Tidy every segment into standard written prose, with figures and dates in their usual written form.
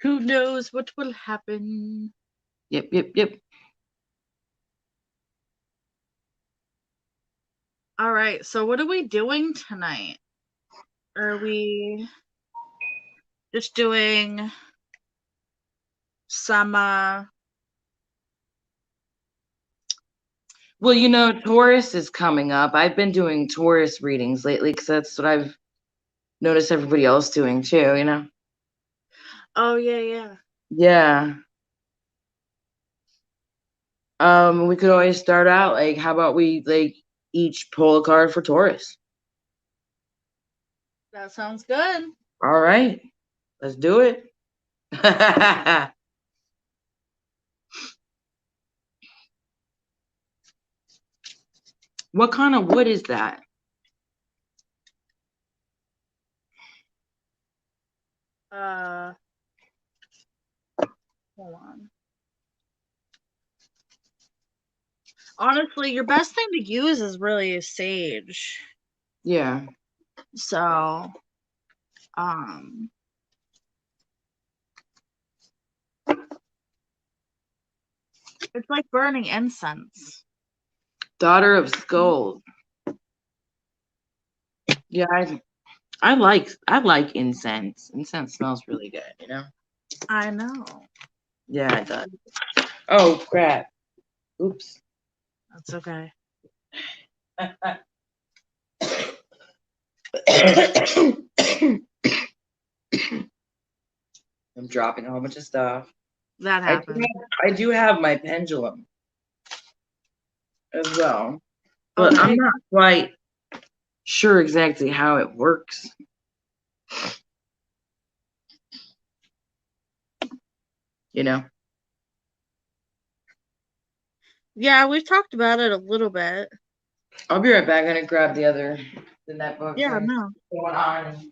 Who knows what will happen? Yep, yep, yep. All right, so what are we doing tonight? Are we just doing some Well, Taurus is coming up. I've been doing Taurus readings lately because that's what I've noticed everybody else doing too. Oh yeah. Yeah. We could always start out like, how about we like each pull a card for Taurus? That sounds good. All right, let's do it. What kind of wood is that? Hold on. Honestly, your best thing to use is really sage. Yeah. So, um, it's like burning incense. Daughter of Skulls. Yeah, I like incense. Incense smells really good. I know. Yeah, it does. Oh crap. Oops. That's okay. I'm dropping a whole bunch of stuff. That I do happened. I do have my pendulum as well, Oh, but there I'm you not quite sure exactly how it works. You know. Yeah, we've talked about it a little bit. I'll be right back. I'm gonna grab the netbooks Yeah, and no. going on.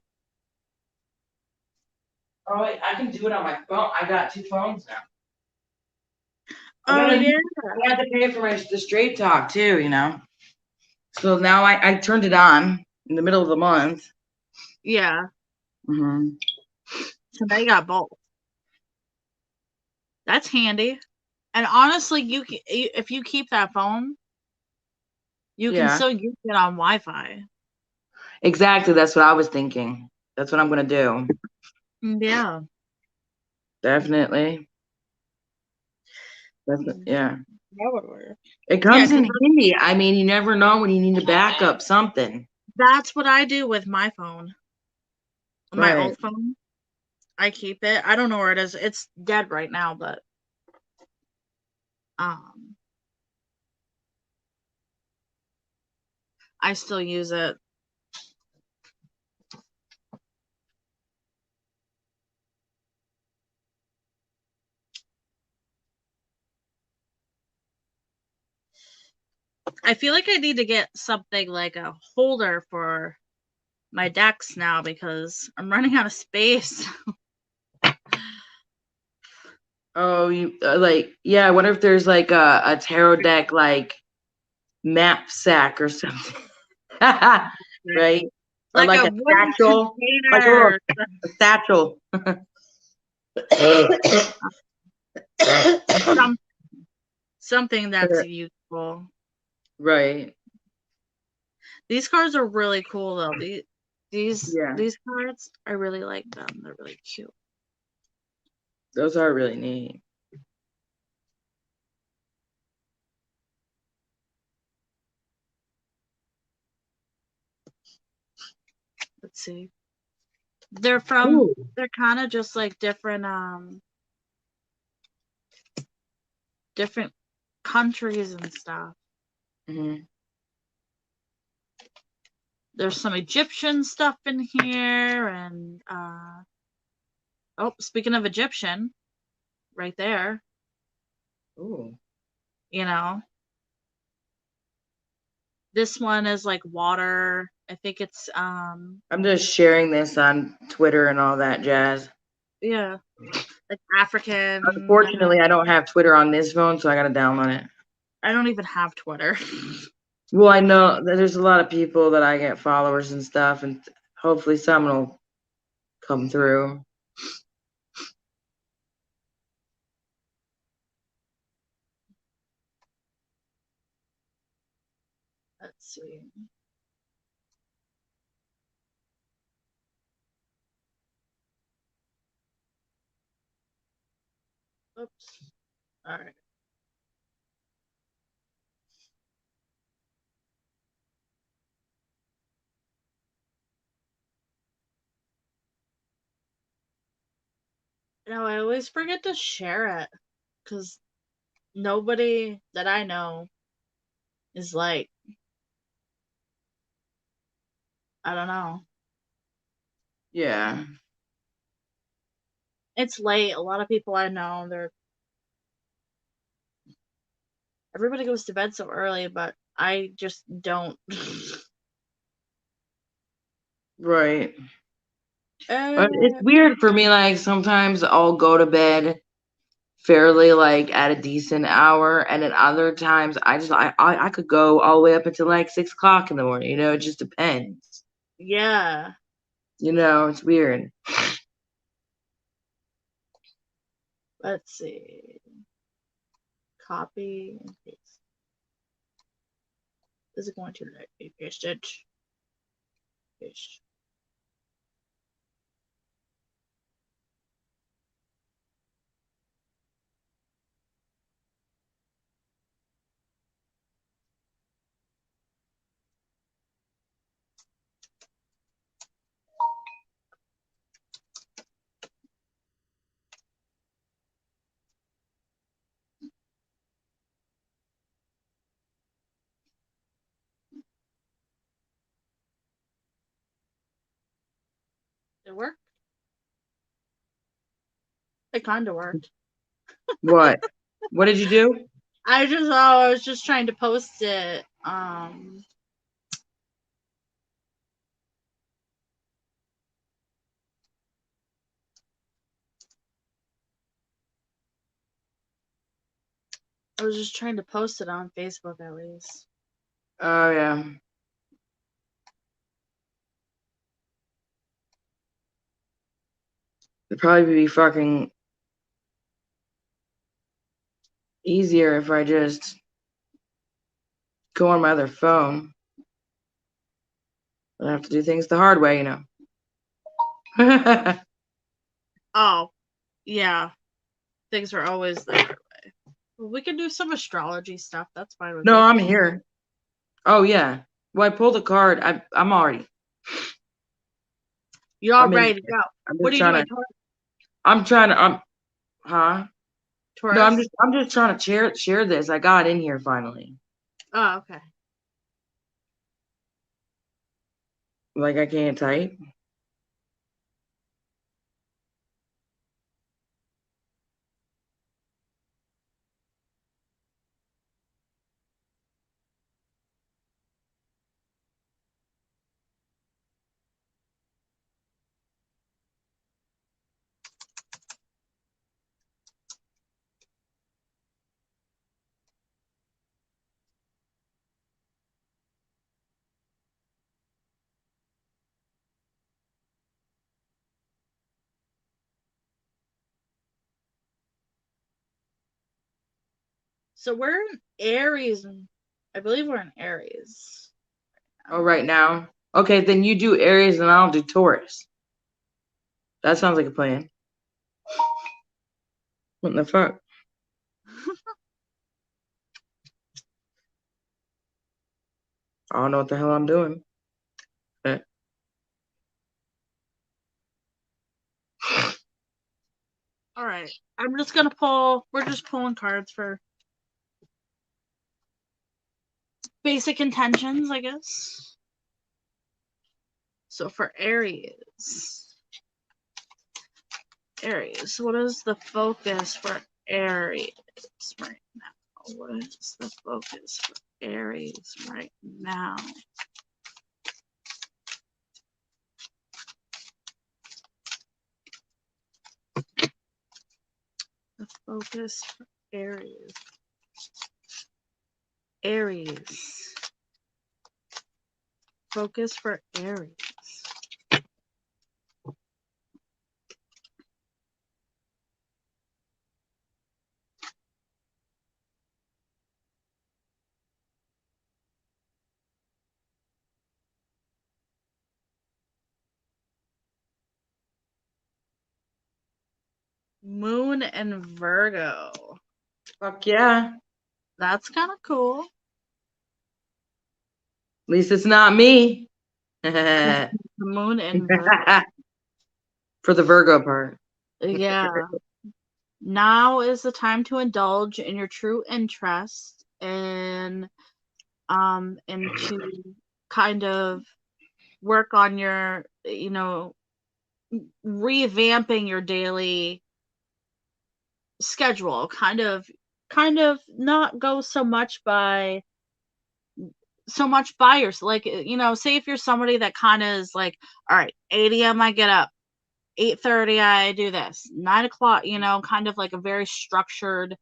Oh wait, I can do it on my phone. I got two phones now. Oh yeah. I had to pay for the straight talk too. So now I turned it on in the middle of the month. Yeah. Mm-hmm. So now you got both. That's handy. And honestly, if you keep that phone, you can Yeah, still use it on Wi-Fi. exactly. That's what I was thinking. That's what I'm gonna do. Yeah. Definitely. Yeah. That would work. It Yeah, comes because in handy. I mean, you never know when you need to back up something. that's what I do with my phone. My Right. old phone. I keep it. I don't know where it is. It's dead right now, but um I still use it. I feel like I need to get something like a holder for my decks now because I'm running out of space. Oh, you like, yeah, I wonder if there's like a tarot deck like map sack or something. Right? Or Like like a a wooden satchel. Like a little container. a satchel. Some, something that's useful. Right. These cards are really cool though. Yeah. These cards, I really like them. They're really cute. Those are really neat. Let's see. Ooh. They're kind of just like different countries and stuff. Mm-hmm. There's some Egyptian stuff in here and oh, speaking of Egyptian, right there, Ooh. you know. This one is like water. I think it's I'm just sharing this on Twitter and all that jazz. yeah, like African. Unfortunately, I don't have Twitter on this phone, so I gotta download it. I don't even have Twitter. Well, I know that there's a lot of people that I get followers and stuff, and hopefully someone will come through. Let's see. Oops. All right. No, I always forget to share it because nobody that I know is like, I don't know. Yeah. It's late. A lot of people I know, everybody goes to bed so early, but I just don't. Right. uh, But it's weird for me, like sometimes I'll go to bed fairly like at a decent hour, and then other times I could go all the way up until like 6 o'clock in the morning, it just depends. yeah. It's weird. Let's see. Copy and paste. Is it going to let me paste it? Paste. Did it work? It kind of worked. What did you do? I was just trying to post it. I was just trying to post it on Facebook at least. Oh yeah. It'd probably be fucking easier if I just go on my other phone. I have to do things the hard way. Oh, yeah. Things are always the hard way. Well, we can do some astrology stuff. That's fine with No, me. I'm here. Oh yeah. Well, I pulled a card. I'm already. You're all I'm in ready to here. go. I'm What just are you trying doing? to. I'm trying to. Huh? No, I'm Taurus? just trying to share this. I got in here finally. Oh, okay. Like I can't type. So we're in Aries. I believe we're in Aries. Oh, right now. Okay, then you do Aries and I'll do Taurus. That sounds like a plan. What the fuck? I don't know what the hell I'm doing. All right. I'm just gonna pull. We're just pulling cards for basic intentions, I guess. So for Aries, what is the focus for Aries right now? What is the focus for Aries right now? The focus for Aries. Aries. Focus for Aries. Moon and Virgo. Fuck yeah. That's kind of cool. At least it's not me. For The moon and Virgo. the Virgo part. Yeah. Now is the time to indulge in your true interest and to kind of work on your, revamping your daily schedule. Kind of not go so much by yourself. Like, say if you're somebody that kind of is like, all right, 8 a.m. I get up, 8:30 I do this, 9 o'clock, kind of like a very structured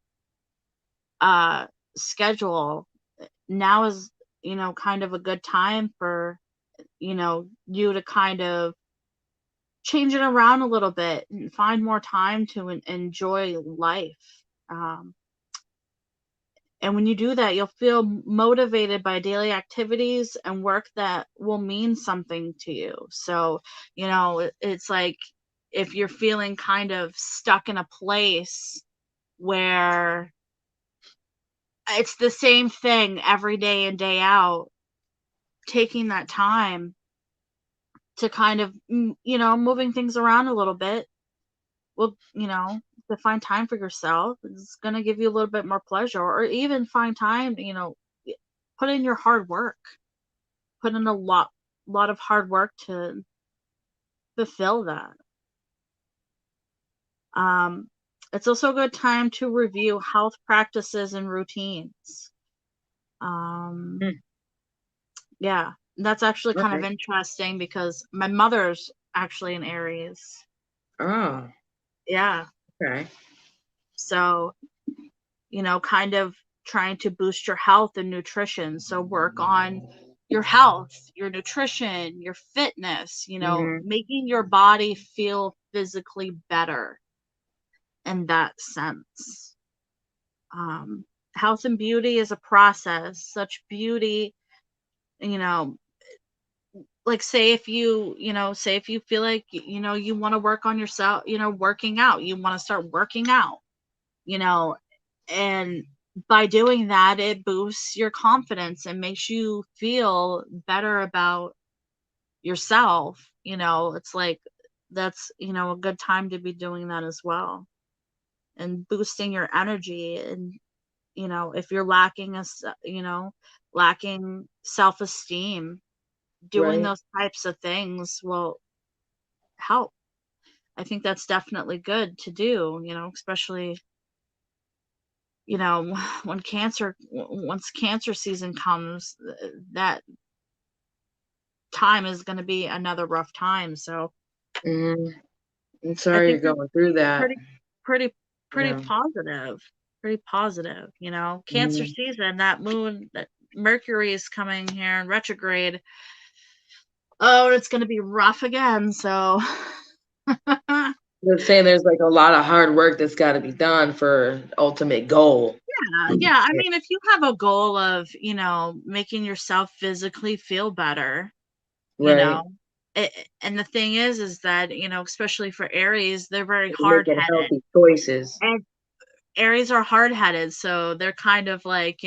uh schedule. Now is, kind of a good time for, you to kind of change it around a little bit and find more time to enjoy life. Um, and when you do that, you'll feel motivated by daily activities and work that will mean something to you. So, it's like if you're feeling kind of stuck in a place where it's the same thing every day in, day out, taking that time to kind of, moving things around a little bit, well, to find time for yourself is going to give you a little bit more pleasure, or even find time, put in your hard work, put in a lot of hard work to fulfill that. Um, it's also a good time to review health practices and routines. Hmm. Yeah, that's actually kind of Okay. interesting because my mother's actually an Aries. Oh, Yeah. okay. So, kind of trying to boost your health and nutrition. So work on your health, your nutrition, your fitness, Hmm. making your body feel physically better in that sense. Um, Health and beauty is a process. Such beauty, you know, like say if you feel like, you want to work on yourself, working out, you want to start working out, you know, and by doing that, it boosts your confidence and makes you feel better about yourself. It's like that's, a good time to be doing that as well, and boosting your energy. And if you're lacking self-esteem, doing Right. those types of things will help. I think that's definitely good to do, especially, when once cancer season comes, that time is going to be another rough time. So Hmm. I'm I sorry think you're you're going through that. pretty, pretty, pretty Yeah. positive, pretty positive. Cancer Hmm. season, that Mercury is coming here in retrograde. Oh, it's going to be rough again. So Let's say there's like a lot of hard work that's got to be done for ultimate goal. yeah. I mean, if you have a goal of, making yourself physically feel better, you Right. know, it, and the thing is that, especially for Aries, they're very hard Making headed. healthy choices. And Aries are hard headed. So they're kind of like,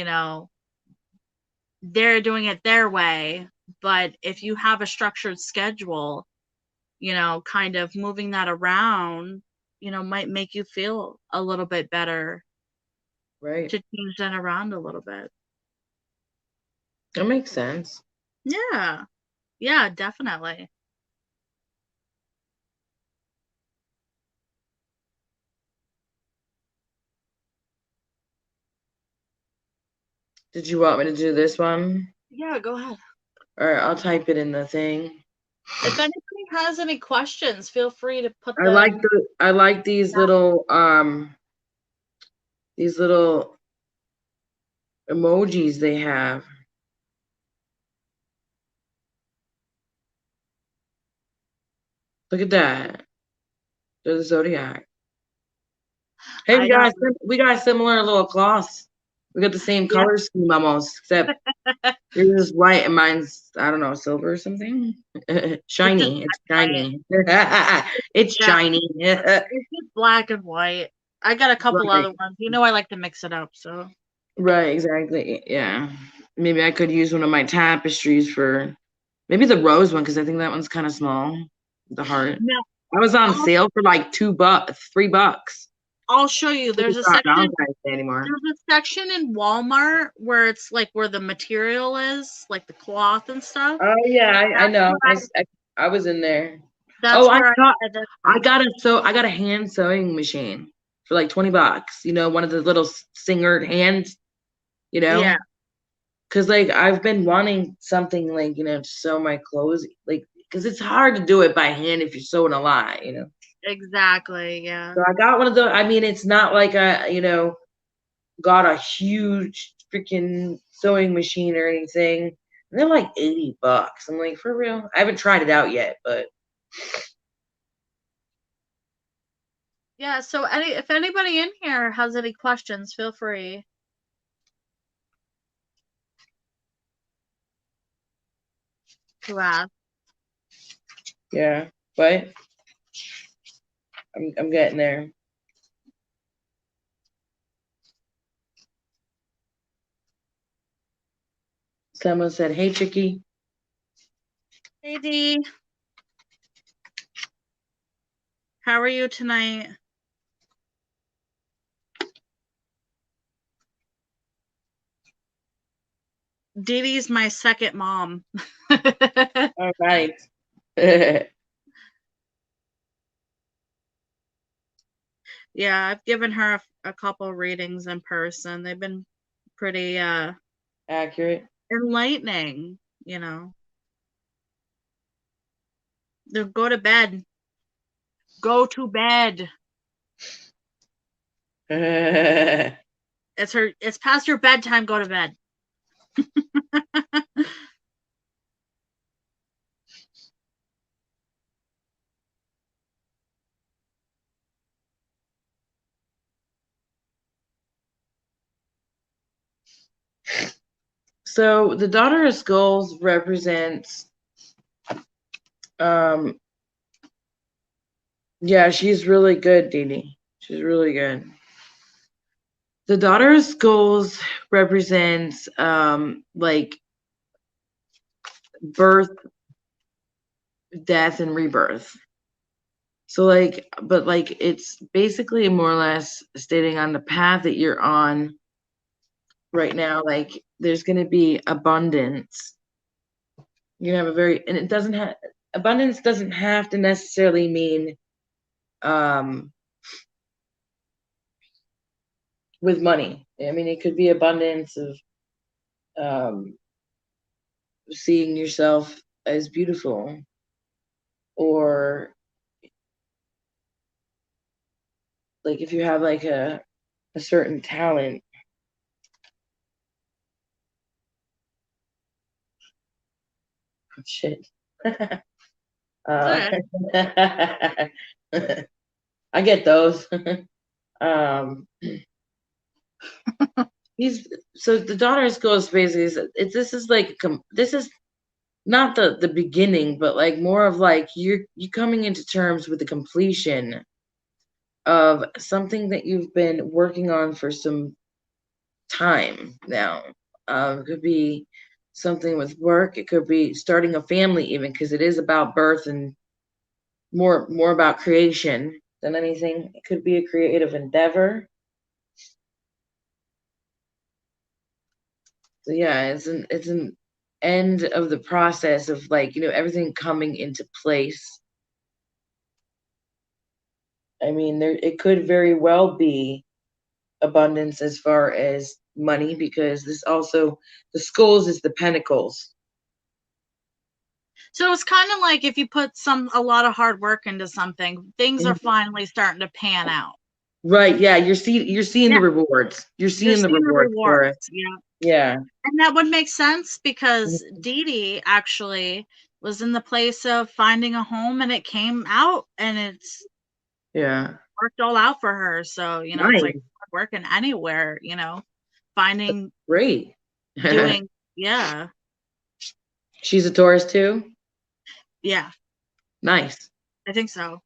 they're doing it their way. But if you have a structured schedule, kind of moving that around, might make you feel a little bit better Right. to change that around a little bit. That makes sense. Yeah. Yeah, definitely. Did you want me to do this one? Yeah, go ahead. All right, I'll type it in the thing. If anybody has any questions, feel free to put them. I like these little emojis they have. Look at that. They're the zodiac. Hey, I don't. we got similar little cloths. We got the same Yeah. color scheme almost, except yours is white and mine's, I don't know, silver or something. It's just Shiny. It's quiet. shiny. It's Yeah. shiny. black and white. I got a couple Right. other ones. You know I like to mix it up, so. Right, exactly. Yeah. Maybe I could use one of my tapestries for maybe the rose one because I think that one's kind of small. The heart. Now, I was on I'll sale for like $2, $3. I'll show you. It's not Valentine's Day anymore. There's a section in Walmart where it's like where the material is, like the cloth and stuff. Oh yeah, I That's know. where I I was in there. Oh, that's where I buy this from. I got a hand sewing machine for like $20. You know, one of the little singer hands. You Yeah, know, because like I've been wanting something like to sew my clothes, like because it's hard to do it by hand if you're sewing a lot. exactly. Yeah. So I got one of those. I mean, it's not like got a huge freaking sewing machine or anything. And they're like $80. I'm like, for real? I haven't tried it out yet, but Yeah, so if anybody in here has any questions, feel free to ask. yeah. But I'm getting there. Someone said, "Hey, Chicky." Hey Dee, how are you tonight? Dee Dee's my second mom. All right. Yeah, I've given her a couple readings in person. They've been pretty Accurate. enlightening, you know. They'll go to bed. Go to bed. It's past your bedtime, go to bed. So the Daughter of Skulls represents, yeah, she's really good, Dee Dee. She's really good. The Daughter of Skulls represents like birth, death, and rebirth. So like, but like it's basically more or less stating on the path that you're on right now, like there's gonna be abundance. You have a very and it doesn't have abundance doesn't have to necessarily mean um with money. I mean it could be abundance of um seeing yourself as beautiful or like if you have like a certain talent. Oh, shit. uh, Okay. I get those. um he's so the Daughter of School Space is this is like this is not the beginning, but like more of like you coming into terms with the completion of something that you've been working on for some time now. It could be something with work. It could be starting a family, even because it is about birth and more about creation than anything. It could be a creative endeavor. So yeah, it's an end of the process of like everything coming into place. I mean, there it could very well be abundance as far as money because this also the skulls is the pentacles. So it's kind of like if you put a lot of hard work into something, things are finally starting to pan out. Right, yeah, you're seeing Yeah, the rewards. You're you're seeing the seeing the rewards for it. rewards. Yeah. Yeah. And that would make sense because Dee Dee actually was in the place of finding a home and it came out and it's Yeah. worked all out for her. So, it's like Nice. working anywhere, finding, Great. doing, yeah, She's a Taurus too? yeah, Nice. I think so.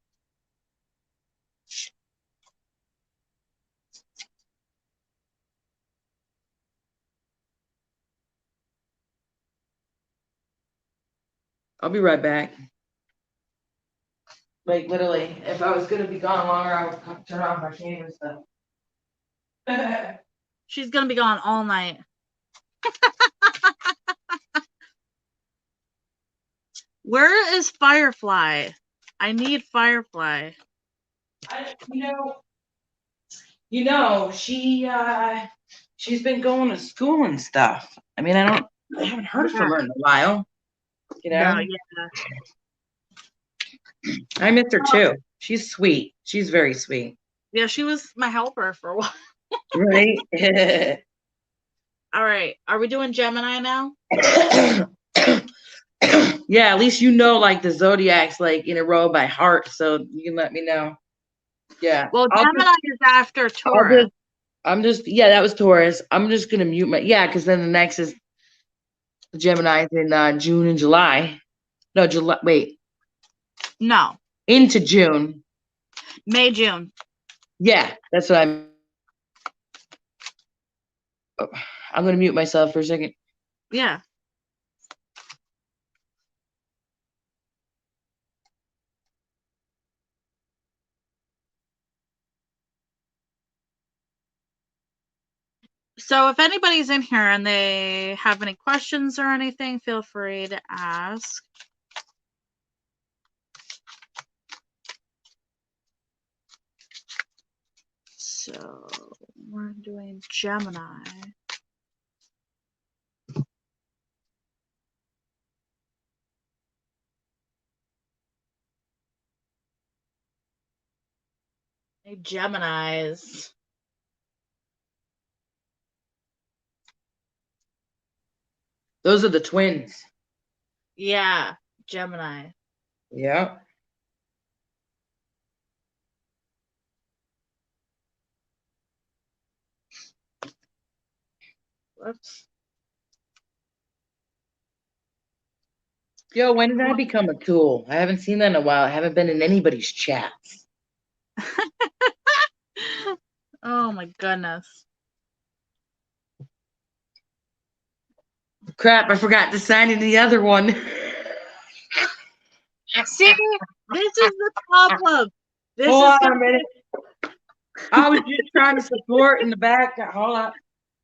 I'll be right back. Like literally, if I was gonna be gone longer, I would turn off my camera stuff. She's gonna be gone all night. Where is Firefly? I need Firefly. She's been going to school and stuff. I mean, I haven't heard from her in a while. No, yeah. I miss her too. She's sweet. She's very sweet. Yeah, she was my helper for a while. Right? All right. Are we doing Gemini now? Yeah, at least like the zodiacs like in a row by heart, so you can let me know. Yeah. Well, Gemini is after Taurus. That was Taurus. I'm just gonna mute because then the next is Gemini in June and July. No, July. Wait. No. Into June. May, June. Yeah, that's what I'm gonna mute myself for a second. Yeah. So if anybody's in here and they have any questions or anything, feel free to ask. So we're doing Gemini. Hey, Geminis. Those are the twins. Yeah, Gemini. Yeah. Whoops. Yo, when did I become a tool? I haven't seen that in a while. I haven't been in anybody's chats. Oh my goodness. Crap, I forgot to sign in the other one. See, this is the problem. Hold on a minute. I was just trying to support in the back. Hold on.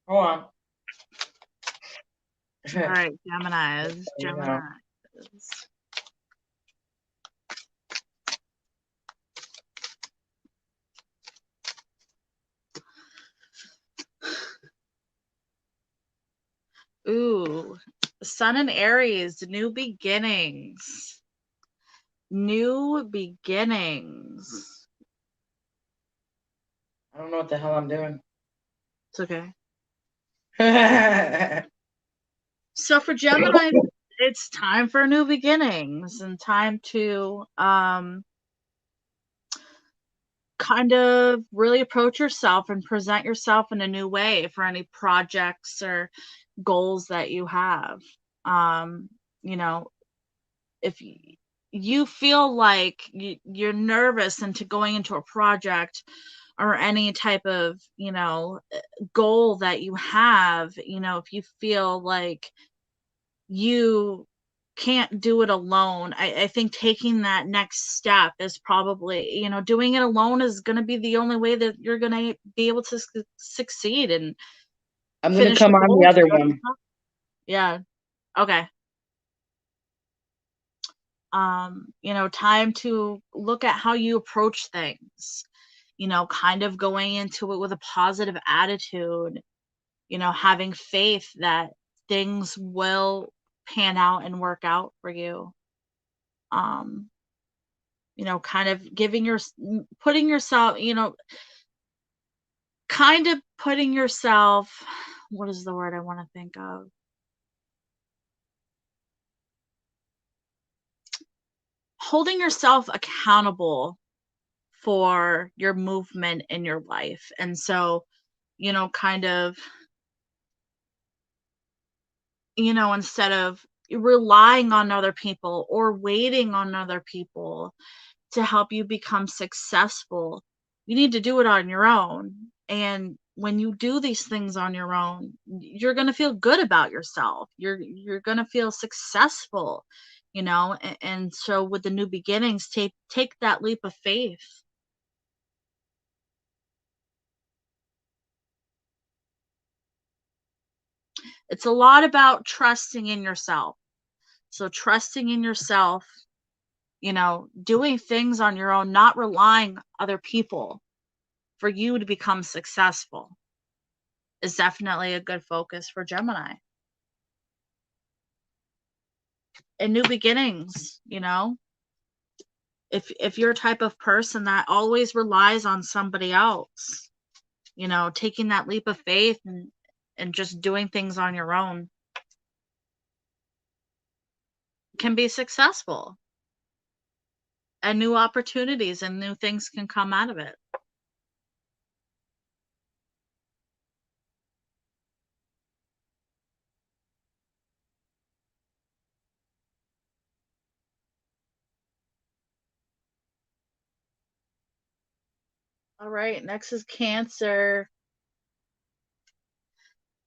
All right, Geminis. Geminis. Ooh, Sun and Aries, new beginnings. New beginnings. I don't know what the hell I'm doing. It's okay. So for Gemini, it's time for new beginnings and time to kind of really approach yourself and present yourself in a new way for any projects or goals that you have. You know, if you feel like you're nervous into going into a project or any type of, goal that you have, if you feel like you can't do it alone, I think taking that next step is probably, doing it alone is going to be the only way that you're going to be able to succeed and I'm going to come on the other one. Yeah. Okay. Time to look at how you approach things, kind of going into it with a positive attitude, having faith that things will pan out and work out for you. Kind of putting yourself, kind of putting yourself, what is the word I want to think of? Holding yourself accountable for your movement in your life. And so, kind of, instead of relying on other people or waiting on other people to help you become successful, you need to do it on your own. And when you do these things on your own, you're going to feel good about yourself. You're going to feel successful. and so with the new beginnings, take that leap of faith. It's a lot about trusting in yourself. So trusting in yourself, doing things on your own, not relying on other people for you to become successful is definitely a good focus for Gemini. And new beginnings, if you're a type of person that always relies on somebody else, taking that leap of faith and just doing things on your own can be successful. And new opportunities and new things can come out of it. All right, next is Cancer.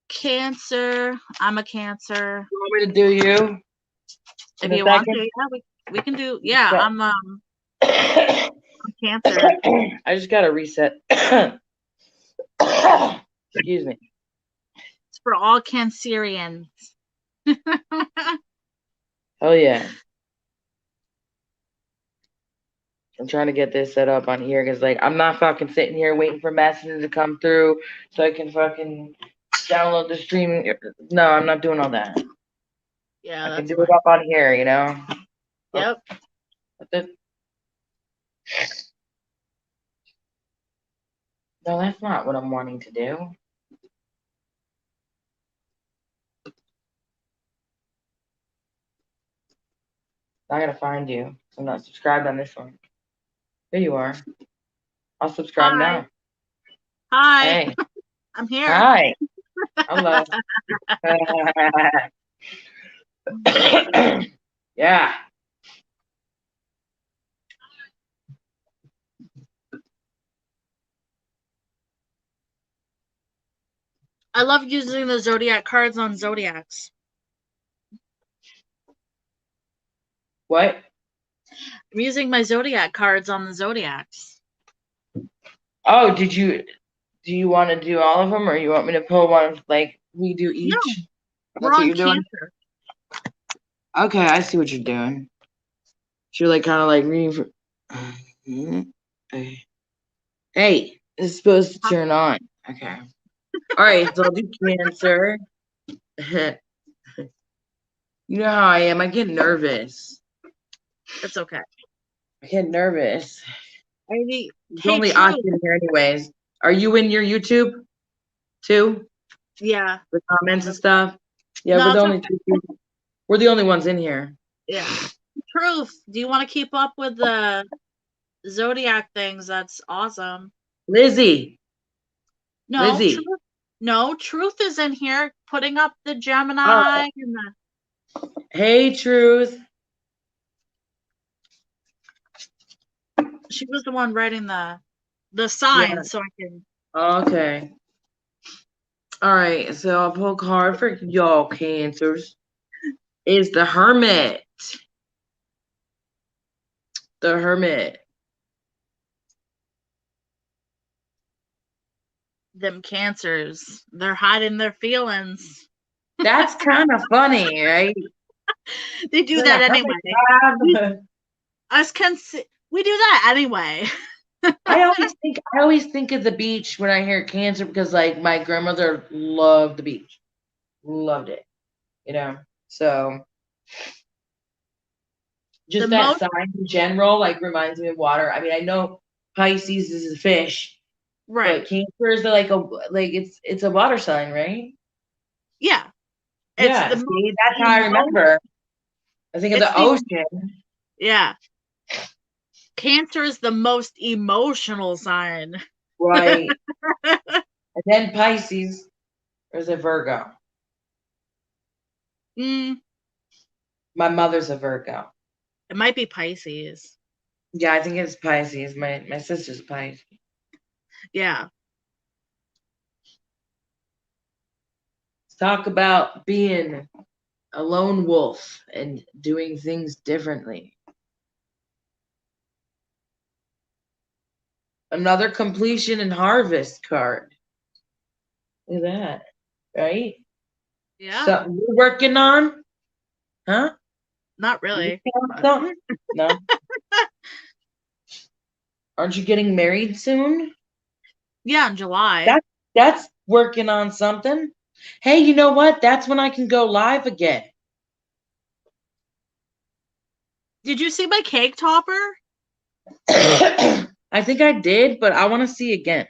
Cancer. I'm a Cancer. You want me to do you? If you want to, yeah, we can do. Yeah, I'm Cancer. I just gotta reset. Excuse me. It's for all Cancerians. Oh yeah. I'm trying to get this set up on here because, like, I'm not fucking sitting here waiting for messages to come through so I can fucking download the streaming. No, I'm not doing all that. Yeah, I can that's do fine. it up on here, you know? Yep. Oh, no, that's not what I'm wanting to do. I gotta find you. I'm not subscribed on this one. There you are. I'll subscribe Hi. now. Hi. Hey. I'm here. Hi. Hello. Yeah. I love using the zodiac cards on zodiacs. What? I'm using my zodiac cards on the zodiacs. Oh, do you want to do all of them, or you want me to pull one? Like we do No, each? we're That's what on you're doing. Cancer. Okay, I see what you're doing. So you're like kind of like reading for. Okay. Hey, it's supposed to turn on. Okay. All right, so I'll do Cancer. You know how I am. I get nervous. It's okay. I get nervous. Hey, There's only us Truth. in here, anyways. Are you in your YouTube too? Yeah. The comments and stuff. Yeah, No, we're the it's only okay. two people. We're the only ones in here. Yeah. Truth. Do you want to keep up with the zodiac things? That's awesome. Lizzie. No, Lizzie. Truth. No, Truth is in here putting up the Oh, Gemini and hey, Truth. she was the one writing the Yeah. signs so I can. Okay. All right. So I'll pull a card for y'all Cancers. Is the Hermit. The Hermit. Them Cancers. They're hiding their feelings. That's kind of funny, right? They do Like a that anyway. hermit Us we do that anyway. I always think of the beach when I hear Cancer because, like, my grandmother loved the beach. Loved it. You know? So The just that most sign in general, like, reminds me of water. I mean, I know Pisces is a fish, but right. Cancer is it's a water sign, right? Yeah. It's Yeah, the see, most that's how I remember. I think of it's the the ocean. yeah. Cancer is the most emotional sign. Right. And then Pisces is a Virgo. Mm, My mother's a Virgo. it might be Pisces. Yeah, I think it's Pisces. My sister's Pisces. Yeah. Let's talk about being a lone wolf and doing things differently. Another completion and harvest card. Look at that. Right? Yeah. Something you're working on? Huh? Not really. Something? No. Aren't you getting married soon? Yeah, in July. That's working on something. Hey, you know what? That's when I can go live again. Did you see my cake topper? I think I did, but I want to see again.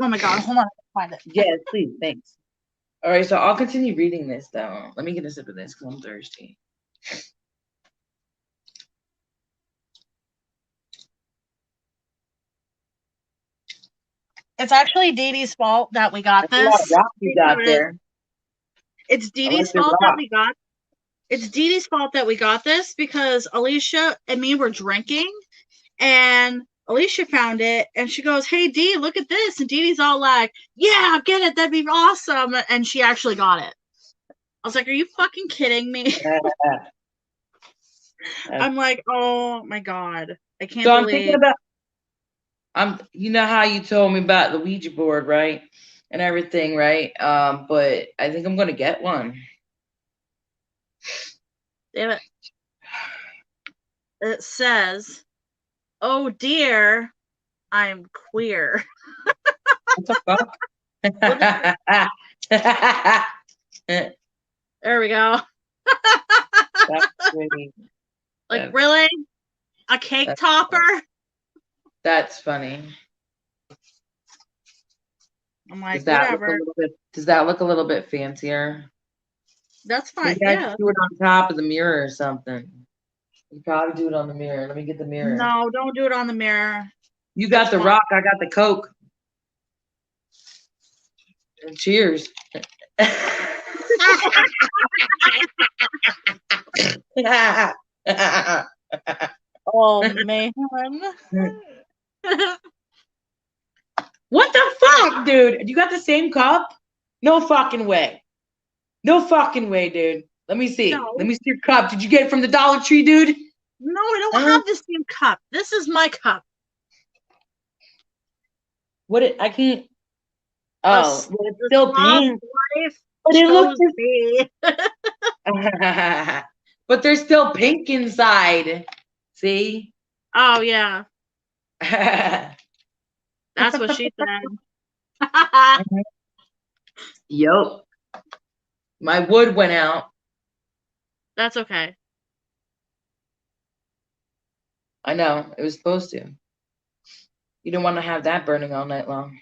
Oh my god, hold on, find it. Yes, please, thanks. All right, so I'll continue reading this though. Let me get a sip of this because I'm thirsty. It's actually Dee Dee's fault that we got That's a lot of this. rock you got there. It's Dee I like Dee's the fault that rock. we got. It's Dee Dee's fault that we got this because Alicia and me were drinking, and Alicia found it, and she goes, "Hey Dee, look at this!" And Dee Dee's all like, "Yeah, get it. That'd be awesome." And she actually got it. I was like, "Are you fucking kidding me?" I'm like, "Oh my god, I can't So I'm thinking believe." about you know how you told me about the Ouija board, right? And everything, right? But I think I'm gonna get one. Damn it. It says, "Oh dear, I'm queer." What the fuck? There we go. That's pretty. Like, really? A cake That's topper? That's funny. I'm like, Does that whatever. look a little bit fancier? That's fine. Maybe I Yeah. should do it on top of the mirror or something. You probably do it on the mirror. Let me get the mirror. No, don't do it on the mirror. You got the fine. rock, I got the Coke. And cheers. Oh, man. What the fuck, dude? You got the same cup? No fucking way. No fucking way, dude. Let me see. No. Let me see your cup. Did you get it from the Dollar Tree, dude? No, I don't have the same cup. This is my cup. What it I can't Oh, well, it's The still slob pink. life But it looks chose me. but there's still pink inside. See? Oh, yeah. That's what she said. Yup. My wood went out. That's okay. I know. It was supposed to. You don't want to have that burning all night long.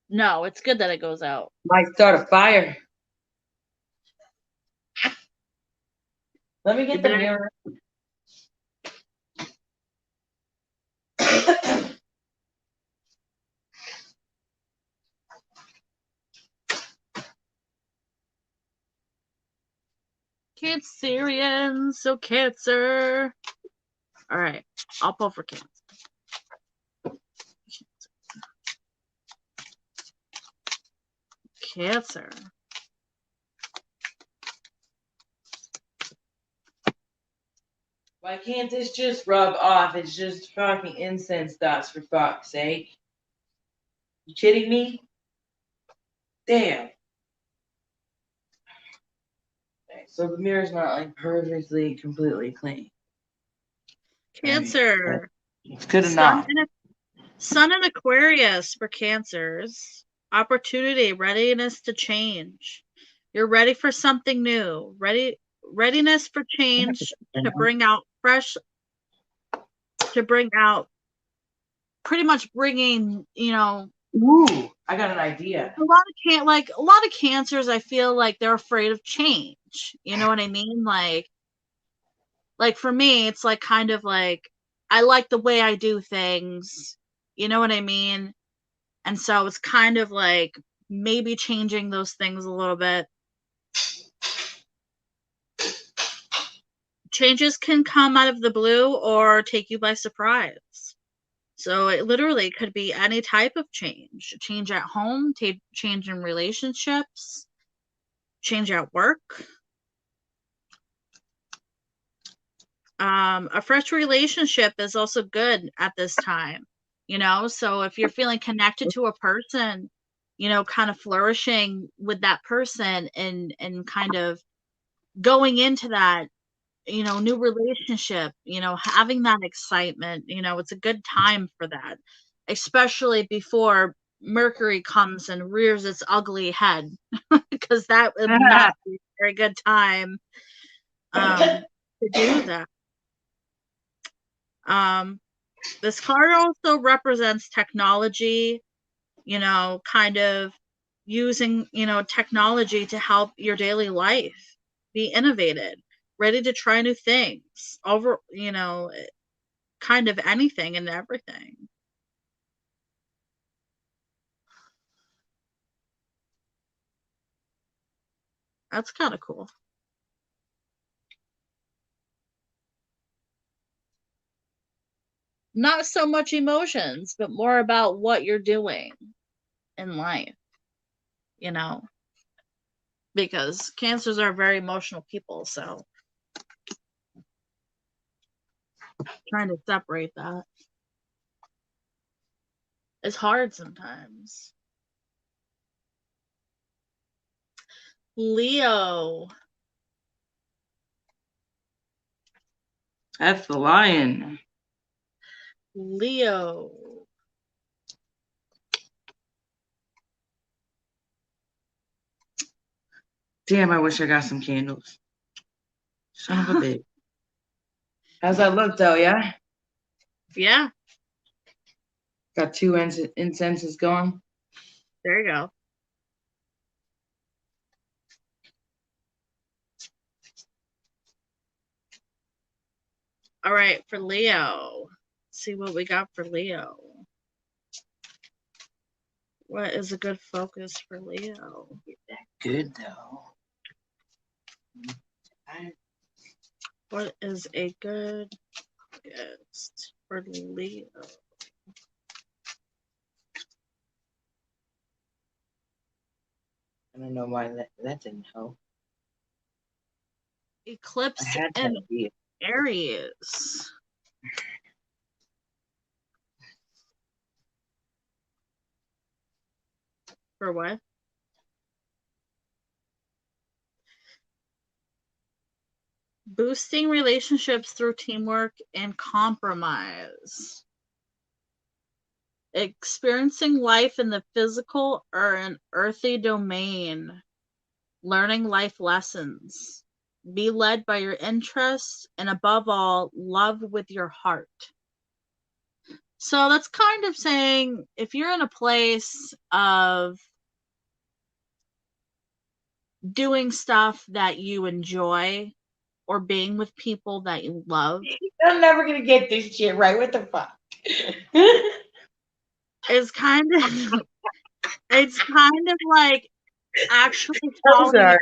No, it's good that it goes out. Might start a fire. Let me get the mirror. Cancerian, so Cancer. All right, I'll pull for Cancer. Cancer. Why can't this just rub off? It's just fucking incense dust, for fuck's sake. You kidding me? Damn. Okay, so the mirror's not like perfectly, completely clean. Cancer. It's good enough. Sun in Aquarius for Cancers. Opportunity, readiness to change. You're ready for something new. Readiness for change to bring out pretty much bringing, Ooh, I got an idea. a lot of Cancers, I feel like they're afraid of change. You know what I mean? Like for me, it's like kind of like I like the way I do things. You know what I mean? And so it's kind of like maybe changing those things a little bit. Changes can come out of the blue or take you by surprise. So it literally could be any type of change. Change at home, change in relationships, change at work. A fresh relationship is also good at this time, so if you're feeling connected to a person, kind of flourishing with that person and kind of going into that, new relationship, having that excitement, it's a good time for that, especially before Mercury comes and rears its ugly head, because that would not be a very good time to do that. This card also represents technology, kind of using, technology to help your daily life be innovated, ready to try new things over, kind of anything and everything. That's kind of cool. Not so much emotions, but more about what you're doing in life, because cancers are very emotional people. So trying to separate that is hard sometimes. Leo. That's the lion. Leo. Damn, I wish I got some candles. Son of a bitch. How's that look, though? Yeah? Yeah. Got 2 incenses going. There you go. All right, for Leo. Let's see what we got for Leo. What is a good focus for Leo? Good, though. What is a good focus for Leo? I don't know why that didn't help. Eclipse and Aries. For what? Boosting relationships through teamwork and compromise. Experiencing life in the physical or an earthy domain. Learning life lessons. Be led by your interests, and above all, love with your heart. So that's kind of saying if you're in a place of doing stuff that you enjoy or being with people that you love. I'm never going to get this shit right. What the fuck? It's kind of like actually following your heart.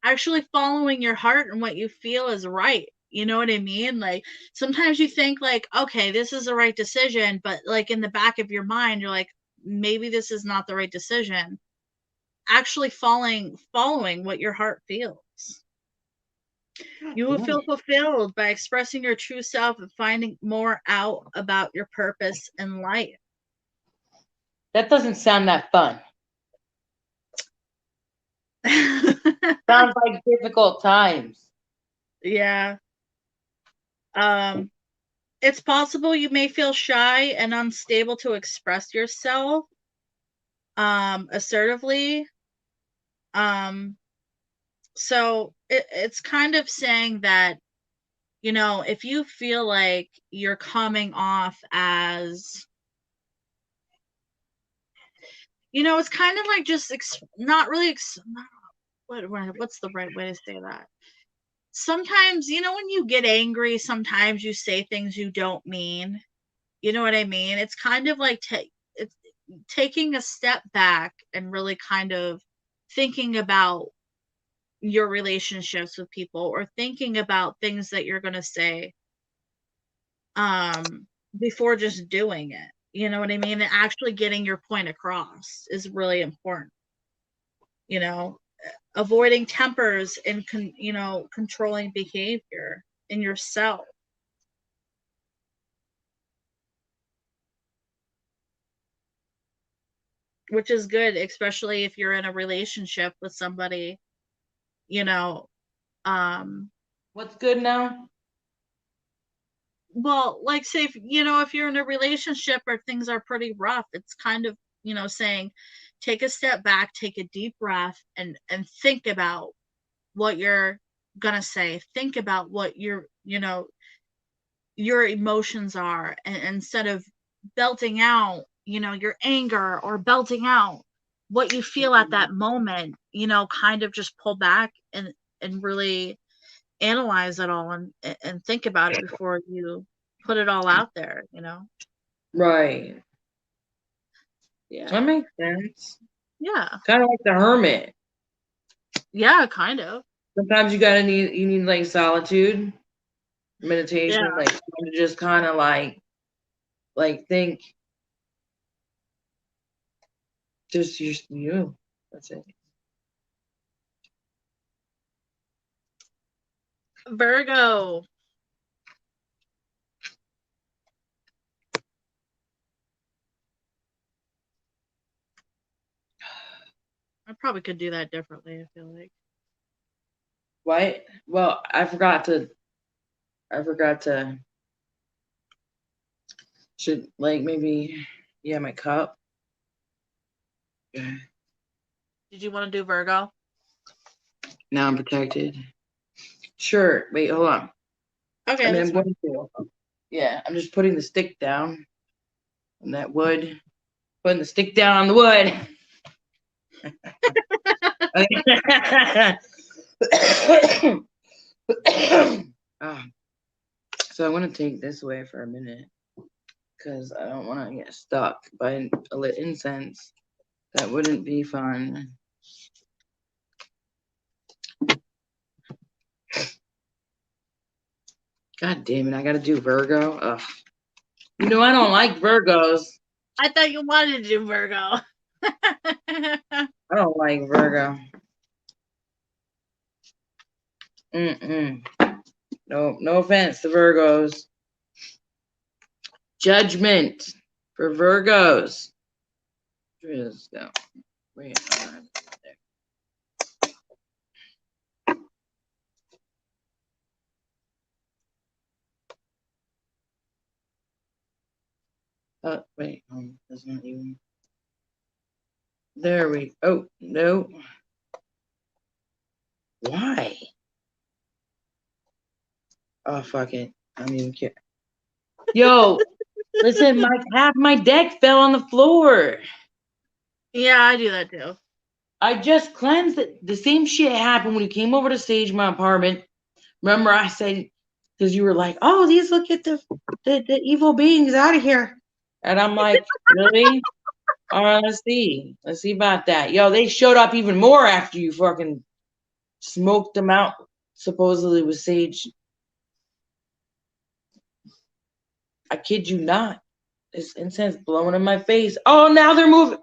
Actually following your heart and what you feel is right. You know what I mean? Like sometimes you think like, okay, this is the right decision, but like in the back of your mind, you're like, maybe this is not the right decision. Actually following what your heart feels. You will feel fulfilled by expressing your true self and finding more out about your purpose in life. That doesn't sound that fun. Sounds like difficult times. Yeah. It's possible you may feel shy and unstable to express yourself assertively. So it's kind of saying that, if you feel like you're coming off as, it's kind of like just not really, what's the right way to say that? Sometimes, when you get angry, sometimes you say things you don't mean. You know what I mean? It's kind of like it's taking a step back and really kind of thinking about your relationships with people or thinking about things that you're going to say before just doing it. You know what I mean? And actually getting your point across is really important. avoiding tempers and controlling behavior in yourself, which is good, especially if you're in a relationship with somebody, you know. What's good now? Well, like say if you're in a relationship or things are pretty rough, it's kind of saying, take a step back, take a deep breath, and think about what you're gonna say. Think about what your emotions are, and instead of belting out your anger or belting out what you feel at that moment, kind of just pull back and really analyze it all and think about it before you put it all out there. Right. Yeah. That makes sense. Yeah. Kind of like the hermit. Yeah, kind of. Sometimes you need like solitude, meditation, Yeah. like to just kind of like think just you. That's it. Virgo. I probably could do that differently, I feel like. What? Well, I forgot to should like maybe my cup. Yeah. Did you want to do Virgo? Now I'm protected. Sure. Wait, hold on. Okay, that's I'm fine. going to. Yeah, I'm just putting the stick down on that wood. Putting the stick down on the wood. So I want to take this away for a minute because I don't want to get stuck by a lit incense. That wouldn't be fun. God damn it, I gotta do Virgo. Ugh. I don't like Virgos. I thought you wanted to do Virgo. I don't like Virgo. No offense to Virgos. Judgment for Virgos. Just go. Wait, wait, that's not even. There we. Oh no. Why? Oh fuck it. I don't even care. Yo, listen, half my deck fell on the floor. Yeah, I do that too. I just cleansed it. The same shit happened when you came over to stage my apartment. Remember, I said because you were like, "Oh, these look at the evil beings out of here," and I'm like, "Really? All right, let's see. Let's see about that." Yo, they showed up even more after you fucking smoked them out. Supposedly with sage. I kid you not. This incense blowing in my face. Oh, now they're moving.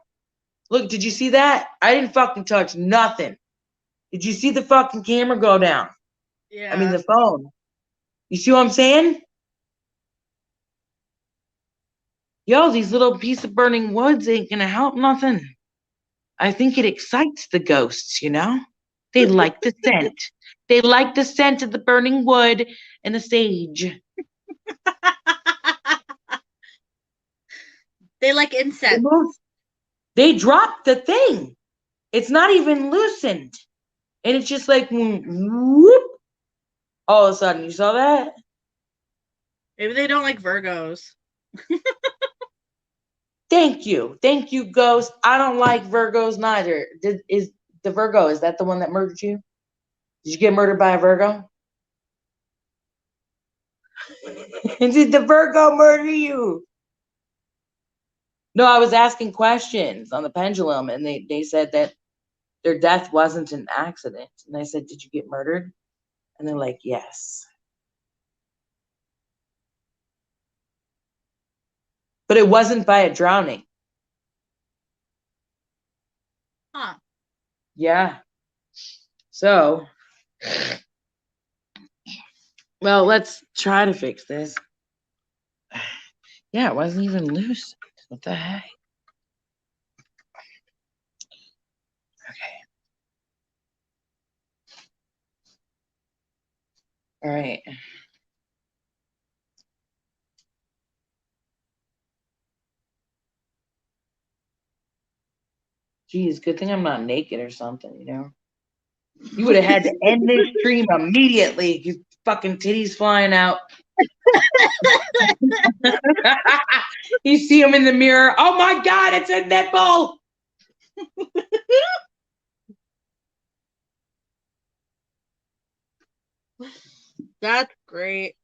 Look, did you see that? I didn't fucking touch nothing. Did you see the fucking camera go down? I mean, Yeah. the phone. You see what I'm saying? Yo, these little piece of burning woods ain't gonna help nothing. I think it excites the ghosts, They like the scent. They like the scent of the burning wood and the sage. They like incense. They dropped the thing. It's not even loosened. And it's just like whoop. All of a sudden, you saw that? Maybe they don't like Virgos. Thank you. Thank you, Ghost. I don't like Virgos neither. Is the Virgo, is that the one that murdered you? Did you get murdered by a Virgo? Did the Virgo murder you? No, I was asking questions on the pendulum, and they said that their death wasn't an accident. And I said, did you get murdered? And they're like, yes. But it wasn't by a drowning. Huh. Yeah. So, well, let's try to fix this. Yeah, it wasn't even loose. What the heck? Okay. All right. Geez, good thing I'm not naked or something, you know? You would have had to end this stream immediately. You fucking titties flying out. You see him in the mirror. Oh my God, it's a nipple. That's great.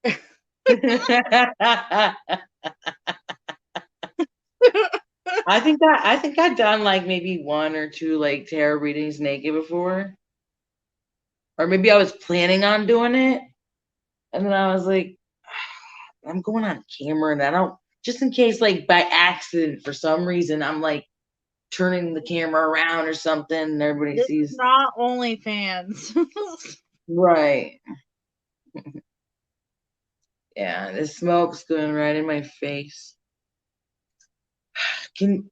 I think I've done like maybe one or two like tarot readings naked before. Or maybe I was planning on doing it. And then I was like, I'm going on camera and I don't, just in case like by accident for some reason I'm like turning the camera around or something and everybody This is sees. not OnlyFans. Right. Yeah, the smoke's going right in my face. Can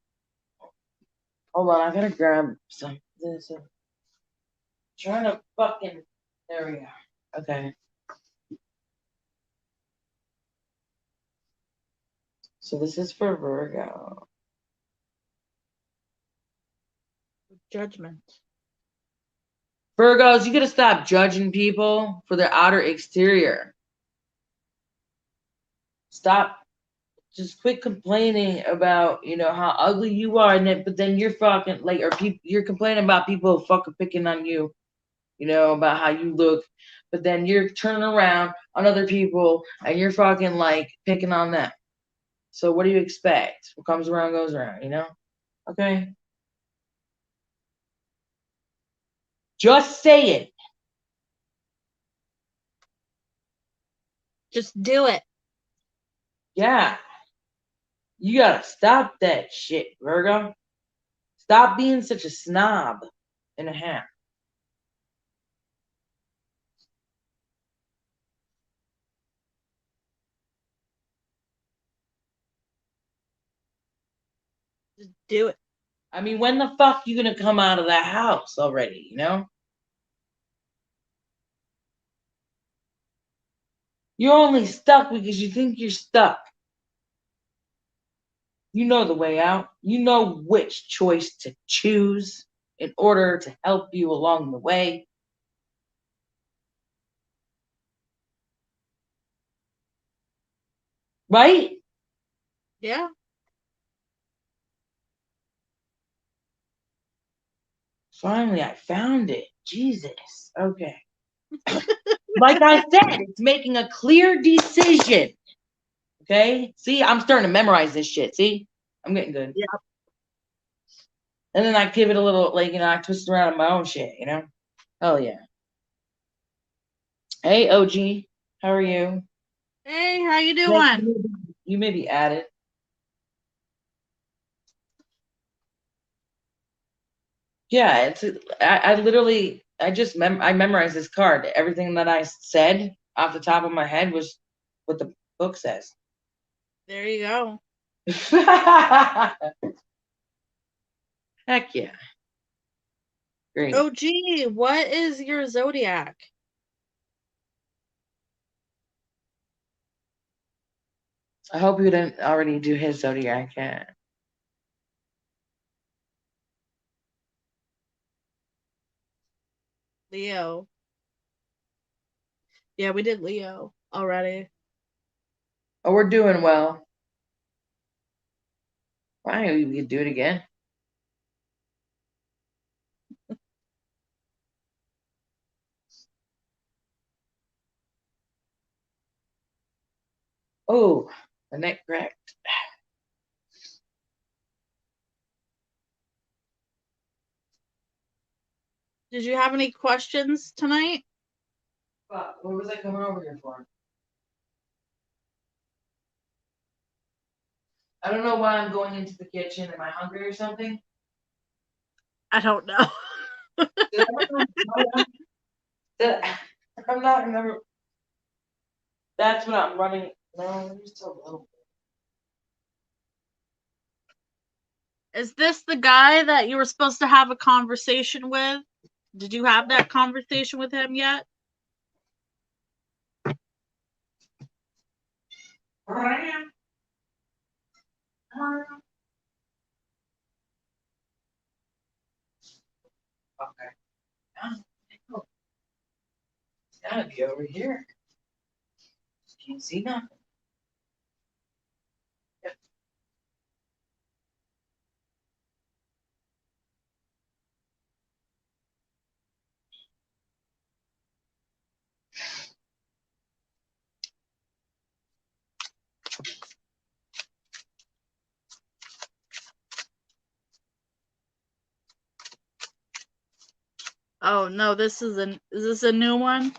hold on, I gotta grab some this. Trying to fucking there we go. Okay. So this is for Virgo. Judgment. Virgos, you gotta stop judging people for their outer exterior. Stop. Just quit complaining about, you know, how ugly you are, and then, but then you're fucking like, or people, you're complaining about people fucking picking on you, you know, about how you look, but then you're turning around on other people and you're fucking like picking on them. So what do you expect? What comes around goes around, you know? Okay. Just say it. Just do it. Yeah. You gotta stop that shit, Virgo. Stop being such a snob and a half. Just do it. I mean, when the fuck you gonna come out of that house already, you know? You're only stuck because you think you're stuck. You know the way out. You know which choice to choose in order to help you along the way. Right? Yeah. Finally, I found it. Jesus. Okay. Like I said, it's making a clear decision. Okay? See, I'm starting to memorize this shit. See? I'm getting good. Yeah. And then I give it a little, like, you know, I twist around in my own shit, you know? Oh, yeah. Hey, OG. How are you? Hey, how you Like, doing? you may be added. Yeah, it's I literally I just I memorized this card. Everything that I said off the top of my head was what the book says. There you go. Heck yeah. Great. Oh, gee, what is your zodiac? I hope you didn't already do his zodiac yet. Leo. Yeah, we did Leo already. Oh, we're doing well. Why we could do it again? Oh, the neck cracked. Did you have any questions tonight? Fuck, what was I coming over here for? I don't know why I'm going into the kitchen. Am I hungry or something? I don't know. Did I I'm not remember. That's what I'm running. No, there's still a little. Is this the guy that you were supposed to have a conversation with? Did you have that conversation with him yet? Okay. It's gotta be over here. Can't see nothing. Yep. Oh no, is this a new one?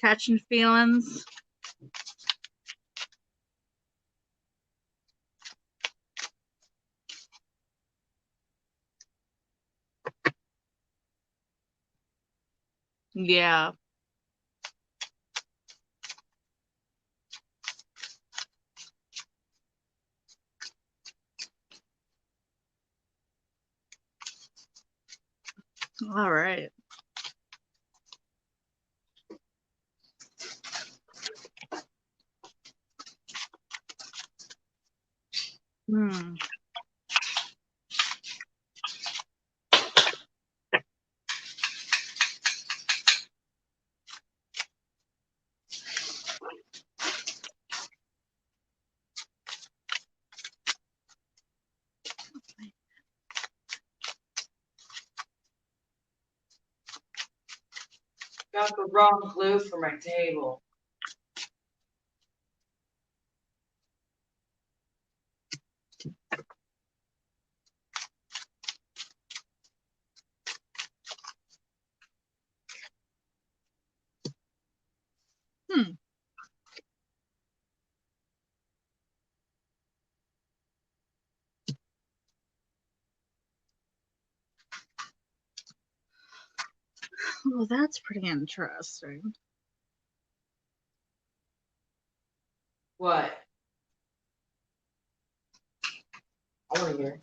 Catching Feelings. Yeah. All right. Hmm. Got the wrong glue for my table. Hmm. Oh, that's pretty interesting. What? I want to hear.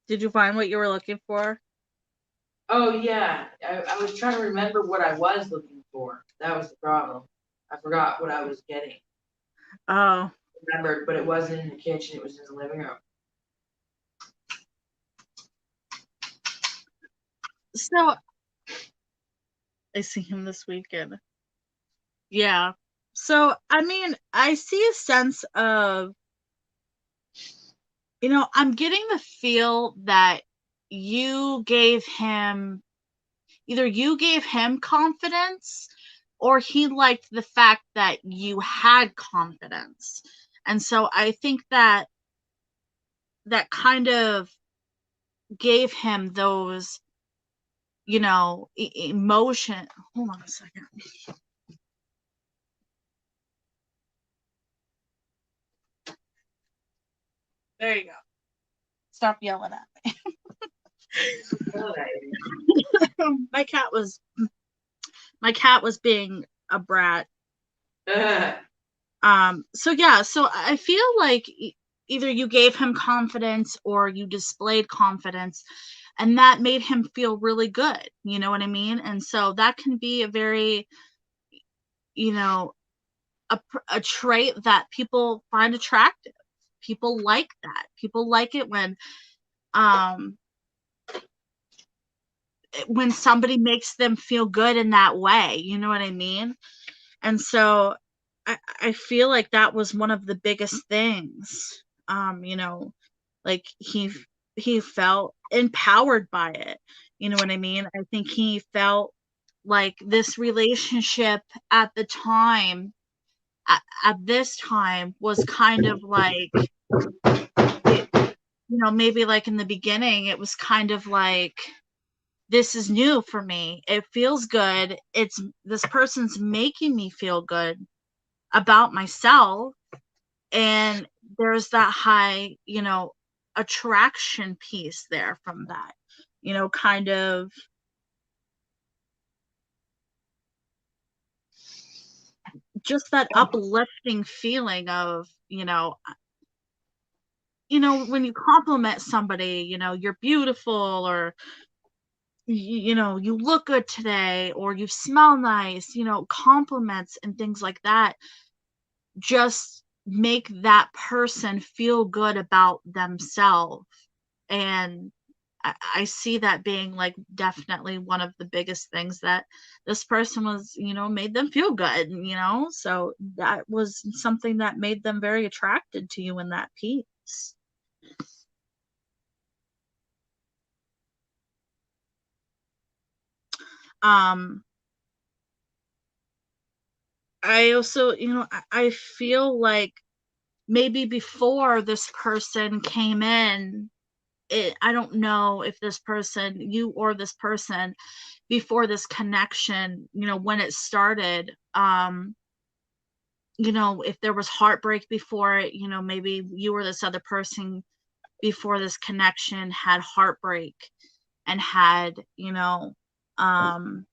Did you find what you were looking for? Oh yeah, I was trying to remember what I was looking for. That was the problem. I forgot what I was getting. Oh. Remembered, but it wasn't in the kitchen. It was in the living room. So I see him this weekend. Yeah. So I mean, I see a sense of, I'm getting the feel that you gave him either you gave him confidence or he liked the fact that you had confidence. And so I think that kind of gave him those, emotion. Hold on a second. There you go. Stop yelling at me. my cat was my cat was being a brat. So yeah, so I feel like either you gave him confidence or you displayed confidence, and that made him feel really good. You know what I mean? And so that can be a very, you know, a trait that people find attractive. People like that. People like it um when somebody makes them feel good in that way. You know what I mean? And so I feel like that was one of the biggest things. Like he felt empowered by it. You know what I mean? I think he felt like this relationship at the time at this time was kind of like maybe like in the beginning it was kind of like this is new for me. It feels good. It's this person's making me feel good about myself, and there's that high attraction piece there from that kind of just that uplifting feeling of, when you compliment somebody, you're beautiful, or you look good today, or you smell nice, compliments and things like that just make that person feel good about themselves. And I see that being like definitely one of the biggest things that this person was, made them feel good, so that was something that made them very attracted to you in that piece. Um, I also, I feel like maybe before this person came in, I don't know if this person, you or this person, before this connection, when it started, if there was heartbreak before it, maybe you or this other person before this connection had heartbreak and had, um,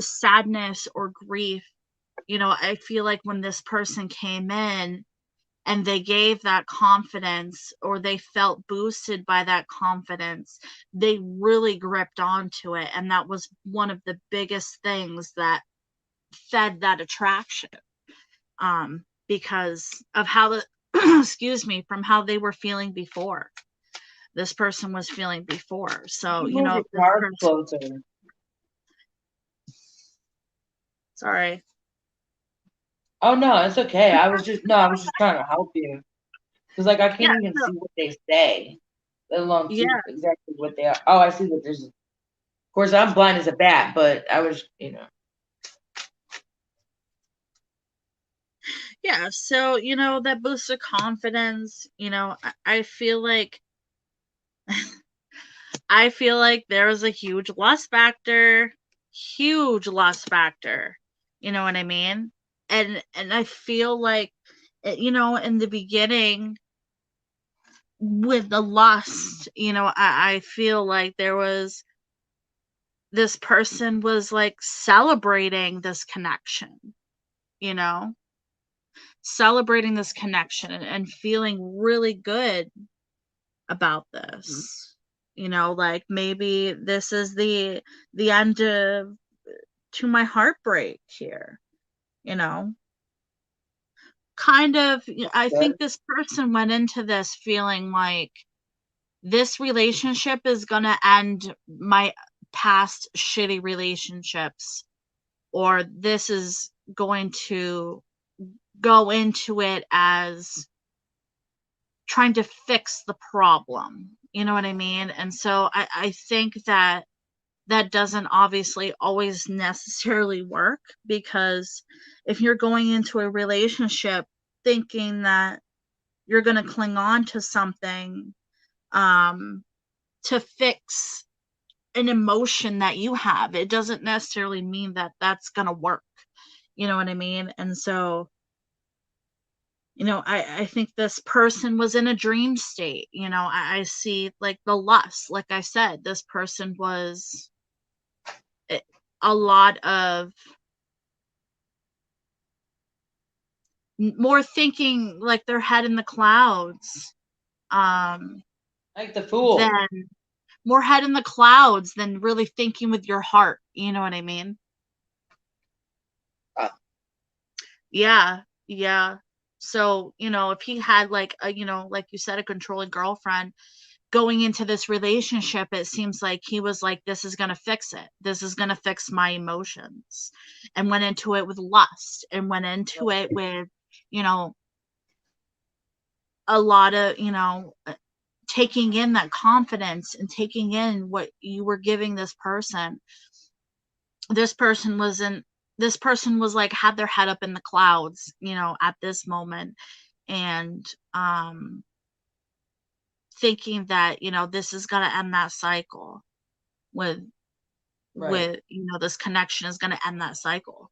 sadness or grief. I feel like when this person came in and they gave that confidence, or they felt boosted by that confidence, they really gripped onto it. And that was one of the biggest things that fed that attraction, because of how the, excuse me, from how they were feeling before. This person was feeling before. So, You move your if this car person, closer. sorry. Oh no, it's okay. I was just trying to help you. Because like I Yeah, can't even no, see what they say, let alone see yeah, exactly what they are. Oh, I see what there's. Of course, I'm blind as a bat, but I was, yeah. So, that boost of confidence, I feel like there was a huge loss factor, huge loss factor. You know what I mean? And I feel like, in the beginning with the lust, I feel like there was, this person was like celebrating this connection, you know, celebrating this connection and feeling really good about this. Like maybe this is the end of to my heartbreak here, you know. Kind of, I good. think this person went into this feeling like this relationship is going to end my past shitty relationships, or this is going to go into it as trying to fix the problem. You know what I mean? And so I think that that doesn't obviously always necessarily work, because if you're going into a relationship thinking that you're going to cling on to something, um, to fix an emotion that you have, it doesn't necessarily mean that that's going to work. You know what I mean? And so, I think this person was in a dream state. I see like the lust. Like I said, this person was eh, a lot of more thinking like their head in the clouds, um, Like the fool. than more head in the clouds than really thinking with your heart. You know what I mean? Uh, Yeah, yeah. So, if he had like a, like you said, a controlling girlfriend going into this relationship, it seems like he was like, this is going to fix it. This is going to fix my emotions. And went into it with lust, and went into it with, you know, a lot of, taking in that confidence and taking in what you were giving this person. This person wasn't, this person was like, had their head up in the clouds, at this moment. And, thinking that, this is going to end that cycle with, right. this connection is going to end that cycle.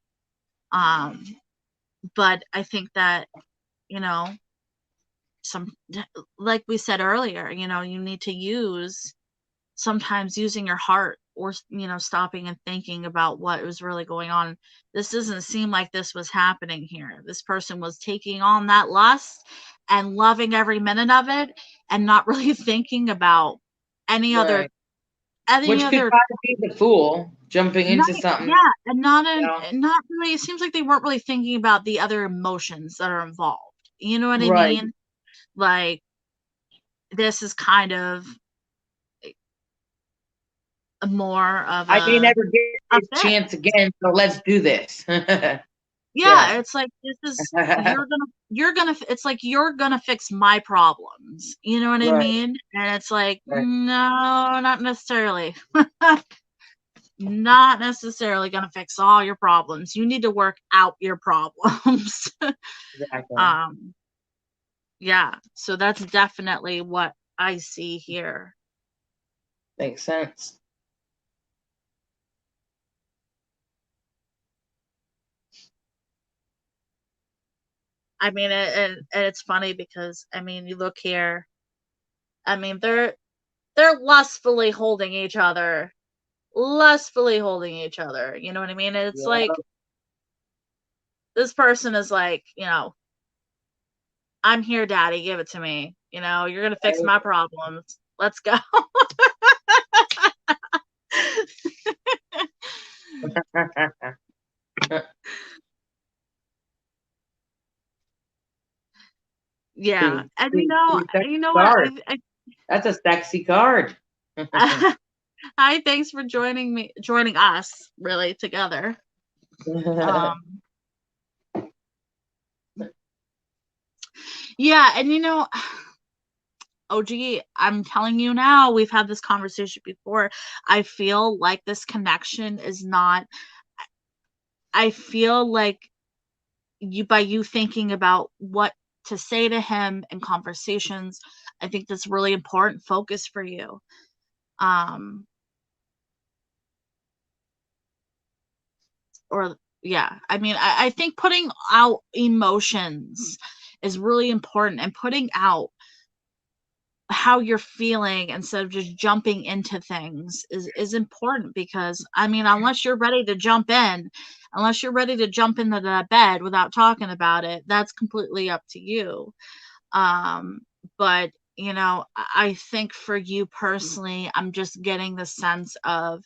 Um, but I think that, you know, some, like we said earlier, you need to use, sometimes using your heart or stopping and thinking about what was really going on. This doesn't seem like this was happening here. This person was taking on that lust and loving every minute of it, and not really thinking about any other Right. any Which could other kind of be the fool jumping not, into something, yeah, and you know? not really. It seems like they weren't really thinking about the other emotions that are involved. You know what I Right. mean? Like, this is kind of more of I may never get a this fit. chance again, so let's do this. Yeah, Yeah. it's like, this is it's like, you're gonna fix my problems. You know what I Right. mean? And it's like, Right. no, not necessarily. Not necessarily gonna fix all your problems. You need to work out your problems. Exactly. um Yeah, so that's definitely what I see here. Makes sense. I mean, and it's funny because, I mean, you look here. I mean, they're lustfully holding each other. You know what I mean? And it's Yeah. like, this person is like, I'm here, daddy, give it to me. You're gonna fix my problems. Let's go. Yeah, Pretty, and pretty sexy you know what? card. That's a sexy card. Hi, thanks for joining us, really, together. Um, yeah, and OG, I'm telling you now, we've had this conversation before. I feel like this connection is not. I feel like, by you thinking about what to say to him in conversations, I think that's really important focus for you. Um, or yeah, I mean, I think putting out emotions is really important, and putting out how you're feeling instead of just jumping into things is important, because I mean, unless you're ready to jump into that bed without talking about it, that's completely up to you. um but I think for you personally, I'm just getting the sense of,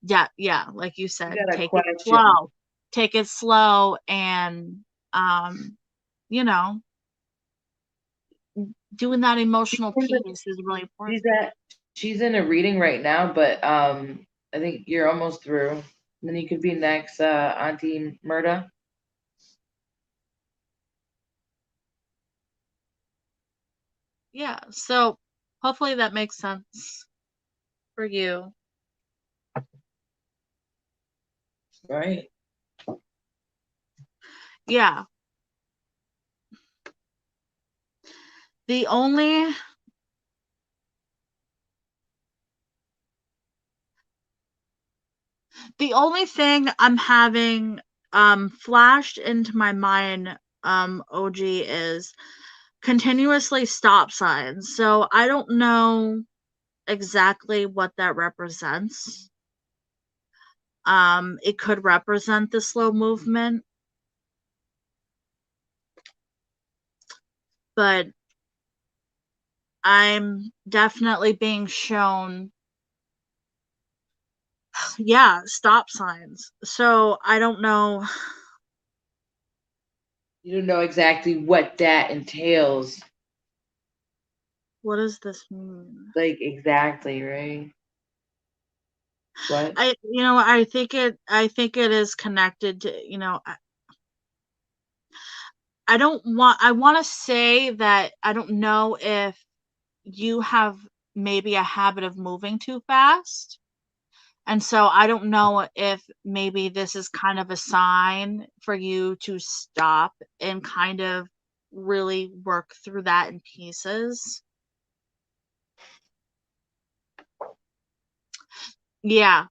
yeah, yeah, like you You said, got a question. take it slow, and um you know doing that emotional piece is really important. She's at she's in a reading right now, but I think you're almost through. Then you could be next, Auntie Murda. Yeah, so hopefully that makes sense for you. Right. Yeah. The only the only thing I'm having flashed into my mind, OG, is continuously stop signs. So I don't know exactly what that represents. It could represent the slow movement, but I'm definitely being shown, yeah, stop signs. So I don't know. You don't know exactly what that entails. What does this mean? Like, exactly, right? What? I think it is connected to, I want to say that I don't know if you have maybe a habit of moving too fast. And so I don't know if maybe this is kind of a sign for you to stop and kind of really work through that in pieces. Yeah,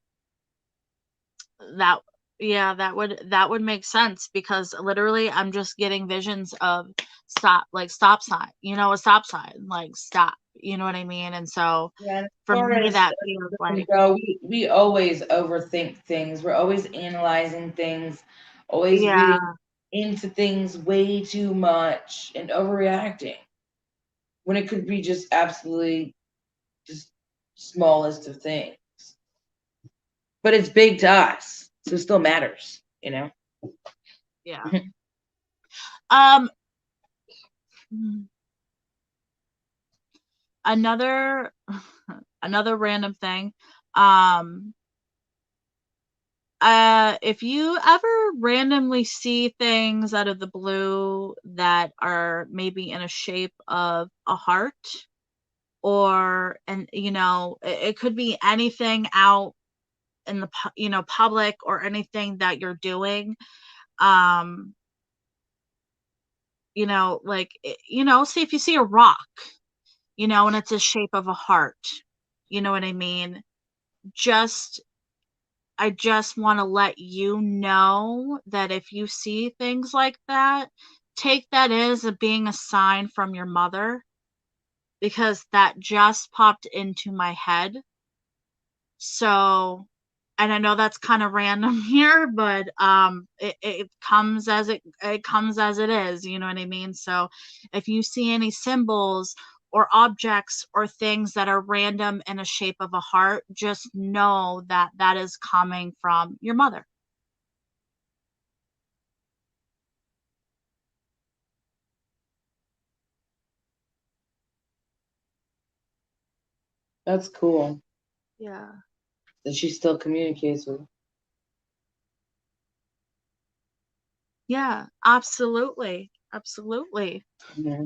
that yeah, that would make sense, because literally I'm just getting visions of stop, like stop sign, a stop sign, like stop. You know what I mean? And so Yeah, and as for far me, as that feels women like, go, we always overthink things. We're always analyzing things, always yeah, reading into things way too much and overreacting when it could be just absolutely just smallest of things. But it's big to us, so it still matters, you know? yeah. Um, another another random thing. Um, if you ever randomly see things out of the blue that are maybe in a shape of a heart, or and it could be anything out in the public, or anything that you're doing, um like say if you see a rock, and it's a shape of a heart, you know what I mean? Just I just want to let you know that if you see things like that, take that as being a sign from your mother, because that just popped into my head. So, and I know that's kind of random here, but it comes as it comes as it is, you know what I mean? So, if you see any symbols or objects or things that are random in a shape of a heart, just know that that is coming from your mother. That's cool Yeah. that she still communicates with. Yeah, absolutely. Absolutely. Yeah.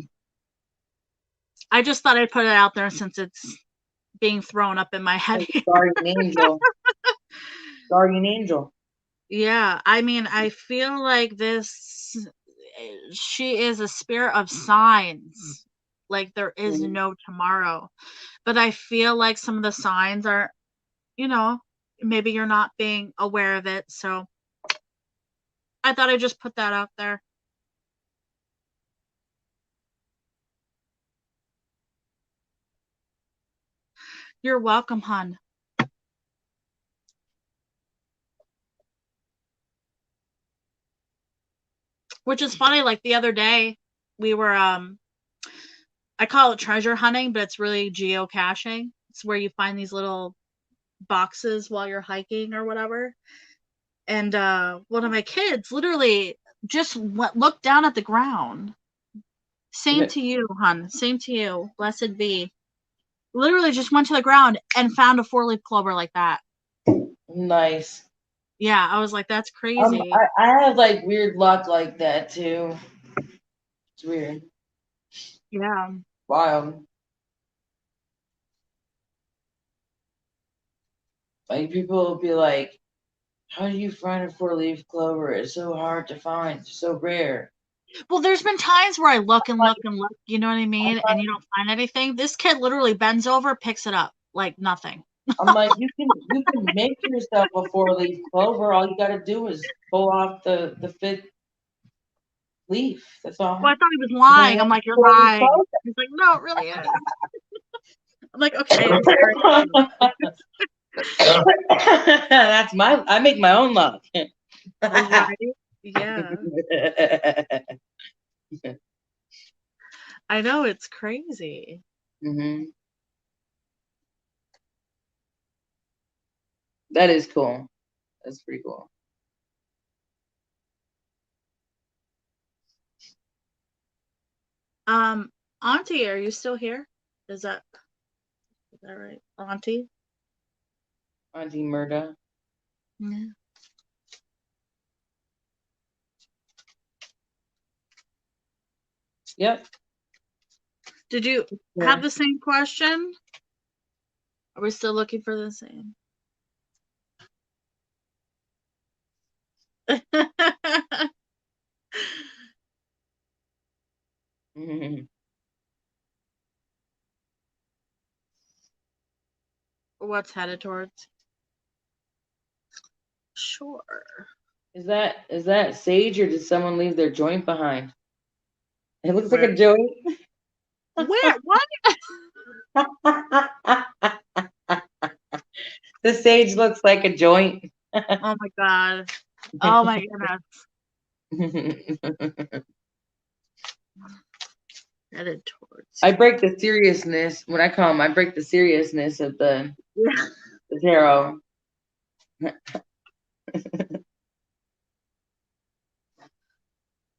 I just thought I'd put it out there since it's being thrown up in my head Like here. guardian angel. Guardian angel. Yeah, I mean, I feel like she is a spirit of signs. Like there is Mhm. no tomorrow. But I feel like some of the signs are, you know, maybe you're not being aware of it. So I thought I'd just put that out there. You're welcome, hon. Which is funny, like the other day we were I call it treasure hunting, but it's really geocaching. It's where you find these little boxes while you're hiking or whatever. And one of my kids literally just looked down at the ground. Same to you, hon. Same to you. Blessed be. Literally just went to the ground and found a 4-leaf clover like that. Nice. Yeah, I was like, that's crazy. I have like weird luck like that too. It's weird. Yeah. Wild. Like people will be like, how do you find a 4-leaf clover? It's so hard to find. It's so rare. Well, there's been times where I look and Like, look and look, you know what I I'm mean? like, And you don't find anything. This kid literally bends over, picks it up like nothing. I'm like, you can make yourself a 4-leaf clover. All you gotta do is pull off the fifth leaf. That's Well, all. I thought he was And then you lying. I'm have like, a you're 4-leaf lying. He's like, no, it really is. I'm like, okay, I'm sorry. clover. That's my. I make my own luck. Right? Yeah. I know, it's crazy. hmm That is cool. That's pretty cool. Um, Auntie, are you still here? Is that right? Auntie? Auntie Murda. Yeah. Yep. Did you have Sure. the same question? Are we still looking for the same? What's headed towards? Sure. Is that sage or did someone leave their joint behind? It looks like Where? a joint. Where? What? The sage looks like a joint. Oh my god. Oh my goodness. Headed towards I you. break the seriousness when I come. I break the seriousness of Yeah. the tarot.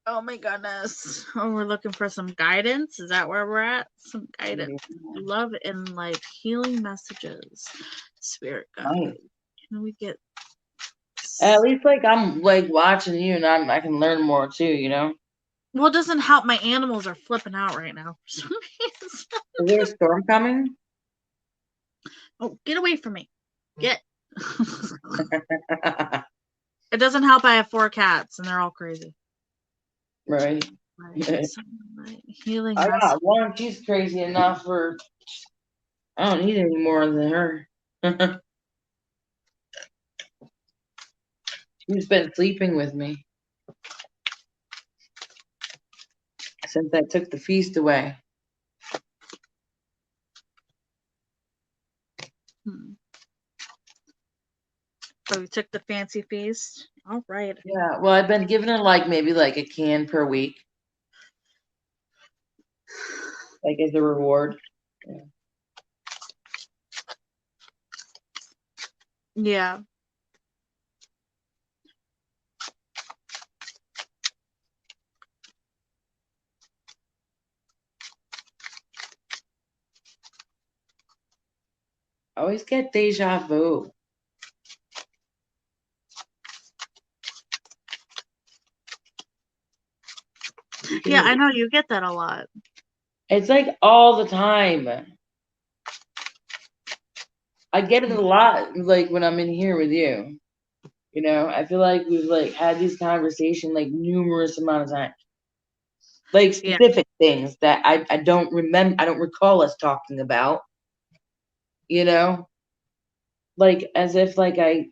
Oh my goodness. Oh, we're looking for some guidance. Is that where we're at? Some guidance. Love and like healing messages. Spirit Nice. guide. Can we get At least like I'm like watching you, and I can learn more too. You know. well, it doesn't help. My animals are flipping out right now. Is there a storm coming? Oh, get away from me. Get. It doesn't help. I have 4 cats and they're all crazy. Right. Healing I message. got one. She's crazy enough for. I don't need any more than her. She's been sleeping with me since I took the feast away. So we took the fancy feast. All right. Yeah. Well, I've been giving her like maybe like a can per week, like as a reward. Yeah. Yeah. I always get deja vu. Yeah, I know you get that a lot. It's like all the time. I get it a lot, like when I'm in here with you. You know, I feel like we've like had these conversations like numerous amount of times, like Yeah. specific things that I don't remember, I don't recall us talking about. You know, like as if like I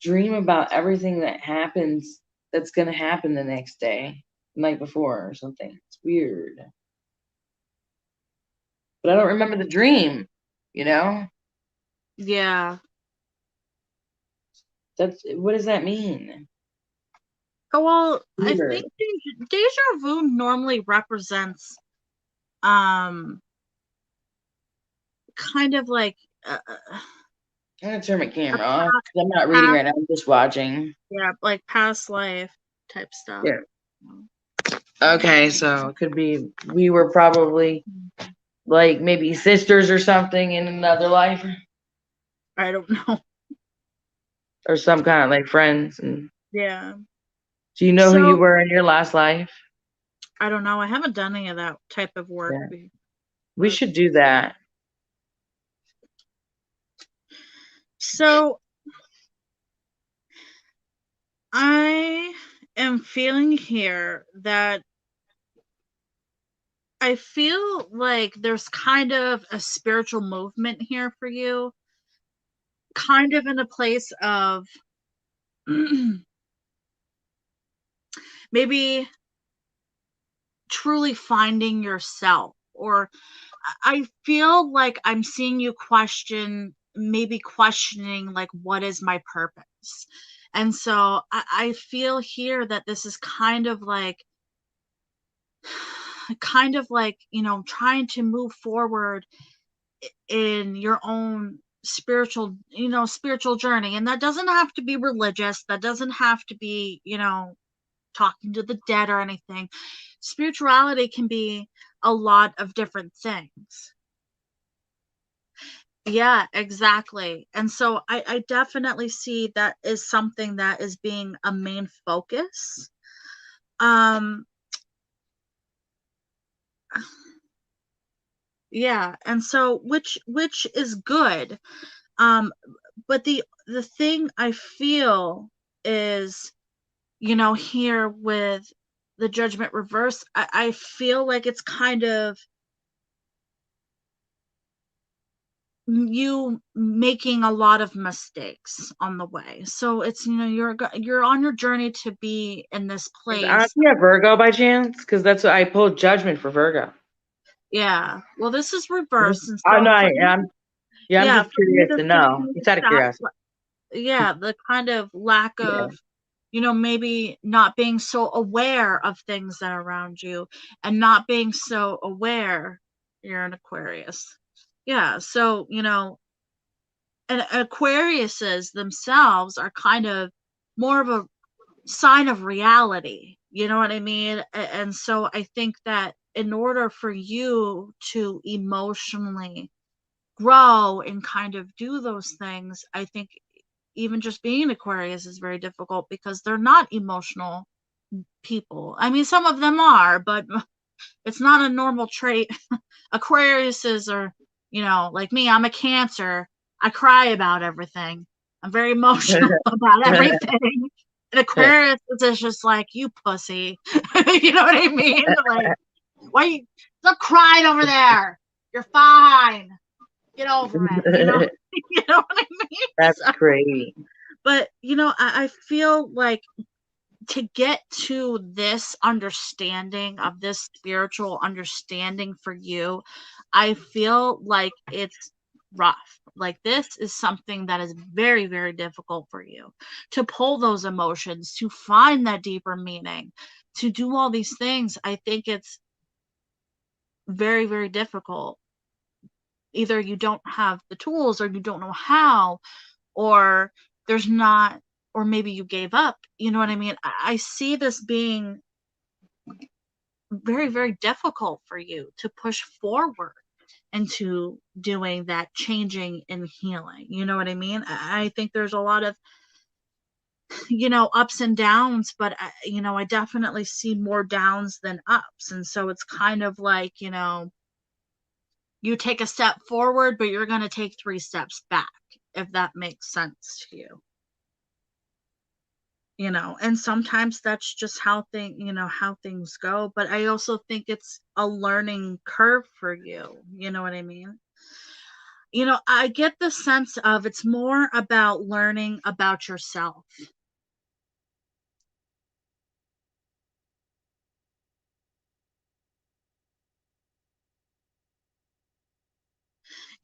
dream about everything that happens that's gonna happen the next day, the night before or something. It's weird, but I don't remember the dream. You know, Yeah. that's what does that mean? Oh, well, I Weird. think deja vu normally represents um kind of like I'm gonna turn my a camera off 'cause I'm not reading past, right now. I'm just watching. yeah, like past life type stuff. Yeah. Okay, so it could be we were probably like maybe sisters or something in another life, I don't know. or some kind of like friends. And Yeah. do you know who you So were in your last life? I don't know. I haven't done any of that type of work. Yeah, we But should do that. so I am feeling here that I feel like there's kind of a spiritual movement here for you, kind of in a place of maybe truly finding yourself. Or I feel like I'm seeing you maybe questioning, like, what is my purpose? And so I feel here that this is kind of like, trying to move forward in your own spiritual journey. And that doesn't have to be religious. That doesn't have to be, talking to the dead or anything. Spirituality can be a lot of different things. Yeah, exactly. And so I definitely see that is something that is being a main focus. Um, yeah, and so which is good. Um, but the thing I feel is, here with the judgment reverse, I feel like it's kind of you making a lot of mistakes on the way. So it's, you're on your journey to be in this Is place. Auntie a Virgo by chance? Because that's what I pulled judgment for Virgo. Yeah. Well, this is reversed, and I know so I for me, am. Yeah, I'm yeah, just for me, curious this to gives know. me the Just out of shot. curiosity. Yeah, the kind of lack Yeah. of, maybe not being so aware of things that are around you, and not being so aware. You're an Aquarius. Yeah. So, and Aquariuses themselves are kind of more of a sign of reality. You know what I mean? And so I think that in order for you to emotionally grow and kind of do those things, I think even just being Aquarius is very difficult because they're not emotional people. I mean, some of them are, but it's not a normal trait. Aquariuses are, like me, I'm a Cancer. I cry about everything. I'm very emotional about everything. And Aquarius is just like, you pussy. You know what I mean? Like, why you stop crying over there? You're fine. Get over it. You know what I mean? That's So, crazy. but I feel like to get to this understanding of this spiritual understanding for you, I feel like it's rough. Like this is something that is very, very difficult for you to pull those emotions, to find that deeper meaning, to do all these things. I think it's very, very difficult. Either you don't have the tools or you don't know how, or there's not, or maybe you gave up. You know what I mean? I see this being very, very difficult for you to push forward into doing that changing and healing. You know what I mean? I think there's a lot of, ups and downs, but I definitely see more downs than ups. And so it's kind of like, you take a step forward, but you're going to take 3 steps back, if that makes sense to you. And sometimes that's just how things go, but I also think it's a learning curve for you know what I mean? I get the sense of it's more about learning about yourself.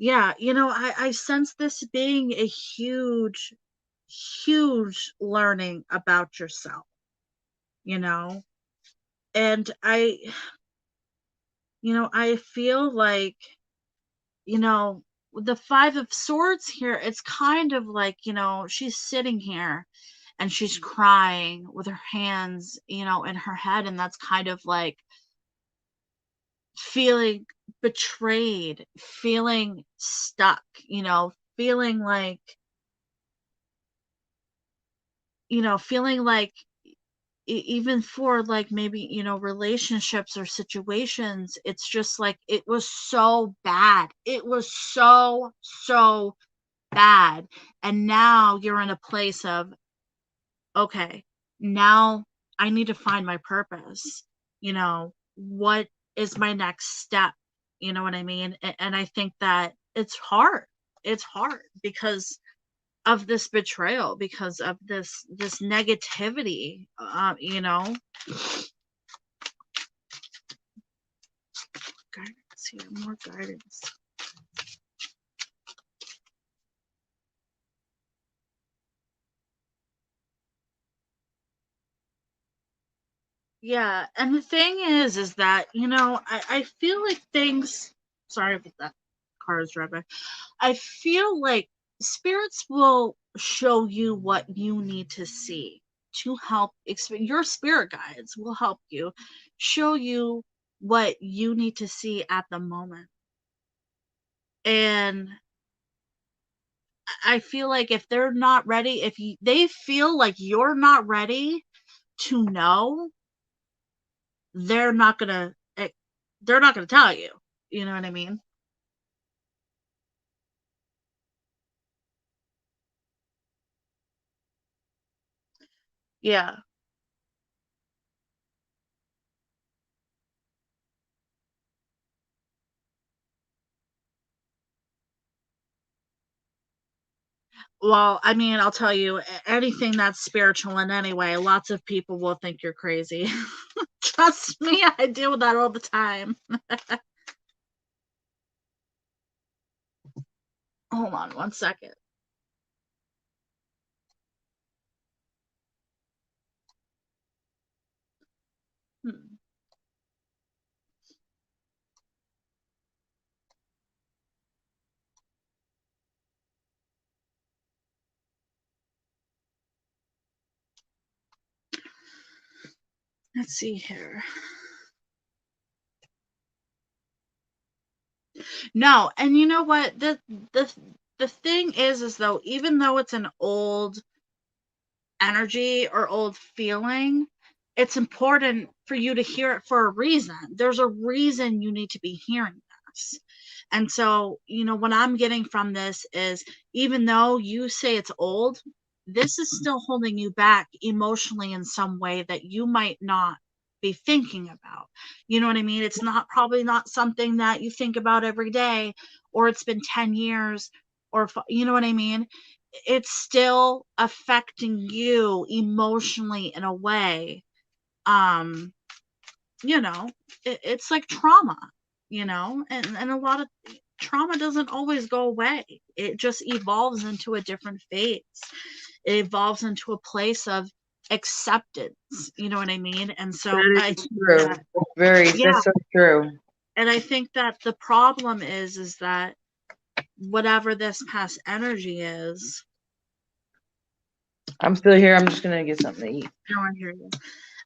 Yeah, I sense this being a huge, huge learning about yourself, you know and I feel like, you know, the Five of Swords here, it's kind of like, she's sitting here and she's crying with her hands, in her head. And that's kind of like feeling betrayed, feeling stuck, feeling like, feeling like even for like maybe, relationships or situations, it's just like it was so bad. It was so, so bad. And now you're in a place of, okay, now I need to find my purpose. What is my next step? You know what I mean? And I think that it's hard. It's hard because of this betrayal, because of this negativity. Guidance here, more guidance. Yeah, and the thing is that, I feel like things, sorry about that, car is driving. I feel like spirits will show you what you need to see to help your spirit guides will help you show you what you need to see at the moment. And I feel like if they're not ready, if they feel like you're not ready to know, they're not gonna they're not gonna tell you. You know what I mean? Yeah. Well, I mean, I'll tell you, anything that's spiritual in any way, lots of people will think you're crazy. Trust me, I deal with that all the time. Hold on one second. Hmm. Let's see here. No, and you know what? The thing is though, even though it's an old energy or old feeling, it's important for you to hear it for a reason. There's a reason you need to be hearing this. And so, what I'm getting from this is, even though you say it's old, this is still holding you back emotionally in some way that you might not be thinking about. You know what I mean? It's not probably not something that you think about every day, or it's been 10 years, or you know what I mean? It's still affecting you emotionally in a way. um it's like trauma, and a lot of trauma doesn't always go away. It just evolves into a different phase. It evolves into a place of acceptance, you know what I mean? And so That I is think true. that, yeah, That's so true. and I think that the problem is that whatever this past energy is. I'm still here. I'm just gonna get something to eat. No, I hear you.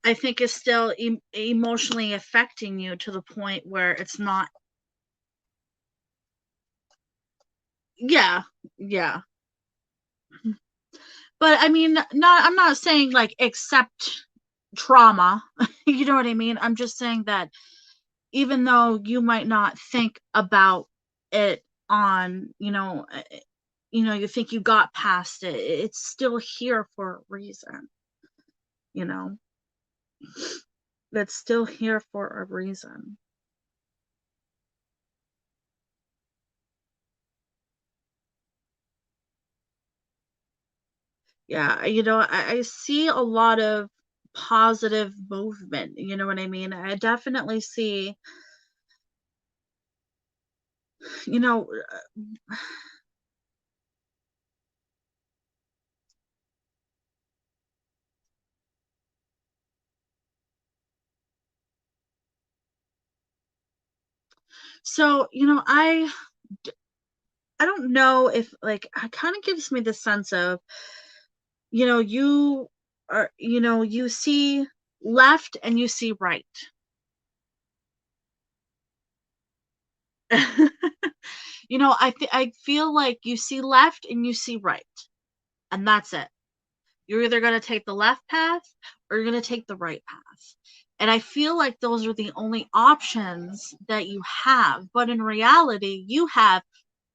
I think is still emotionally affecting you to the point where it's not. Yeah, yeah. But I mean, I'm not saying like accept trauma. You know what I mean? I'm just saying that even though you might not think about it on, you think you got past it, it's still here for a reason, you know. It's still here for a reason. Yeah, I see a lot of positive movement, you know what I mean? I definitely see, you know, so, I don't know if like it kind of gives me the sense of, you are, you see left and you see right. I feel like you see left and you see right, and that's it. You're either going to take the left path or you're going to take the right path. And I feel like those are the only options that you have. But in reality, you have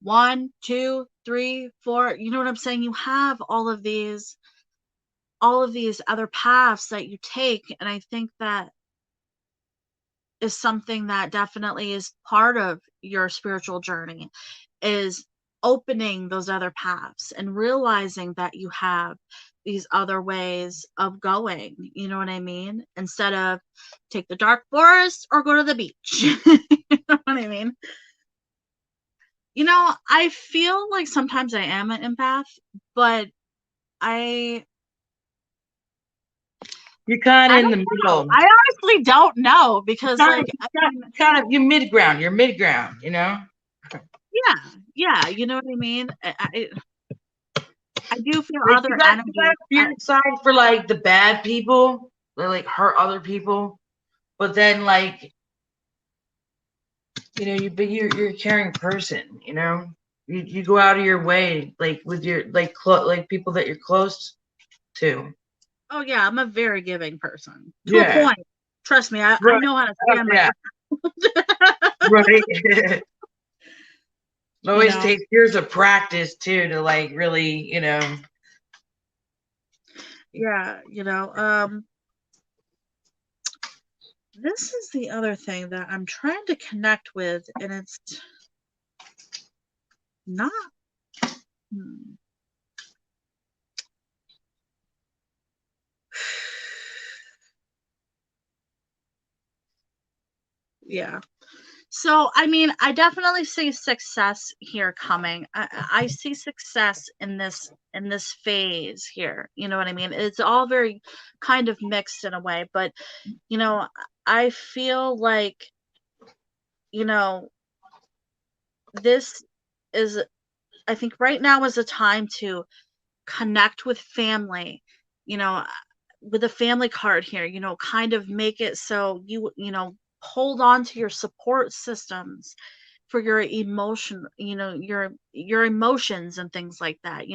one, two, three, four. You know what I'm saying? You have all of these other paths that you take. And I think that is something that definitely is part of your spiritual journey, is opening those other paths and realizing that you have these other ways of going, you know what I mean? Instead of take the dark forest or go to the beach. You know what I mean? I feel like sometimes I am an empath, but I You're kind I of in don't the know. middle. I honestly don't know because Kind of, like I mean, kind of, you're mid ground. You're mid ground. You know. yeah, yeah, you know what I mean? I do feel Like other you got energies. a spirit side for like the bad people that like hurt other people, but then like you're a caring person. You go out of your way like with your like people that you're close to. Oh yeah, I'm a very giving person to a Yeah. point. Trust me, I Right. know how to Oh, stand my yeah. ground. Right. It You always know, takes years of practice too to like really, yeah, this is the other thing that I'm trying to connect with, and it's not. hmm. Yeah. So, I mean, I definitely see success here coming. I see success in this phase here. You know what I mean? It's all very kind of mixed in a way, but you know, I feel like, you know, this is I think right now is a time to connect with family, you know, with a family card here, kind of make it so hold on to your support systems for your emotion, your emotions and things like that,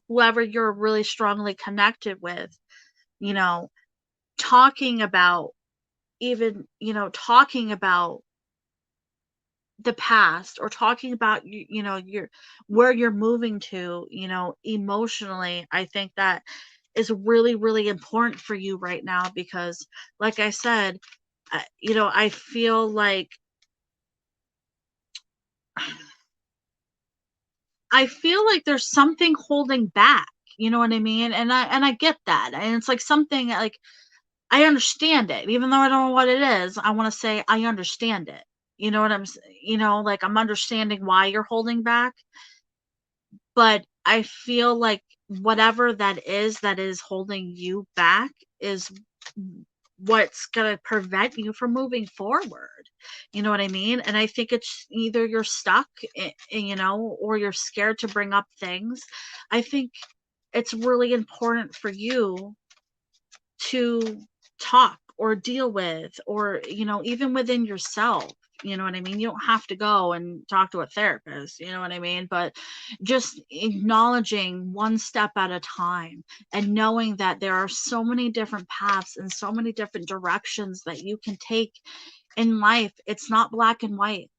whoever you're really strongly connected with, you know, talking about even, talking about the past or talking about your where you're moving to, emotionally. I think that is really really important for you right now because like I said, I feel like there's something holding back, you know what I mean? And I get that, and it's like something like I understand it even though I don't know what it is. I want to say I understand it. You know what like I'm understanding why you're holding back. But I feel like whatever that is holding you back is what's gonna prevent you from moving forward. You know what I mean? And I think it's either you're stuck, or you're scared to bring up things. I think it's really important for you to talk or deal with, or even within yourself. You know what I mean? You don't have to go and talk to a therapist, you know what I mean? But just acknowledging one step at a time and knowing that there are so many different paths and so many different directions that you can take in life. It's not black and white.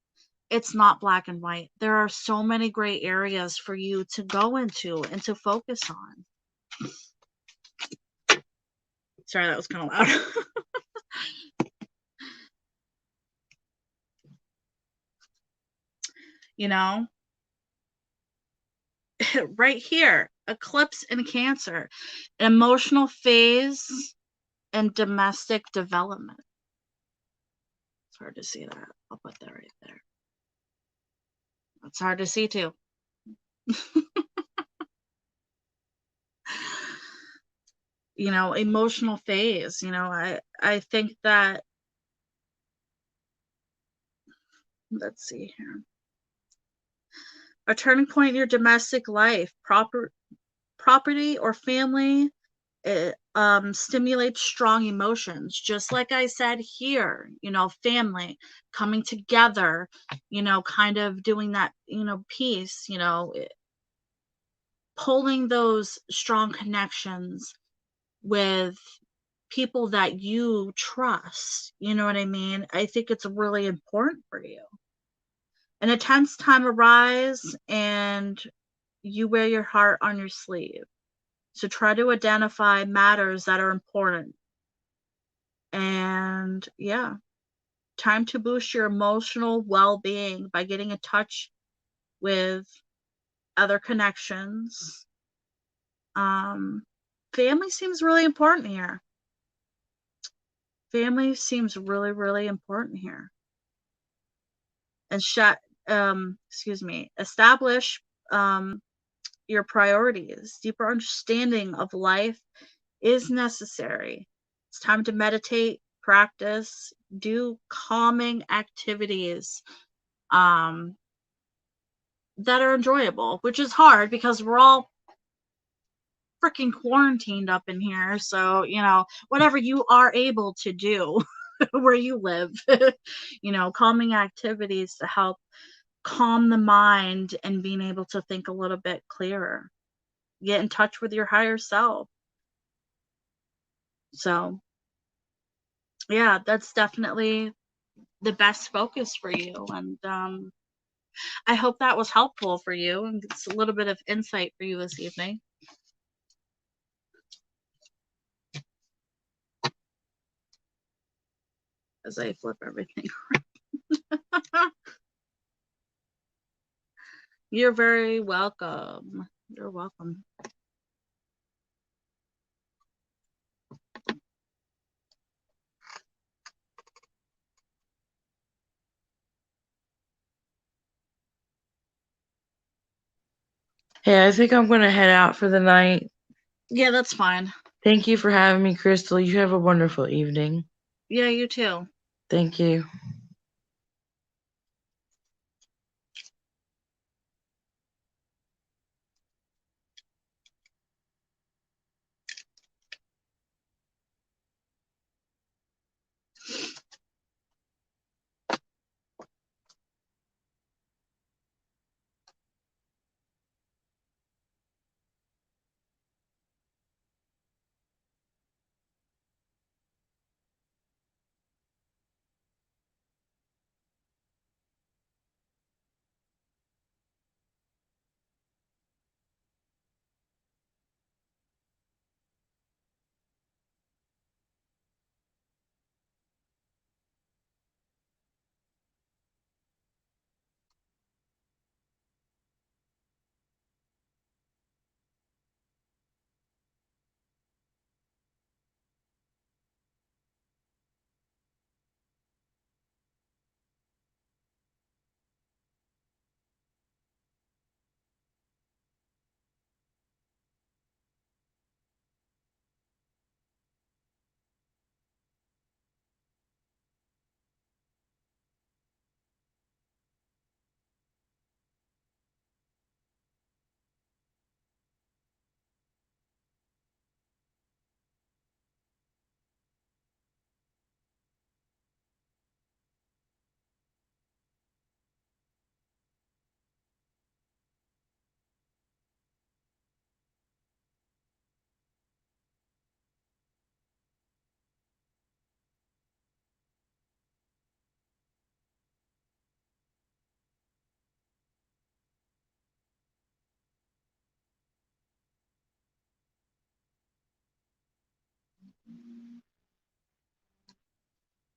It's not black and white. There are so many gray areas for you to go into and to focus on. Sorry, that was kind of loud. you know right here, eclipse in Cancer, emotional phase and domestic development. It's hard to see that. I'll put that right there. It's hard to see too. Emotional phase. I think that, let's see here. A turning point in your domestic life, property or family. It stimulates strong emotions, just like I said here. Family coming together, kind of doing that, piece, pulling those strong connections with people that you trust. You know what I mean? I think it's really important for you. An intense time arise and you wear your heart on your sleeve. So try to identify matters that are important. And yeah, time to boost your emotional well-being by getting in touch with other connections. Family seems really important here. Family seems really, really important here. And establish your priorities. Deeper understanding of life is necessary. It's time to meditate, practice, do calming activities that are enjoyable, which is hard because we're all freaking quarantined up in here. So, whatever you are able to do where you live, calming activities to help calm the mind and being able to think a little bit clearer. Get in touch with your higher self. So, yeah, that's definitely the best focus for you. And I hope that was helpful for you and it's a little bit of insight for you this evening. As I flip everything. You're very welcome. You're welcome. Hey, I think I'm gonna head out for the night. Yeah, that's fine. Thank you for having me, Krystal. You have a wonderful evening. Yeah, you too. Thank you.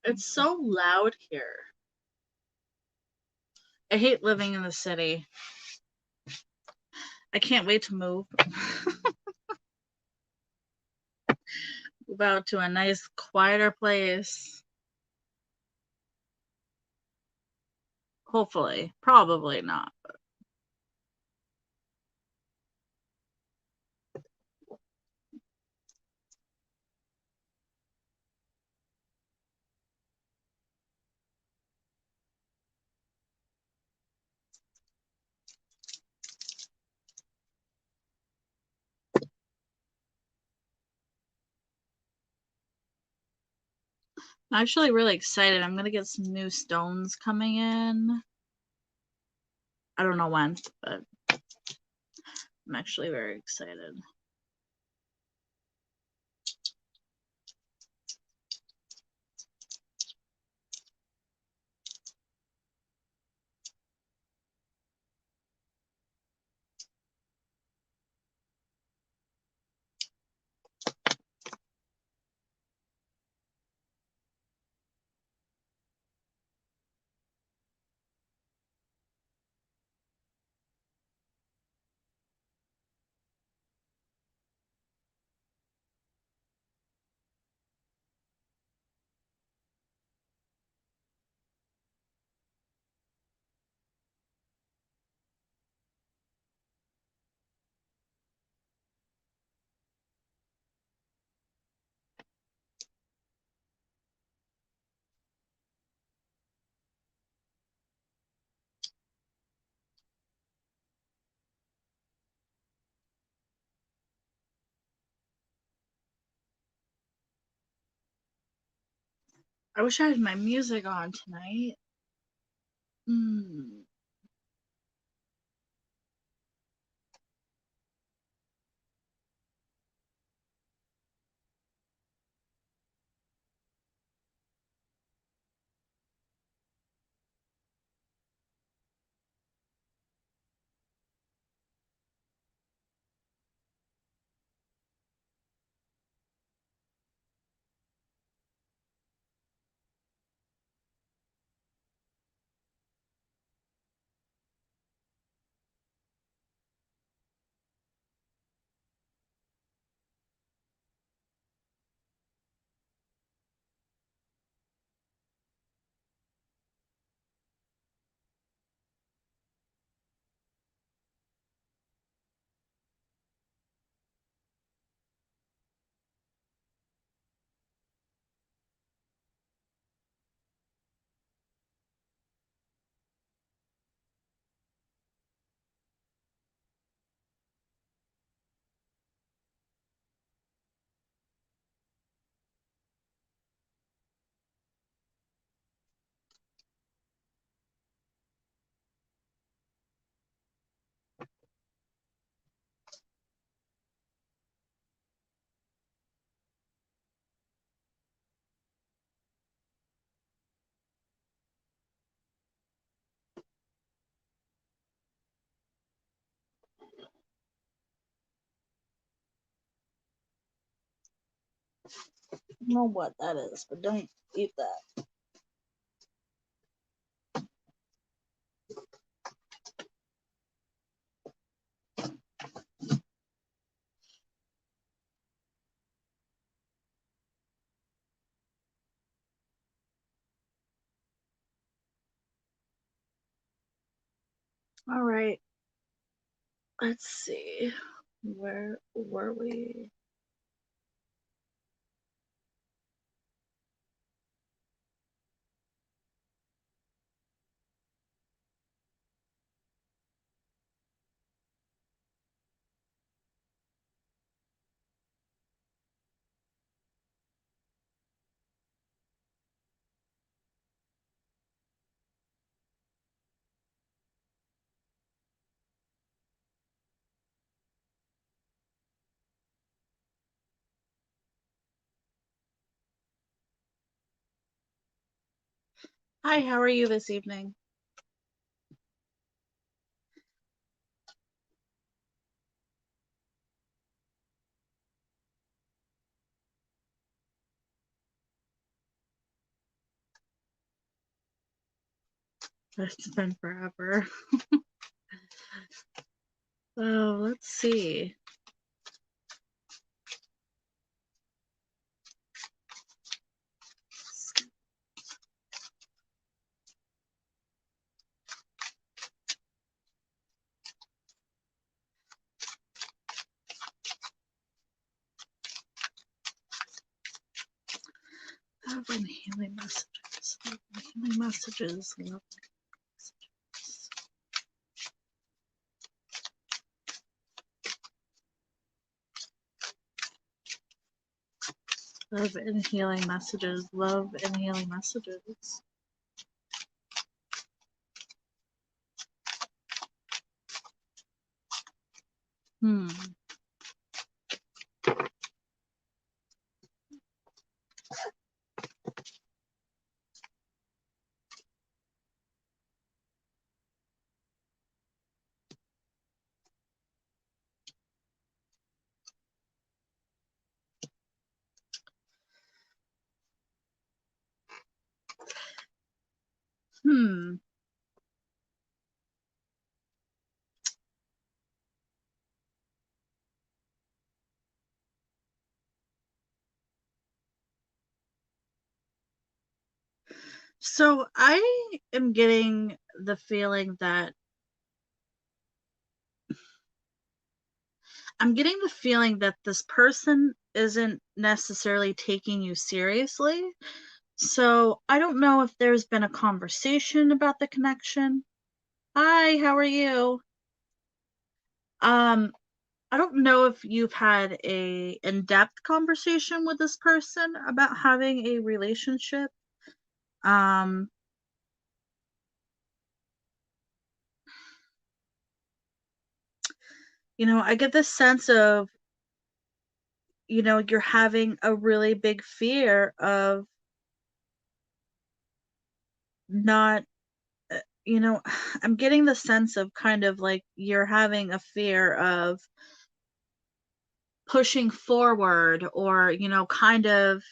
It's so loud here. I hate living in the city. I can't wait to move. Move out to a nice, quieter place. Hopefully. Probably not. I'm actually really excited. I'm going to get some new stones coming in. I don't know when, but I'm actually very excited. I wish I had my music on tonight. Hmm. don't know what that is, but don't eat that. All right. Let's see. Where were we? Hi, how are you this evening? It's been forever. Oh, let's see. Love and healing messages. Love and healing messages. Love messages. Love and healing messages. Love and healing messages. Hmm. Hmm. So I am getting the feeling that this person isn't necessarily taking you seriously. So I don't know if there's been a conversation about the connection. Hi, how are you? Um, I don't know if you've had a in-depth conversation with this person about having a relationship. Um, I get this sense of, you're having a really big fear of not, you know, I'm getting the sense of kind of like you're having a fear of pushing forward or, kind of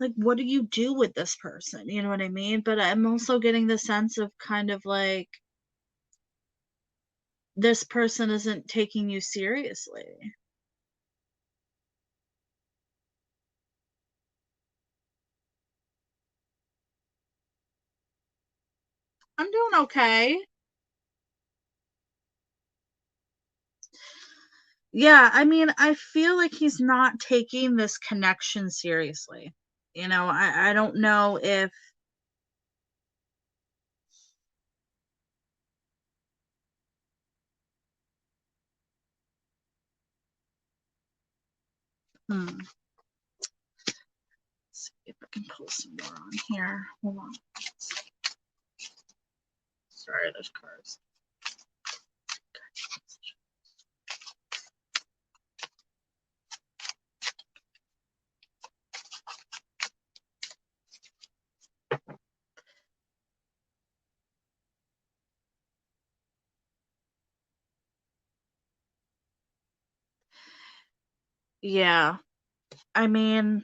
like, what do you do with this person? You know what I mean? But I'm also getting the sense of kind of like this person isn't taking you seriously. I'm doing okay. Yeah, I mean, I feel like he's not taking this connection seriously. I don't know if let's see if I can pull some more on here. Hold on. Sorry, there's cars. Yeah. I mean,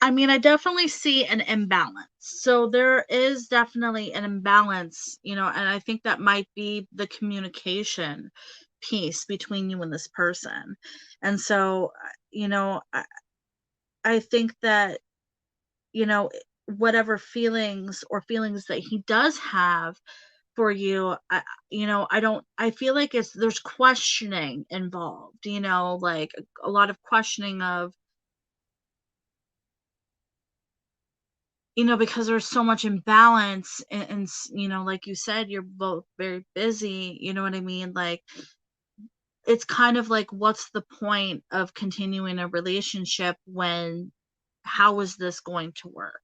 I definitely see an imbalance. So there is definitely an imbalance, and I think that might be the communication piece between you and this person. And so, I think that, whatever feelings that he does have for you, I feel like there's questioning involved, like a lot of questioning of, because there's so much imbalance and like you said, you're both very busy, you know what I mean? Like, it's kind of like, what's the point of continuing a relationship when how is this going to work?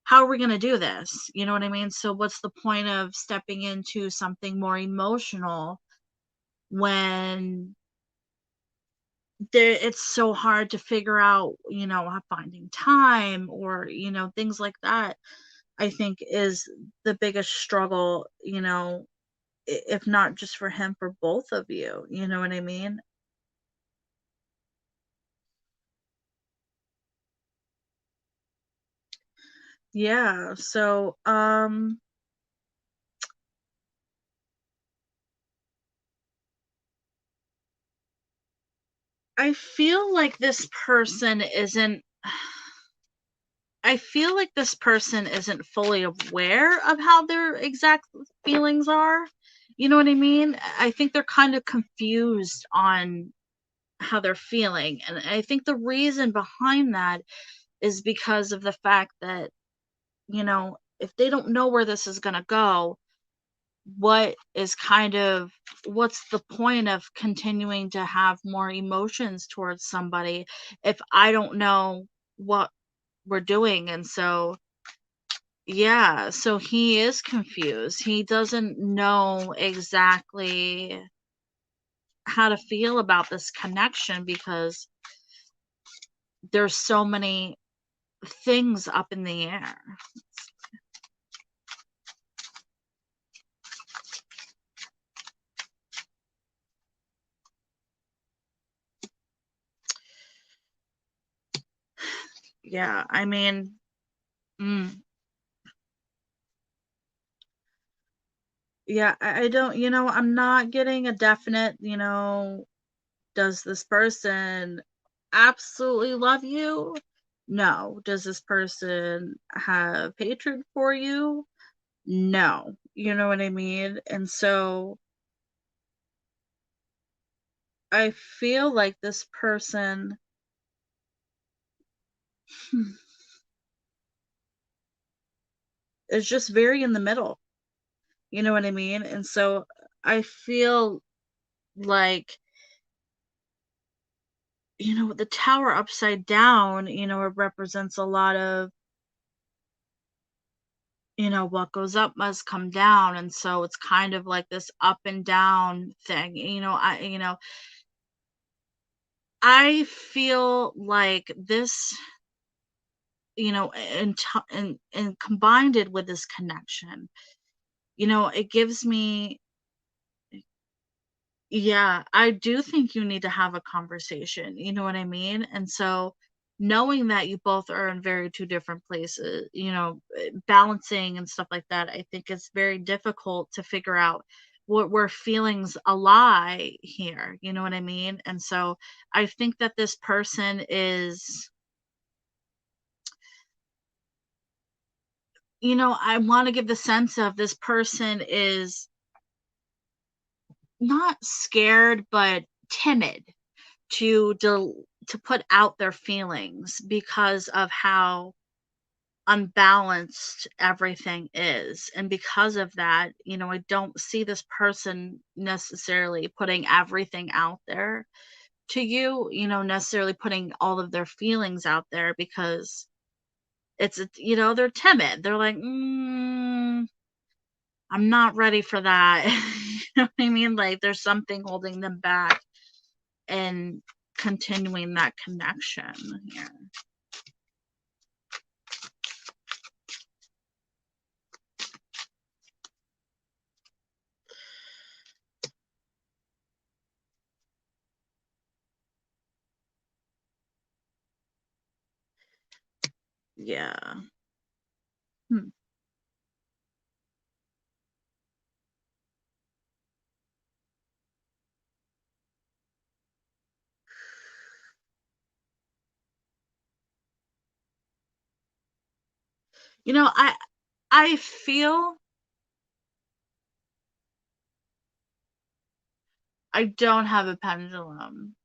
How are we going to do this? You know what I mean? So what's the point of stepping into something more emotional when it's so hard to figure out, finding time or, things like that, I think is the biggest struggle, if not just for him, for both of you. You know what I mean? Yeah. So, I feel like this person isn't I feel like this person isn't fully aware of how their exact feelings are. You know what I mean? I think they're kind of confused on how they're feeling. And I think the reason behind that is because of the fact that, if they don't know where this is going to go, what is kind of what's the point of continuing to have more emotions towards somebody if I don't know what we're doing? And so, yeah, so he is confused. He doesn't know exactly how to feel about this connection because there's so many things up in the air. Yeah, mm, yeah, I don't, I'm not getting a definite, does this person absolutely love you? No. Does this person have hatred for you? No. You know what I mean? And so I feel like this person is just very in the middle. You know what I mean? And so I feel like, the tower upside down, it represents a lot of, what goes up must come down. And so it's kind of like this up and down thing. I feel like this, and combined it with this connection, it gives me, yeah, I do think you need to have a conversation, you know what I mean? And so knowing that you both are in very two different places, balancing and stuff like that, I think it's very difficult to figure out what where feelings lie here, you know what I mean? And so I think that this person is, I want to give the sense of this person is not scared, but timid to put out their feelings because of how unbalanced everything is. And because of that, I don't see this person necessarily putting everything out there to you, necessarily putting all of their feelings out there because they're timid. They're like, I'm not ready for that. You know what I mean? Like there's something holding them back and continuing that connection here. Yeah. Hmm. You know, I feel I don't have a pendulum.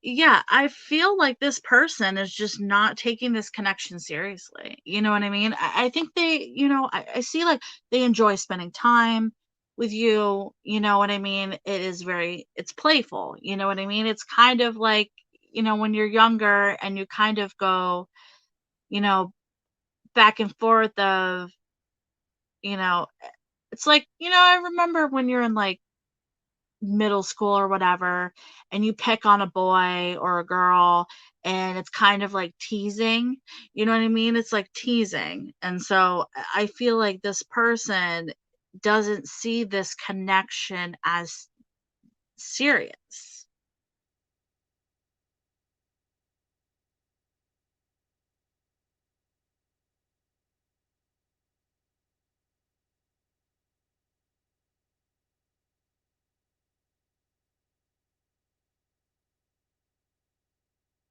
Yeah, I feel like this person is just not taking this connection seriously. You know what I mean? I think I see like they enjoy spending time with you. You know what I mean? It's playful. You know what I mean? It's kind of like, when you're younger and you kind of go, you know, back and forth of, you know, it's like, I remember when you're in like middle school or whatever, and you pick on a boy or a girl, and it's kind of like teasing, you know what I mean? It's like teasing. And so I feel like this person doesn't see this connection as serious.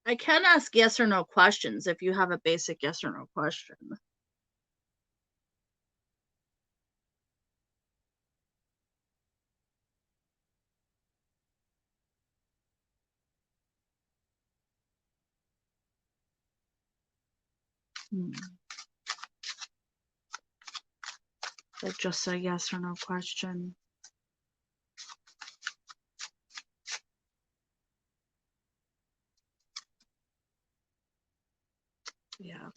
I can ask yes or no questions if you have a basic yes or no question. Hmm. Like just a yes or no question. Yeah.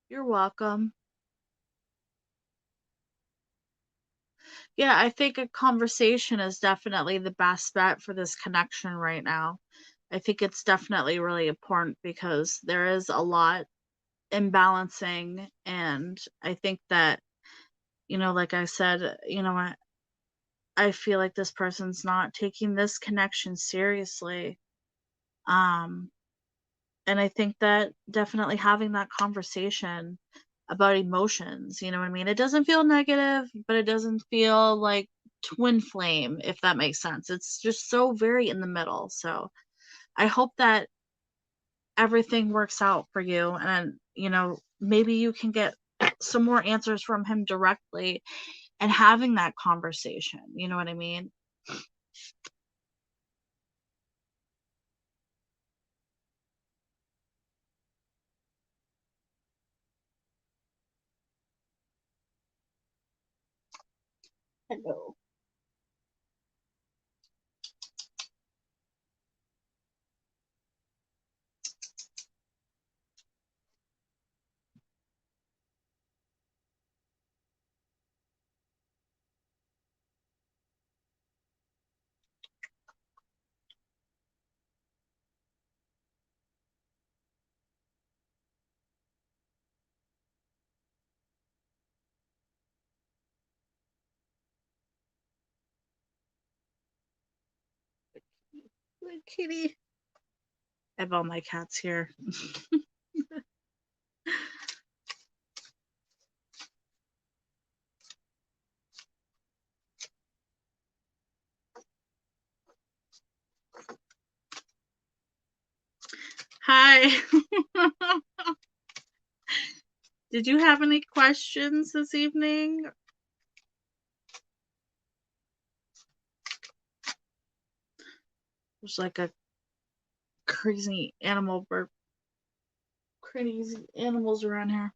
You're welcome. Yeah, I think a conversation is definitely the best bet for this connection right now. I think it's definitely really important because there is a lot imbalancing. And I think that, like I said, I feel like this person's not taking this connection seriously. Um, and I think that definitely having that conversation about emotions, you know what I mean? It doesn't feel negative, but it doesn't feel like twin flame, if that makes sense. It's just so very in the middle. So I hope that everything works out for you. And, maybe you can get some more answers from him directly and having that conversation. You know what I mean? Hello. Good kitty. I have all my cats here. Hi. Did you have any questions this evening? There's like a crazy animal bird, crazy animals around here.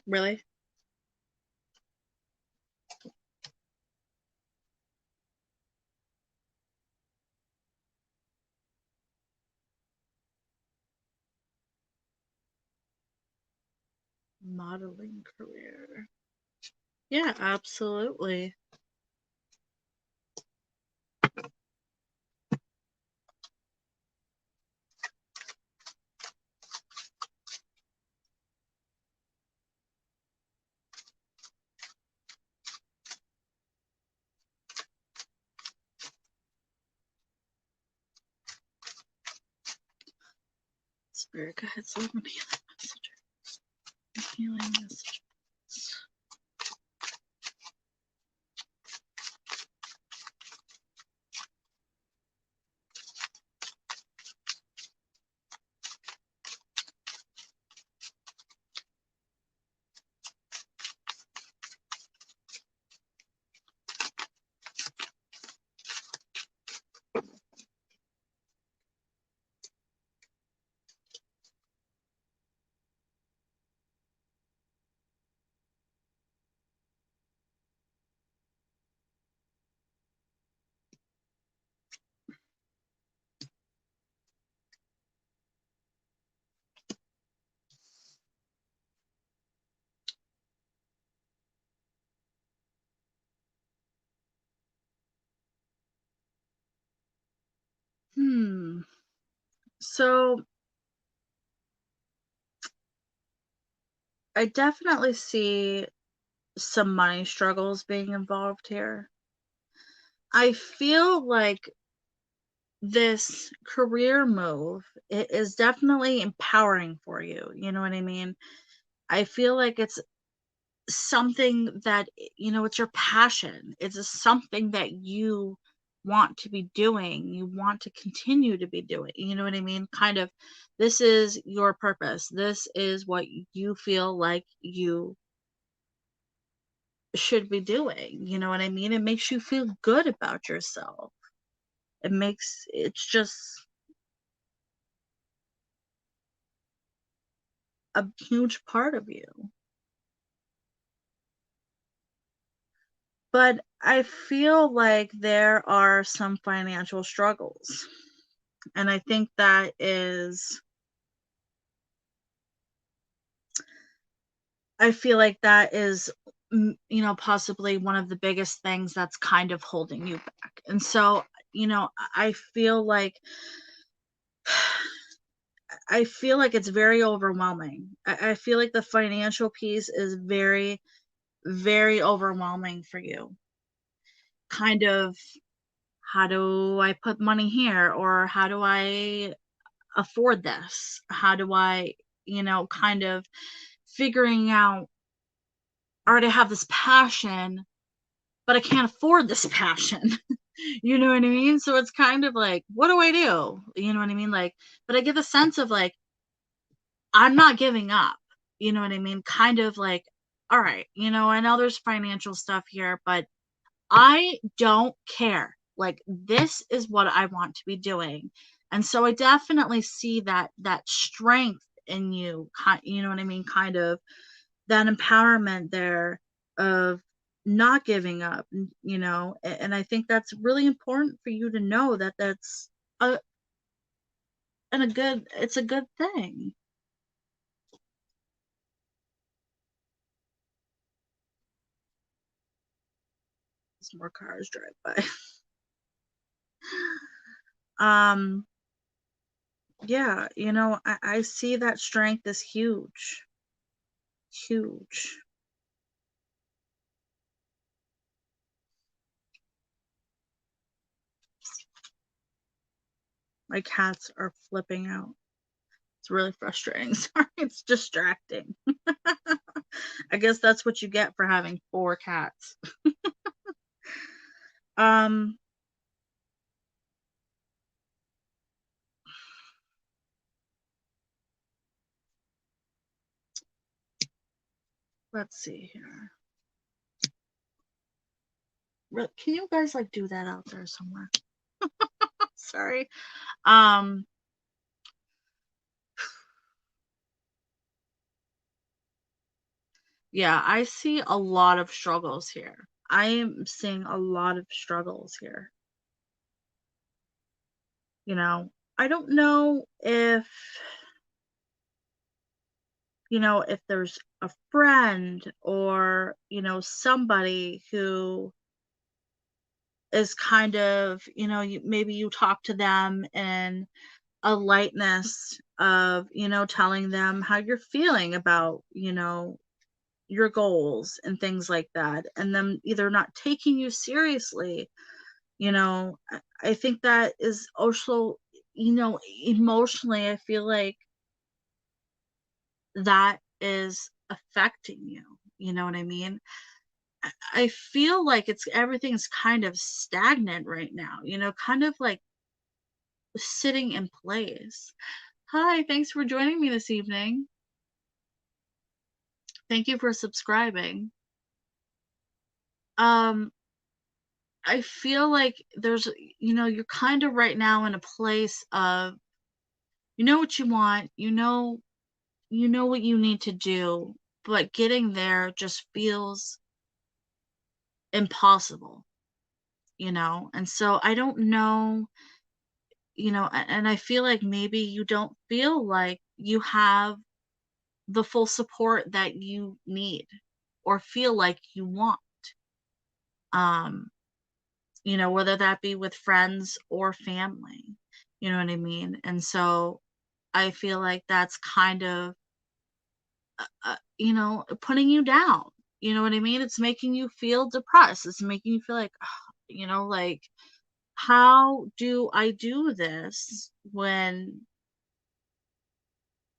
Really? Modeling career. Yeah, absolutely. Spirit guides, love and healing messages. Healing messages. So I definitely see some money struggles being involved here. I feel like this career move is definitely empowering for you. You know what I mean? I feel like it's something that, it's your passion. It's something that you want to be doing. You want to continue to be doing. You know what I mean? Kind of, this is your purpose. This is what you feel like you should be doing. You know what I mean? It makes you feel good about yourself. It's just a huge part of you. But I feel like there are some financial struggles. And I think I feel like that is, possibly one of the biggest things that's kind of holding you back. And so, I feel like it's very overwhelming. I feel like the financial piece is very, very overwhelming for you. Kind of, how do I put money here? Or how do I afford this? How do I, kind of figuring out, or to have this passion, but I can't afford this passion. You know what I mean? So it's kind of like, what do I do? You know what I mean? Like, but I get the sense of like, I'm not giving up. You know what I mean? Kind of like, all right, I know there's financial stuff here, but I don't care. Like, this is what I want to be doing. And so I definitely see that strength in you, you know what I mean? Kind of that empowerment there of not giving up, and I think that's really important for you to know that that's a it's a good thing. As more cars drive by. um yeah, I see that strength is huge, huge. My cats are flipping out. It's really frustrating. Sorry, it's distracting. I guess that's what you get for having 4 cats. um let's see here. Can you guys like do that out there somewhere? Sorry. Um yeah, I see a lot of struggles here. I am seeing a lot of struggles here. I don't know if if there's a friend or, somebody who is kind of, maybe you talk to them in a lightness of, telling them how you're feeling about, your goals and things like that, and them either not taking you seriously, I think that is also, emotionally, I feel like that is affecting you. You know what I mean? I feel like everything's kind of stagnant right now, kind of like sitting in place. Hi, thanks for joining me this evening. Thank you for subscribing. Um, I feel like you're kind of right now in a place of, you know what you want, you know what you need to do, but getting there just feels impossible, And so I don't know, and I feel like maybe you don't feel like you have the full support that you need or feel like you want. Um, whether that be with friends or family. You know what I mean? And so I feel like that's kind of, putting you down. You know what I mean? It's making you feel depressed. It's making you feel like, like, how do I do this when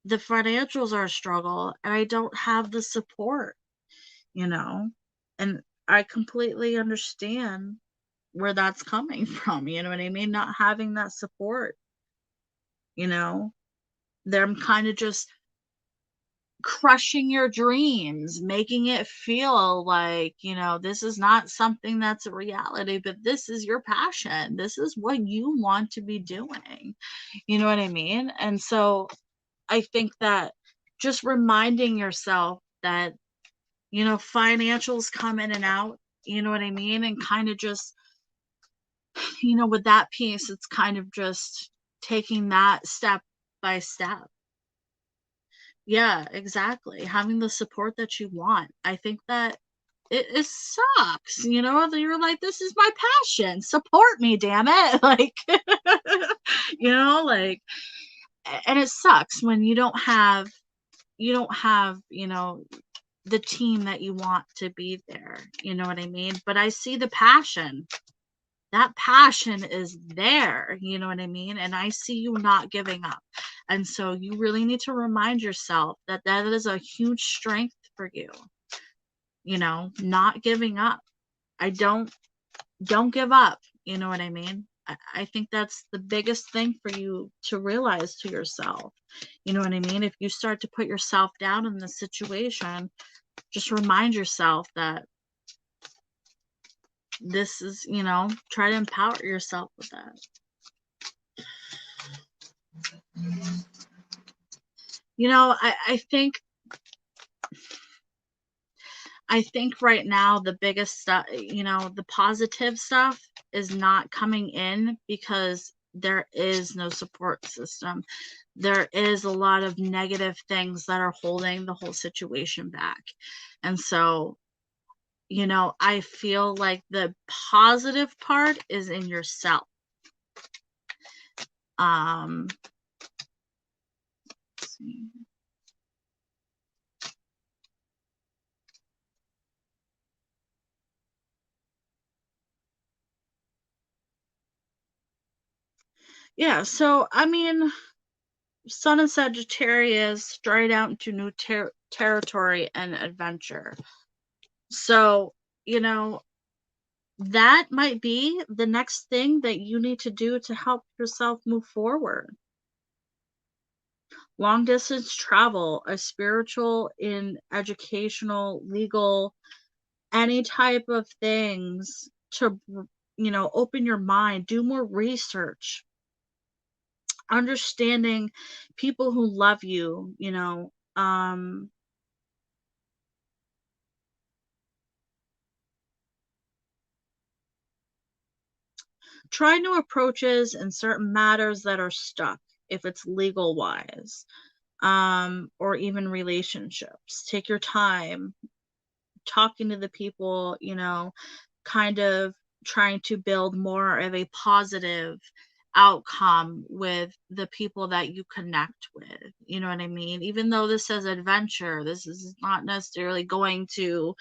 the financials are a struggle and I don't have the support, you know? And I completely understand where that's coming from, you know what I mean? Not having that support, you know? Them kind of just crushing your dreams, making it feel like, this is not something that's a reality, but this is your passion. This is what you want to be doing. You know what I mean? And so I think that just reminding yourself that, financials come in and out, you know what I mean? And kind of just, with that piece, it's kind of just taking that step by step. Yeah, exactly. Having the support that you want. I think that it sucks, that you're like, this is my passion. Support me, damn it. Like, like, and it sucks when you don't have, the team that you want to be there. You know what I mean? But I see the passion. That passion is there, you know what I mean? And I see you not giving up. And so you really need to remind yourself that that is a huge strength for you, not giving up. I don't give up, you know what I mean? I think that's the biggest thing for you to realize to yourself. You know what I mean? If you start to put yourself down in the situation, just remind yourself that this is, try to empower yourself with that. I think right now the biggest stuff, the positive stuff is not coming in because there is no support system. There is a lot of negative things that are holding the whole situation back. And so, I feel like the positive part is in yourself. Let's see. Yeah, so I mean, Sun and Sagittarius straight out into new territory and adventure. So, that might be the next thing that you need to do to help yourself move forward. Long distance travel, a spiritual, in educational, legal, any type of things to, open your mind, do more research, understanding people who love you, try new approaches in certain matters that are stuck if it's legal wise. or even relationships. Take your time talking to the people, kind of trying to build more of a positive outcome with the people that you connect with. You know what I mean? Even though this says adventure, this is not necessarily going to,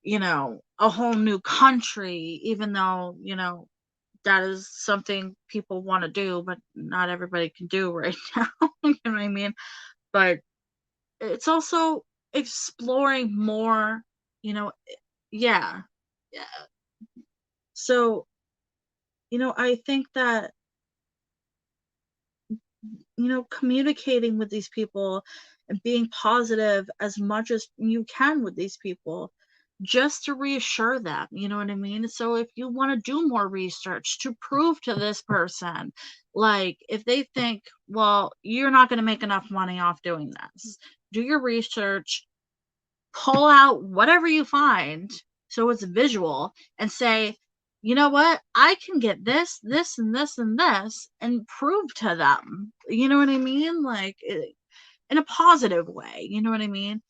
a whole new country, even though, that is something people want to do, but not everybody can do right now. You know what I mean? But it's also exploring more, you know, yeah. Yeah. So, I think that, communicating with these people and being positive as much as you can with these people just to reassure them, you know what I mean? So if you want to do more research to prove to this person, like if they think, well, you're not going to make enough money off doing this, do your research, pull out whatever you find so it's visual and say, you know what? I can get this, this, and this, and this, and prove to them. You know what I mean? Like in a positive way. You know what I mean?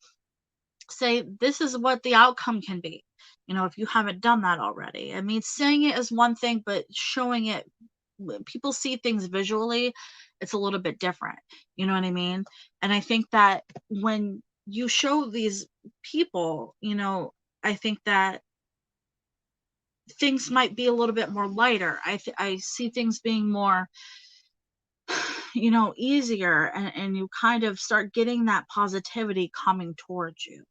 Say, this is what the outcome can be. If you haven't done that already. I mean, saying it is one thing, but showing it, when people see things visually, it's a little bit different. You know what I mean? And I think that when you show these people, I think that things might be a little bit more lighter. I see things being more, easier, and you kind of start getting that positivity coming towards you.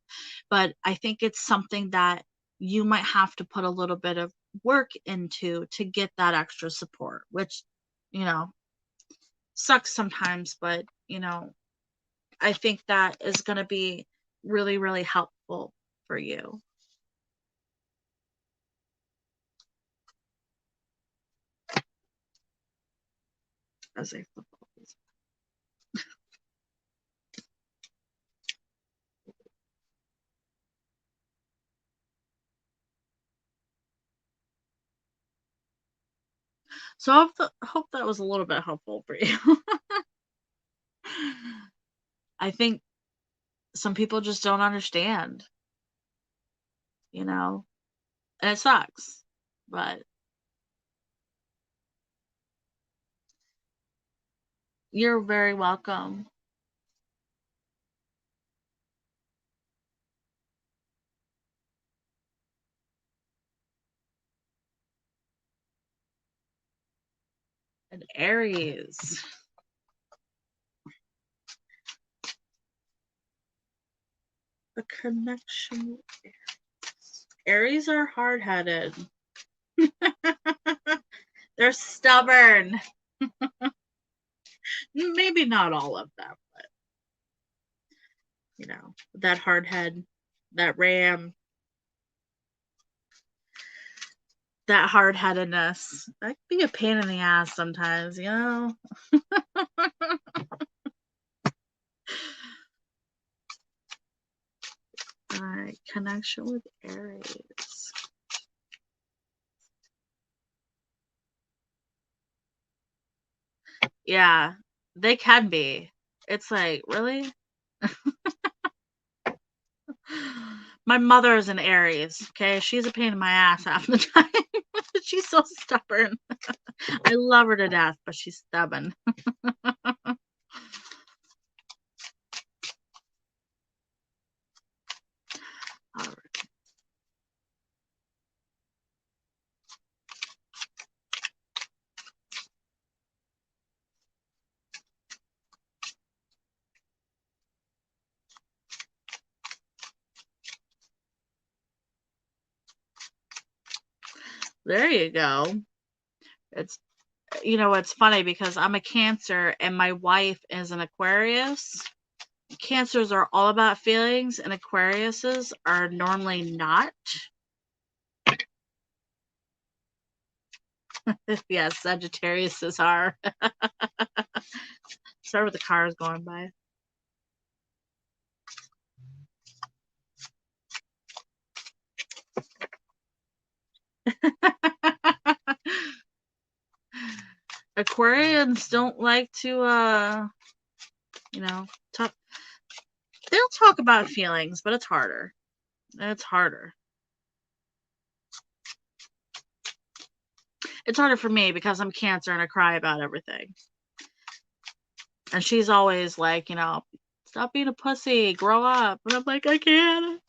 But I think it's something that you might have to put a little bit of work into to get that extra support, which, you know, sucks sometimes, but, I think that is going to be really, really helpful for you as a football player. So I hope that was a little bit helpful for you. I think some people just don't understand, you know, and it sucks, but you're very welcome. And Aries. A connection with Aries. Aries are hard headed. They're stubborn. Maybe not all of them, but that hard head, that ram, that hard headedness. That can be a pain in the ass sometimes. All right, connection with Aries. Yeah, they can be. It's like, really? My mother is an Aries, okay? She's a pain in my ass half the time. She's so stubborn. I love her to death, but she's stubborn. All right. There you go. It's it's funny because I'm a Cancer and my wife is an Aquarius. Cancers are all about feelings and Aquariuses are normally not. Yes, Sagittariuses are. Sorry with the cars going by. Aquarians don't like to You know, talk, they'll talk about feelings, but it's harder. It's harder. It's harder for me because I'm Cancer and I cry about everything. And she's always like, stop being a pussy, grow up. And I'm like, I can't.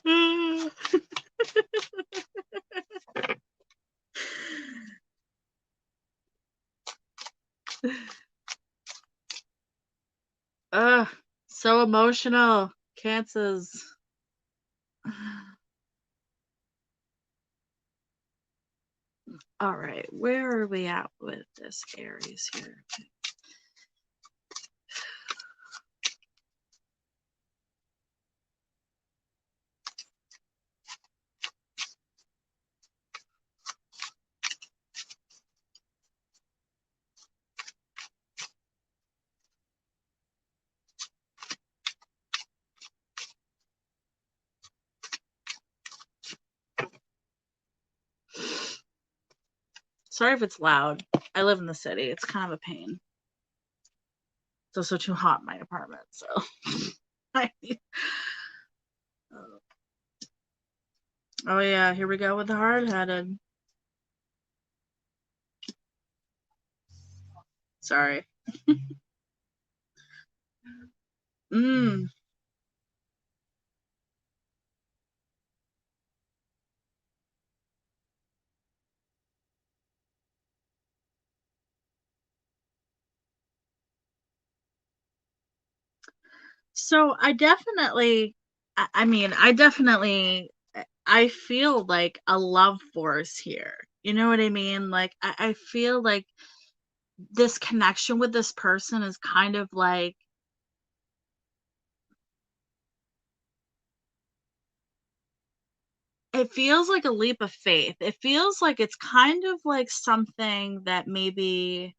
Ugh, so emotional. Cancers. All right, where are we at with this Aries here? Sorry if it's loud. I live in the city. It's kind of a pain. It's also too hot in my apartment, so. Oh yeah, here we go with the hard-headed. Sorry. Mm. So I definitely, I feel like a love force here. You know what I mean? Like, I feel like this connection with this person is kind of like, it feels like a leap of faith. It feels like it's kind of like something that maybe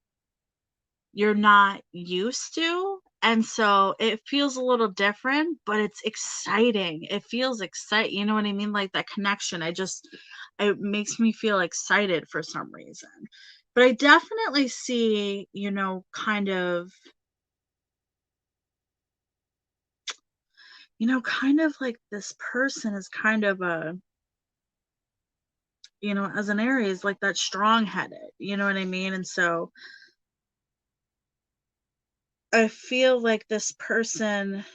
you're not used to. And so it feels a little different, but it's exciting. It feels exciting. You know what I mean? Like that connection. It makes me feel excited for some reason. But I definitely see, kind of like this person is kind of as an Aries, like that strong headed. You know what I mean? And so I feel like this person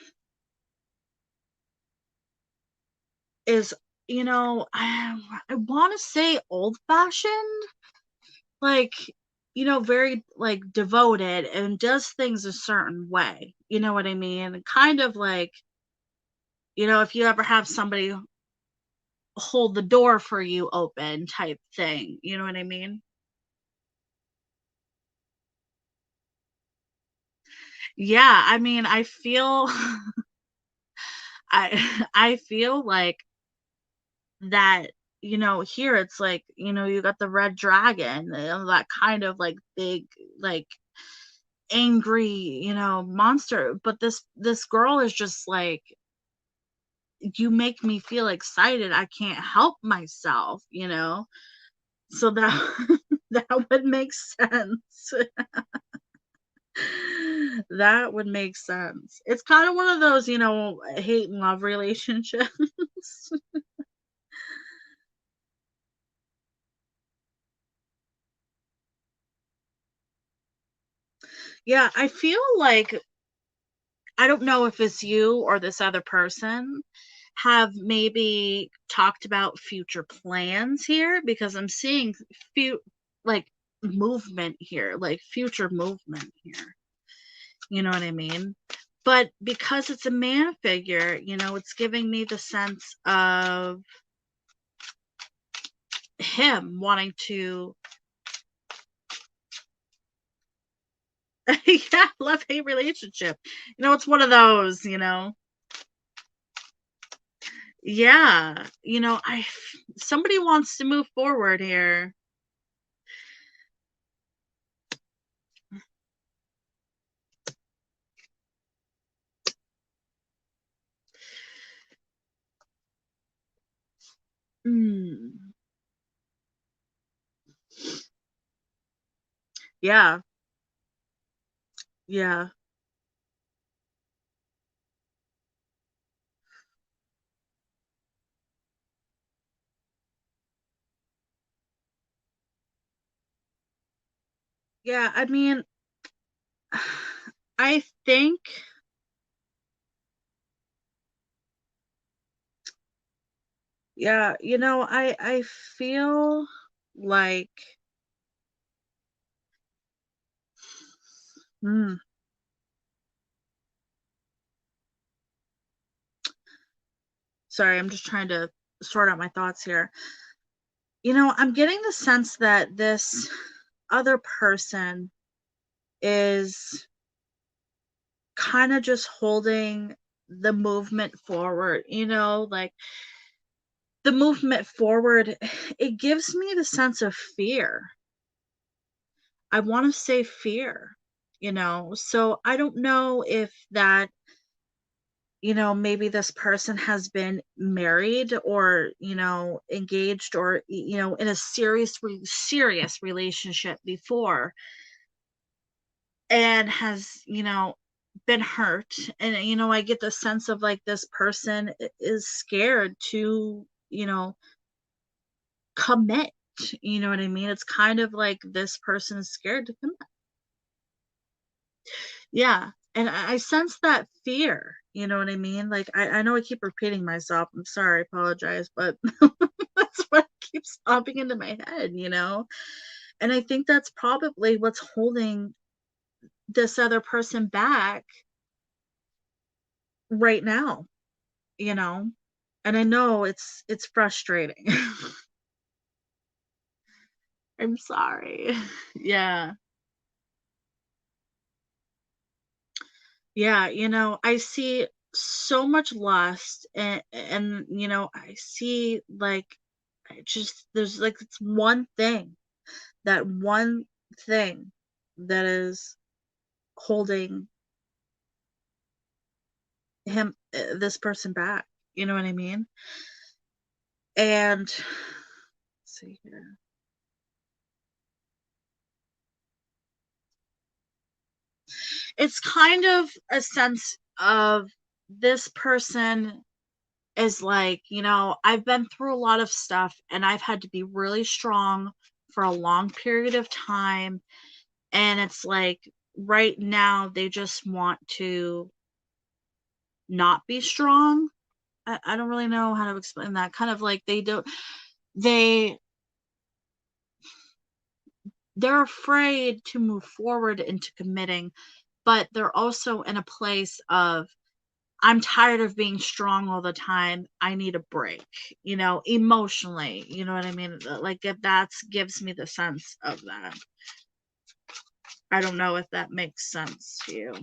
is, I want to say old fashioned, like, very like devoted and does things a certain way. You know what I mean? Kind of like, if you ever have somebody hold the door for you open type thing. You know what I mean? Yeah, I mean, I feel I feel like that, here it's like, you got the red dragon, that kind of like big, like angry, monster. But this girl is just like, you make me feel excited. I can't help myself, So that that would make sense. That would make sense. It's kind of one of those, hate and love relationships. Yeah, I feel like, I don't know if it's you or this other person have maybe talked about future plans here, because I'm seeing like movement here, like future movement here. You know what I mean? But because it's a man figure, it's giving me the sense of him wanting to, yeah, love hate relationship. It's one of those, yeah, somebody wants to move forward here. Mm, yeah, yeah. Yeah, I mean, I think, yeah, I feel like, mm, sorry, I'm just trying to sort out my thoughts here. I'm getting the sense that this other person is kind of just holding the movement forward, like the movement forward, it gives me the sense of fear. I want to say fear, so I don't know if that, maybe this person has been married or, engaged or, in a serious relationship before and has, been hurt. And, I get the sense of like this person is scared to, commit. You know what I mean? It's kind of like this person is scared to commit. Yeah. And I sense that fear. You know what I mean? Like, I know I keep repeating myself. I'm sorry, I apologize, but that's what keeps popping into my head. And I think that's probably what's holding this other person back right now, you know? And I know it's frustrating. I'm sorry. Yeah. Yeah, I see so much lust and I see like I just there's like it's one thing, that one thing that is holding this person back. You know what I mean? And let's see here. It's kind of a sense of this person is like, I've been through a lot of stuff and I've had to be really strong for a long period of time. And it's like right now they just want to not be strong. I don't really know how to explain that. Kind of like they they're afraid to move forward into committing, but they're also in a place of I'm tired of being strong all the time. I need a break, emotionally. You know what I mean? Like if that's gives me the sense of that. I don't know if that makes sense to you.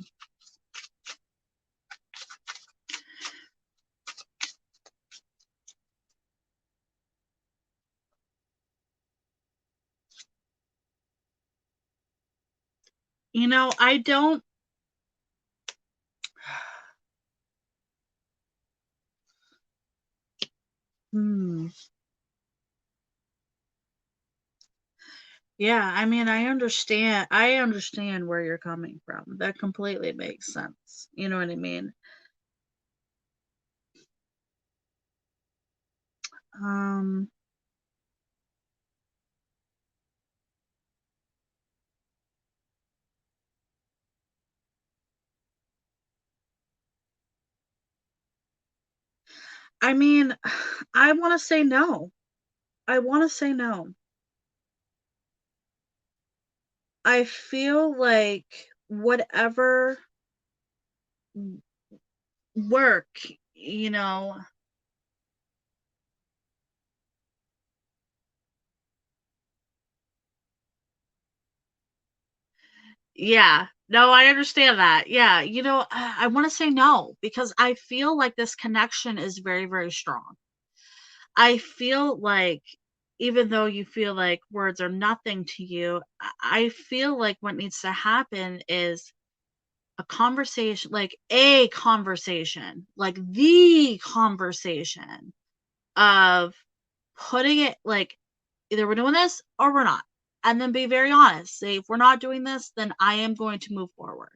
I don't. Hmm. Yeah, I mean, I understand where you're coming from. That completely makes sense. You know what I mean? Um, I mean, I want to say no. I want to say no. I feel like whatever work, you know, yeah. No, I understand that. Yeah, I want to say no because I feel like this connection is very, very strong. I feel like even though you feel like words are nothing to you, I feel like what needs to happen is a conversation, like the conversation of putting it like either we're doing this or we're not. And then be very honest. Say, if we're not doing this, then I am going to move forward.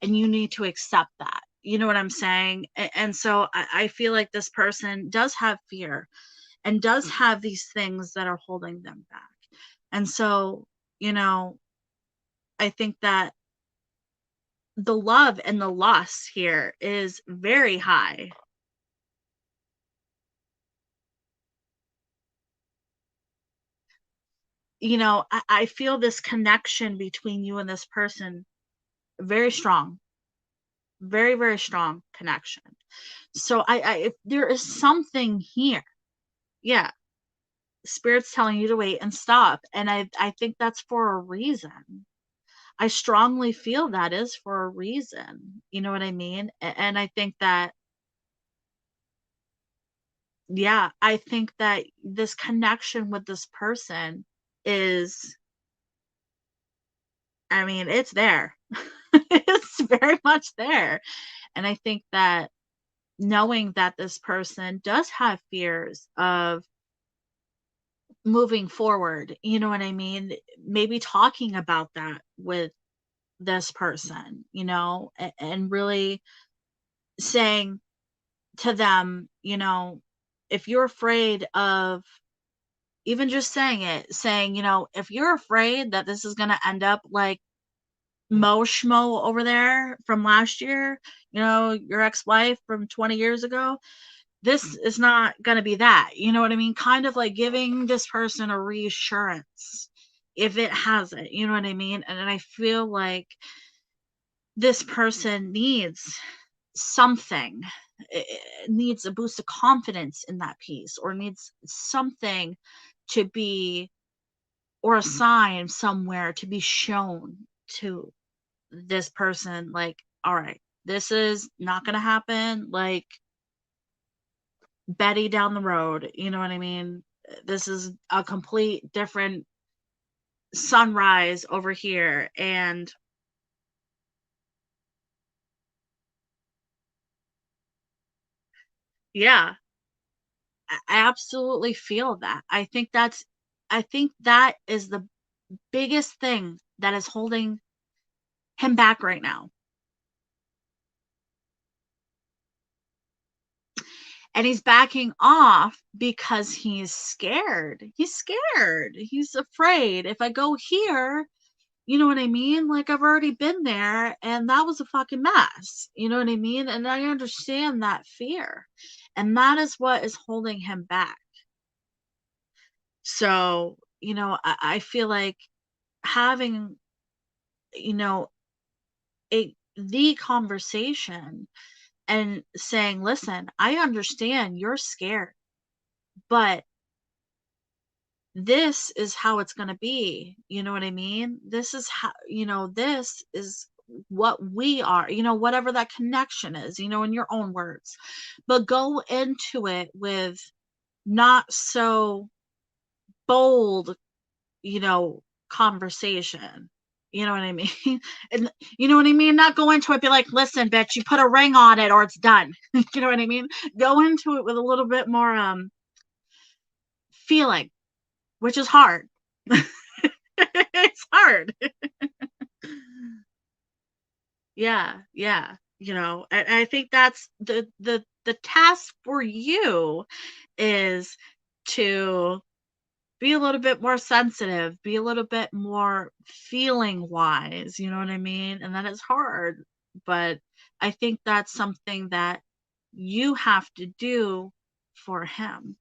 And you need to accept that. You know what I'm saying? And so I feel like this person does have fear and does have these things that are holding them back. And so, you know, I think that the love and the lust here is very high. I feel this connection between you and this person very strong, very, very strong connection. So if there is something here, yeah, spirit's telling you to wait and stop. And I think that's for a reason. I strongly feel that is for a reason. You know what I mean? And I think that, yeah, I think that this connection with this person is, I mean, it's there. It's very much there. And I think that knowing that this person does have fears of moving forward, you know what I mean? Maybe talking about that with this person, and really saying to them, if you're afraid of, even just saying, if you're afraid that this is going to end up like Mo Schmo over there from last year, your ex-wife from 20 years ago, this is not going to be that. You know what I mean? Kind of like giving this person a reassurance if it hasn't, you know what I mean? And I feel like this person needs something, needs a boost of confidence in that piece, or needs something to be, or a sign somewhere to be shown to this person, like, all right, this is not going to happen like Betty down the road, you know what I mean? This is a complete different sunrise over here. And yeah, I absolutely feel that. I think that is the biggest thing that is holding him back right now. And he's backing off because he's scared. He's scared. He's afraid. If I go here, you know what I mean? Like, I've already been there and that was a fucking mess. You know what I mean? And I understand that fear. And that is what is holding him back. So, I feel like having, you know, the conversation and saying, listen, I understand you're scared, but this is how it's going to be. You know what I mean? This is how, this is what we are, whatever that connection is, in your own words. But go into it with not so bold, you know, conversation. You know what I mean? And you know what I mean? Not go into it, be like, listen, bitch, you put a ring on it or it's done. You know what I mean? Go into it with a little bit more feeling, which is hard. It's hard. Yeah, yeah. And I think that's the task for you is to be a little bit more sensitive, be a little bit more feeling wise, you know what I mean? And that is hard, but I think that's something that you have to do for him.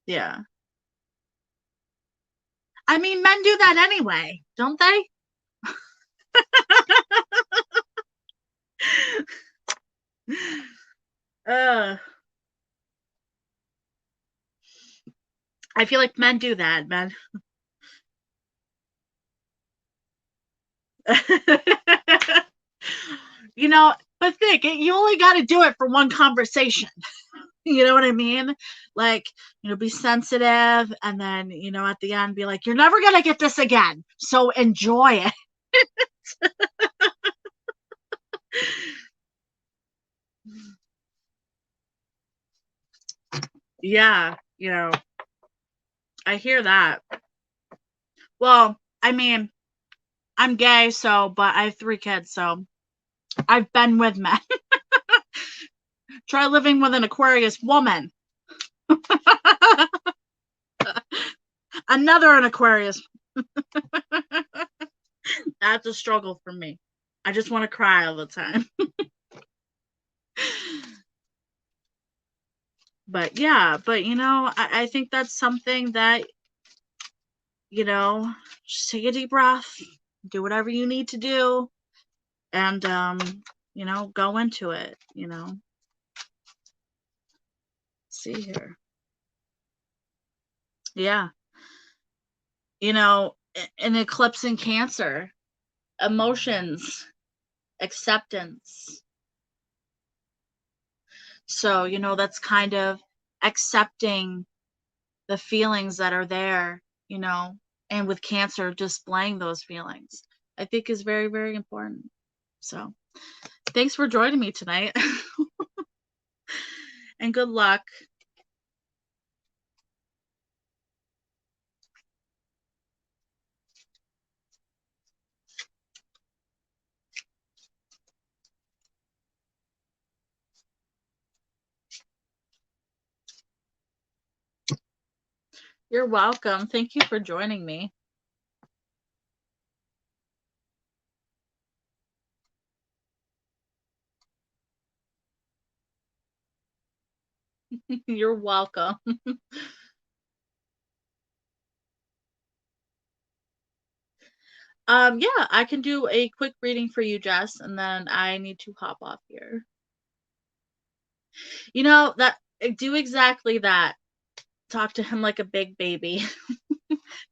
Yeah. I mean, men do that anyway, don't they? uh, I feel like men do that, men. But think, you only got to do it for one conversation. You know what I mean? Like, be sensitive, and then, at the end, be like, you're never going to get this again. So enjoy it. Yeah, I hear that. Well, I mean, I'm gay, but I have 3 kids, so I've been with men. Try living with an Aquarius woman. Another an Aquarius. That's a struggle for me. I just want to cry all the time. But yeah, I think that's something that, just take a deep breath, do whatever you need to do, and go into it. See here. Yeah. An eclipse in Cancer, emotions, acceptance. So, that's kind of accepting the feelings that are there, and with Cancer, displaying those feelings, I think is very, very important. So, thanks for joining me tonight. And good luck. You're welcome. Thank you for joining me. You're welcome. Yeah, I can do a quick reading for you, Jess, and then I need to hop off here. That do exactly that. Talk to him like a big baby.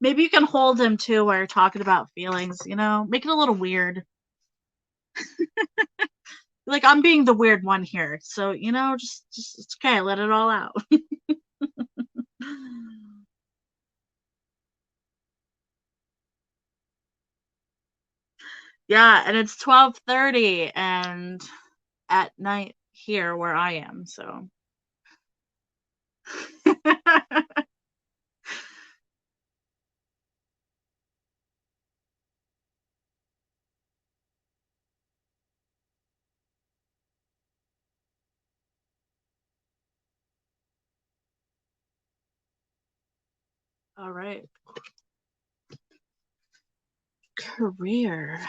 Maybe you can hold him too while you're talking about feelings, make it a little weird. Like, I'm being the weird one here. So, just it's okay, let it all out. Yeah, and it's 12:30 and at night here where I am, so. All right. Career.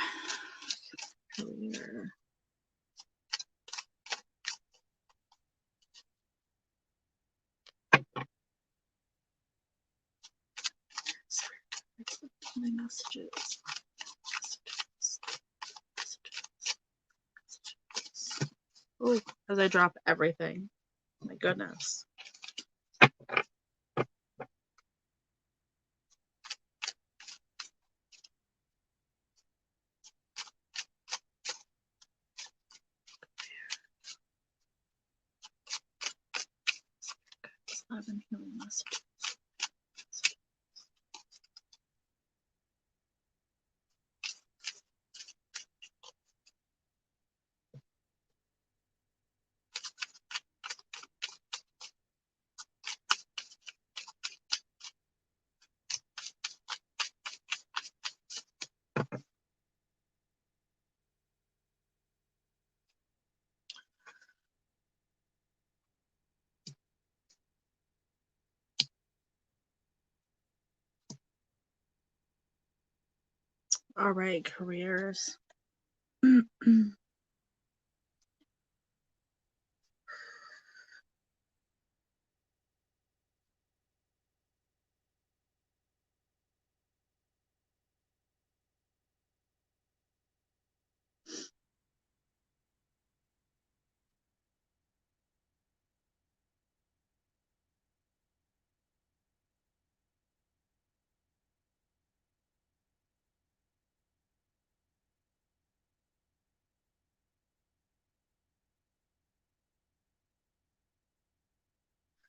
My messages. Oh, as I drop everything. My goodness. Healing messages. All right, careers.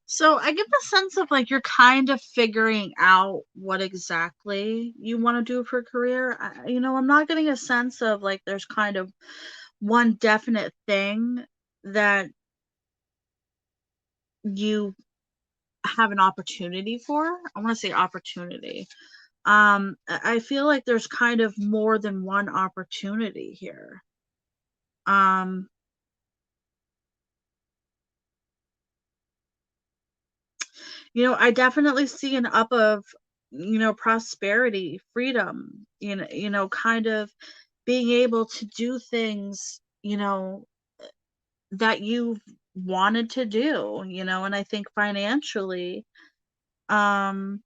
So I get the sense of like you're kind of figuring out what exactly you want to do for a career. I'm not getting a sense of like there's kind of one definite thing that you have an opportunity for. I want to say opportunity. I feel like there's kind of more than one opportunity here. I definitely see an up of, prosperity, freedom, kind of being able to do things, that you've wanted to do, and I think financially, um,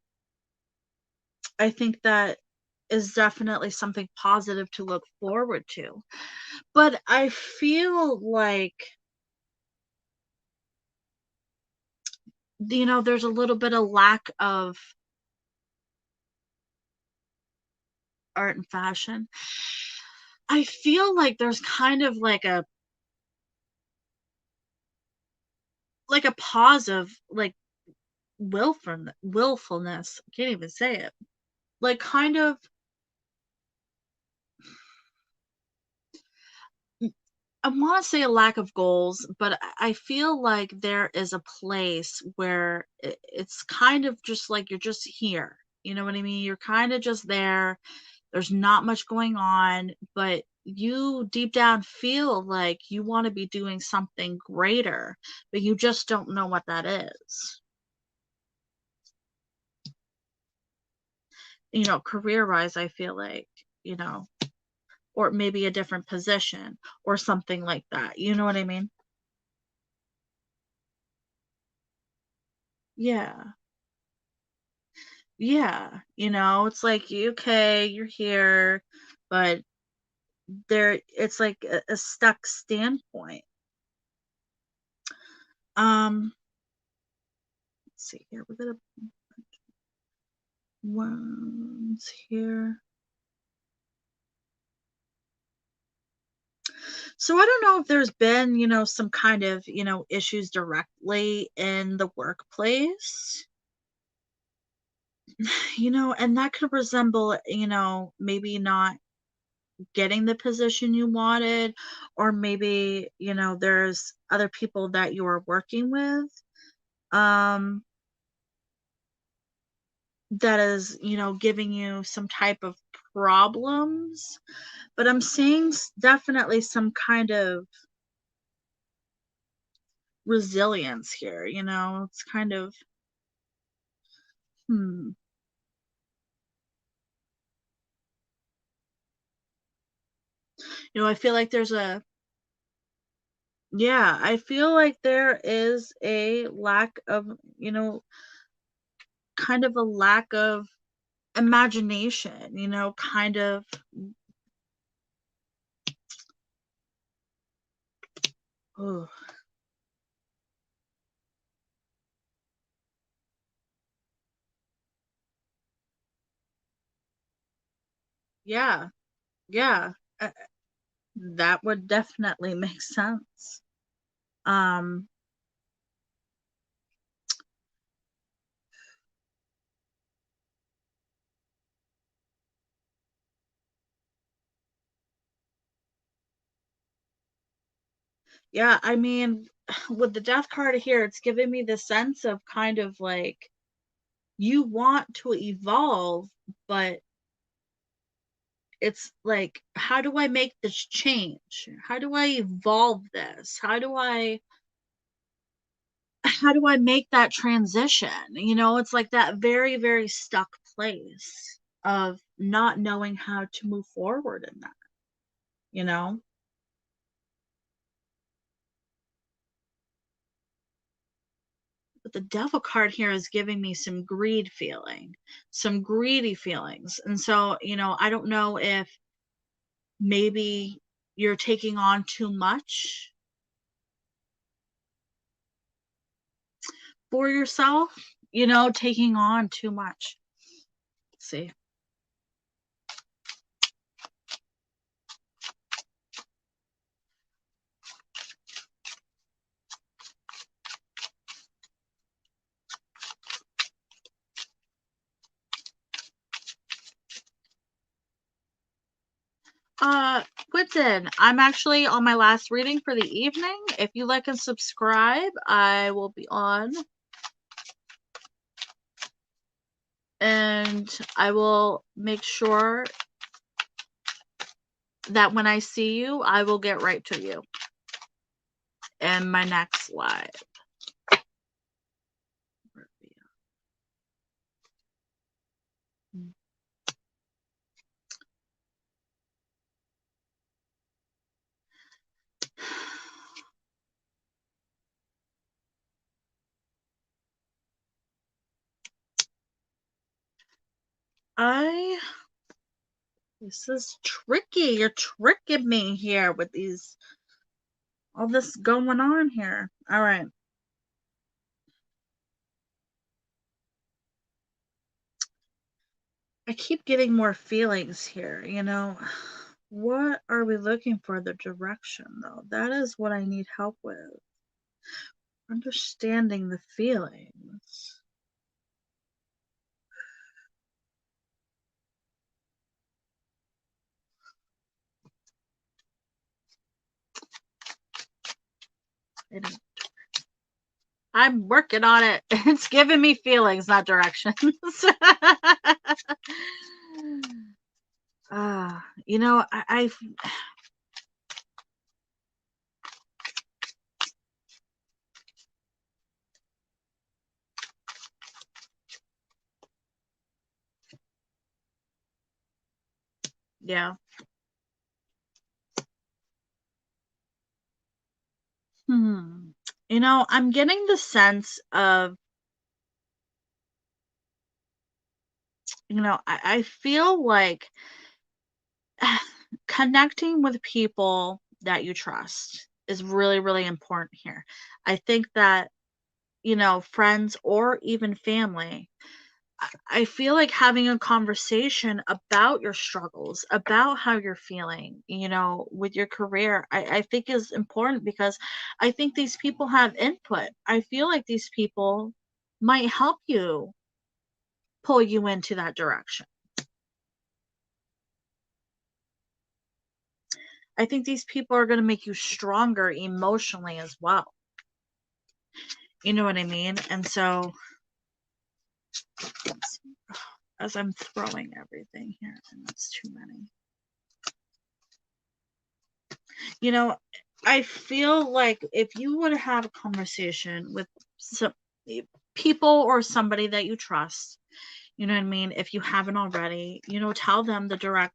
I think that is definitely something positive to look forward to. But I feel like, there's a little bit of lack of art and fashion. I feel like there's kind of like a pause of like willfulness. I can't even say it. Like kind of I want to say a lack of goals, but I feel like there is a place where it's kind of just like you're just here. You know what I mean? You're kind of just there. There's not much going on, but you deep down feel like you want to be doing something greater, but you just don't know what that is. Career wise, I feel like, you know, or maybe a different position or something like that. You know what I mean? Yeah. Yeah, it's like, okay, you're here, but it's like a stuck standpoint. Let's see here. We got a ones here. So I don't know if there's been, some kind of, issues directly in the workplace, and that could resemble, maybe not getting the position you wanted, or maybe, there's other people that you are working with, um, that is, giving you some type of problems. But I'm seeing definitely some kind of resilience here, it's kind of, hmm, I feel like there's a, yeah, I feel like there is a lack of, kind of a lack of imagination, kind of, oh, yeah, yeah, that would definitely make sense. Um, yeah, I mean, with the death card here, it's giving me the sense of kind of like you want to evolve, but it's like, how do I make this change? How do I evolve this? How do I make that transition? It's like that very, very stuck place of not knowing how to move forward in that, you know? But the devil card here is giving me some greedy feelings. And so, I don't know if maybe you're taking on too much for yourself, taking on too much. Let's see. Quentin, I'm actually on my last reading for the evening. If you like and subscribe, I will be on. And I will make sure that when I see you, I will get right to you in my next live. I This is tricky. You're tricking me here with these all this going on here. All right. I keep getting more feelings here, you know. What are we looking for the direction though? That is what I need help with. Understanding the feelings. I don't- I'm working on it. It's giving me feelings, not directions. You know, yeah. Hmm. You know, I'm getting the sense of, I feel like connecting with people that you trust is really, really important here. I think that, friends or even family, I feel like having a conversation about your struggles, about how you're feeling, with your career, I think is important because I think these people have input. I feel like these people might help you pull you into that direction. I think these people are going to make you stronger emotionally as well. You know what I mean? And so, as I'm throwing everything here, and it's too many. You know, I feel like if you would have a conversation with some people or somebody that you trust, you know what I mean? If you haven't already, tell them the direct,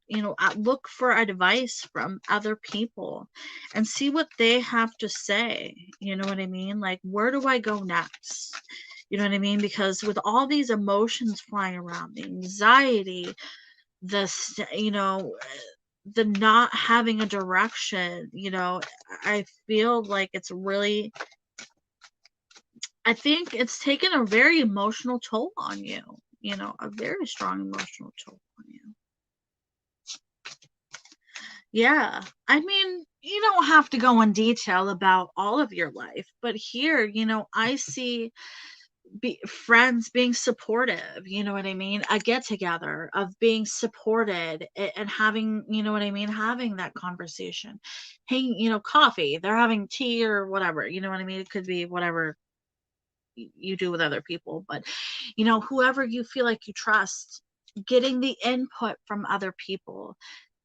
look for advice from other people and see what they have to say. You know what I mean? Like, where do I go next? You know what I mean? Because with all these emotions flying around, the anxiety, the not having a direction, I feel like I think it's taken a very emotional toll on you, a very strong emotional toll on you. Yeah. I mean, you don't have to go in detail about all of your life, but here, I see friends being supportive, you know what I mean? A get together of being supported and having, you know what I mean? Having that conversation. Hey, coffee, they're having tea or whatever, you know what I mean? It could be whatever you do with other people, but whoever you feel like you trust, getting the input from other people,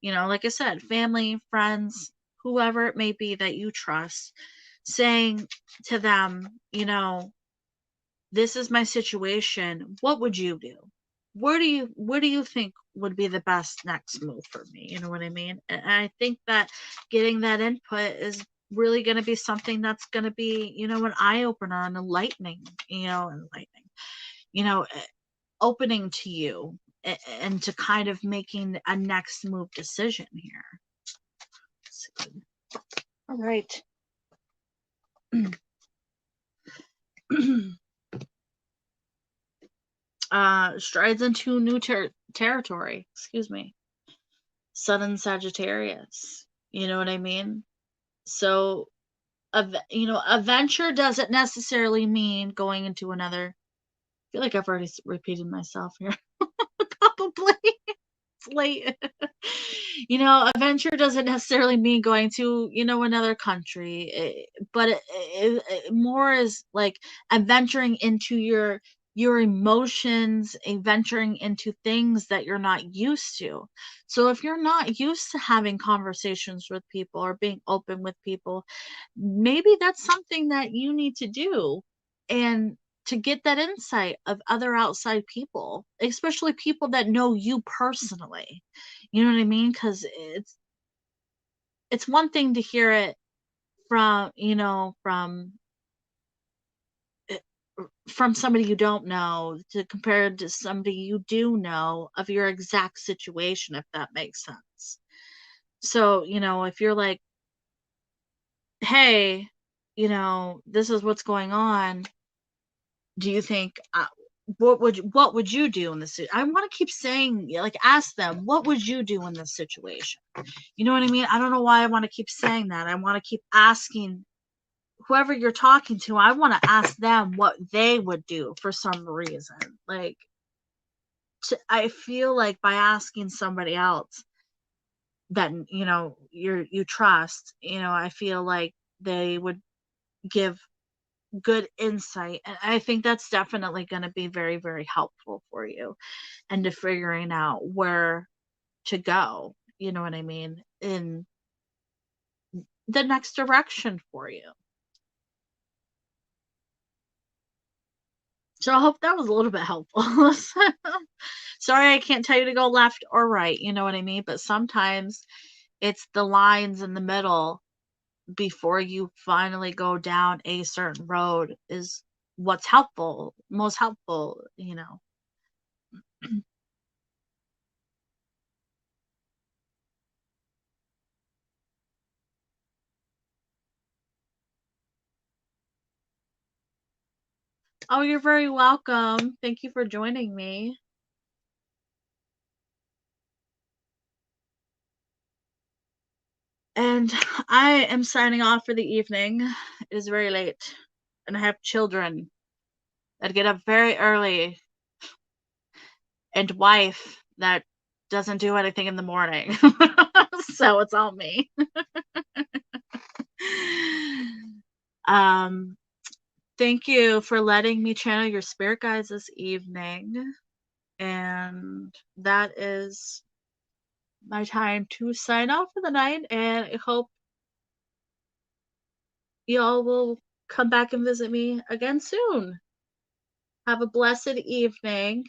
like I said, family, friends, whoever it may be that you trust, saying to them, this is my situation. What would you do? Where do you think would be the best next move for me? You know what I mean? And I think that getting that input is really going to be something that's going to be, an eye opener and enlightening, you know, eh, opening to you and to kind of making a next move decision here. All right. Strides into new territory. Excuse me. Sun in Sagittarius. You know what I mean? So, a venture doesn't necessarily mean going into another. I feel like I've already repeated myself here. Probably. It's late. A venture doesn't necessarily mean going to, another country, but it more is like adventuring into your emotions, and venturing into things that you're not used to. So if you're not used to having conversations with people or being open with people, maybe that's something that you need to do. And to get that insight of other outside people, especially people that know you personally. You know what I mean? Because it's one thing to hear it from, from somebody you don't know to compared to somebody you do know of your exact situation, if that makes sense. So, if you're like, "Hey, this is what's going on. Do you think what would you do in this I want to keep saying, like, ask them, what would you do in this situation? You know what I mean? I don't know why I want to keep saying that. I want to keep asking whoever you're talking to. I want to ask them what they would do for some reason. Like, I feel like by asking somebody else that you trust, I feel like they would give good insight, and I think that's definitely going to be very, very helpful for you into figuring out where to go, you know what I mean, in the next direction for you. So I hope that was a little bit helpful. Sorry I can't tell you to go left or right, you know what I mean? But sometimes it's the lines in the middle before you finally go down a certain road is what's helpful, most helpful. Oh, you're very welcome. Thank you for joining me. And I am signing off for the evening. It is very late, and I have children that get up very early, and wife that doesn't do anything in the morning. So it's all me. Um, Thank you for letting me channel your spirit guides this evening. And that is my time to sign off for the night. And I hope y'all will come back and visit me again soon. Have a blessed evening.